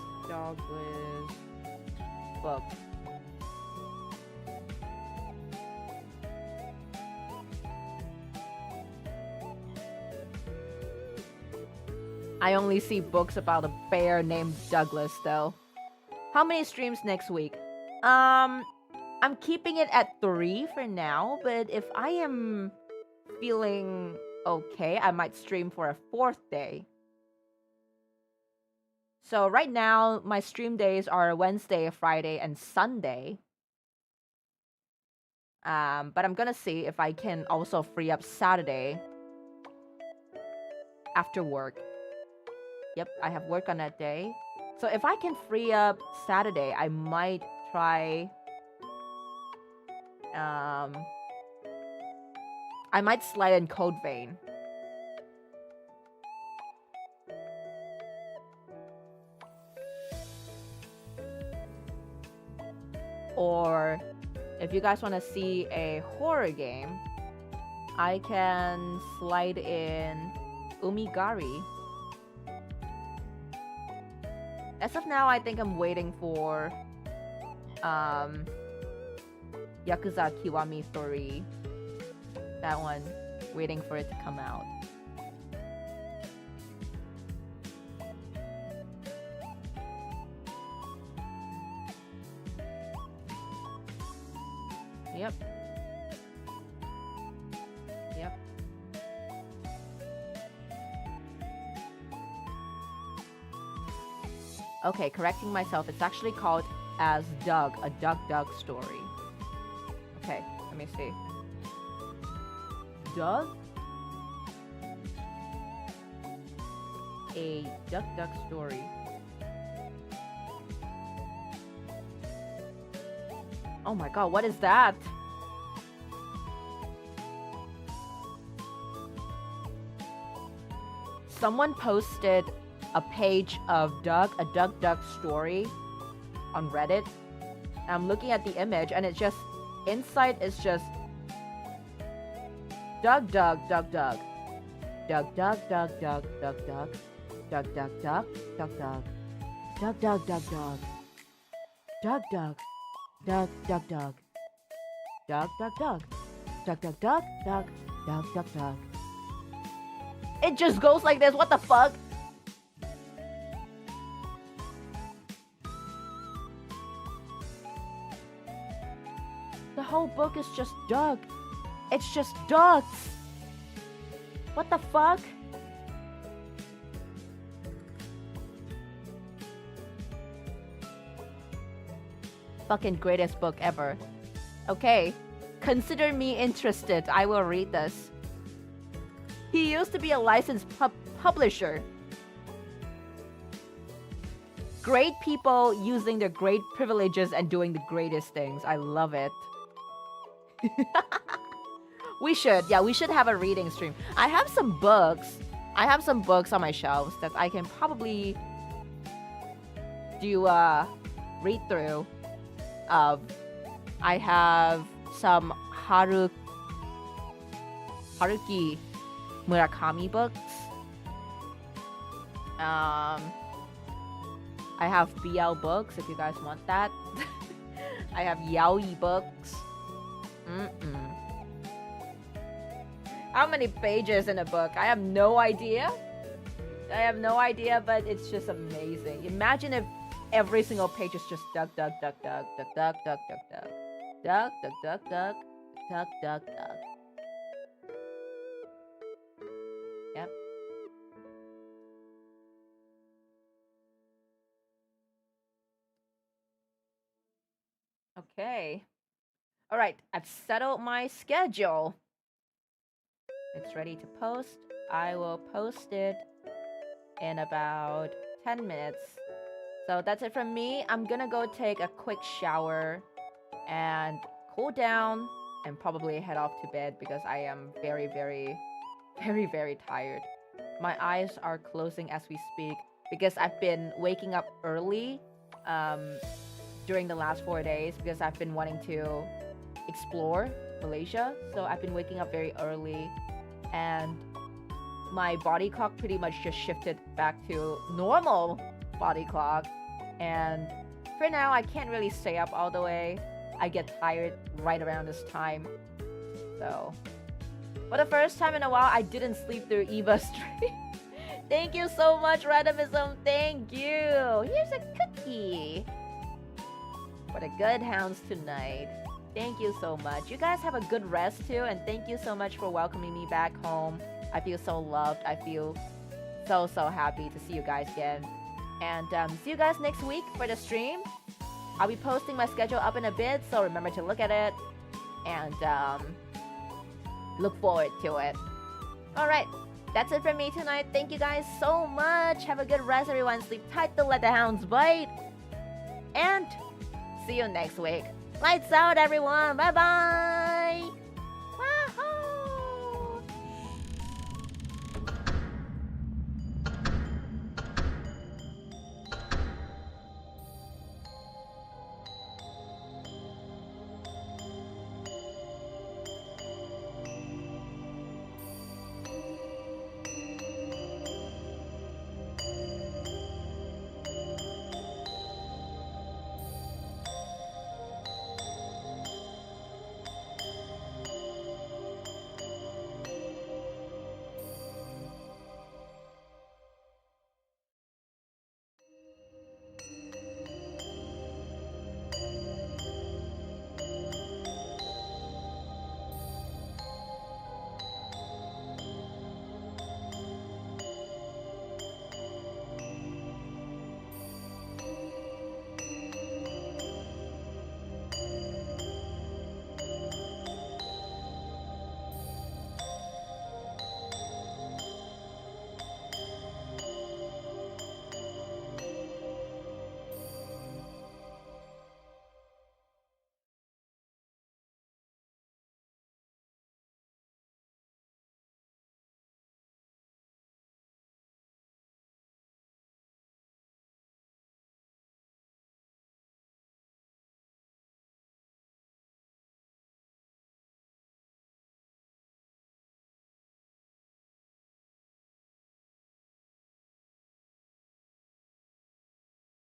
book. I only see books about a bear named Douglas, though. How many streams next week? I'm keeping it at 3 for now, but if I am feeling okay, I might stream for a 4th day. So right now, my stream days are Wednesday, Friday, and Sunday. But I'm gonna see if I can also free up Saturday after work. Yep, I have work on that day. So if I can free up Saturday, I might try... I might slide in Code Vein. Or if you guys want to see a horror game, I can slide in Umigari. As of now, I think I'm waiting for Yakuza Kiwami 3. That one, waiting for it to come out. Yep. Okay, correcting myself. It's actually called as Doug, a Doug story. Okay, let me see. Doug? A Duck story. Oh my god, what is that? Someone posted a page of Doug, a Duck story on Reddit. I'm looking at the image and it's just, inside is just Doug. Doug. Duck, duck, duck, duck, duck, duck, duck, duck. Duck, duck, duck, duck, duck. Duck, duck, duck, duck. Duck, duck. Duck, duck, duck. Duck, duck, duck. Duck, duck, duck, duck, duck, duck, duck. It just goes like this, what the fuck? The whole book is just Doug. It's just ducks. What the fuck? Fucking greatest book ever. Okay, consider me interested. I will read this. He used to be a licensed publisher. Great people using their great privileges and doing the greatest things. I love it. We should have a reading stream. I have some books. I have some books on my shelves that I can probably do read through. I have some Haruki Murakami books. I have BL books if you guys want that. I have yaoi books. How many pages in a book? I have no idea. But it's just amazing. Imagine if every single page is just duck, duck, duck, duck, duck, duck, duck, duck, duck. Duck, duck, duck, duck, duck, duck, duck. Yep. Okay. Alright, I've settled my schedule. It's ready to post. I will post it in about 10 minutes. So that's it from me. I'm gonna go take a quick shower and cool down and probably head off to bed because I am very, very, very, very tired. My eyes are closing as we speak because I've been waking up early during the last 4 days because I've been wanting to explore Malaysia. So I've been waking up very early and my body clock pretty much just shifted back to normal body clock. And for now, I can't really stay up all the way. I get tired right around this time. So, for the first time in a while, I didn't sleep through Eva's stream. Thank you so much, Randomism. Thank you. Here's a cookie for the good hounds tonight. Thank you so much. You guys have a good rest too, and thank you so much for welcoming me back home. I feel so loved. I feel so happy to see you guys again. And see you guys next week for the stream. I'll be posting my schedule up in a bit, so remember to look at it and look forward to it. Alright, that's it from me tonight. Thank you guys so much. Have a good rest, everyone. Sleep tight, don't let the hounds bite. And see you next week. Lights out, everyone. Bye-bye.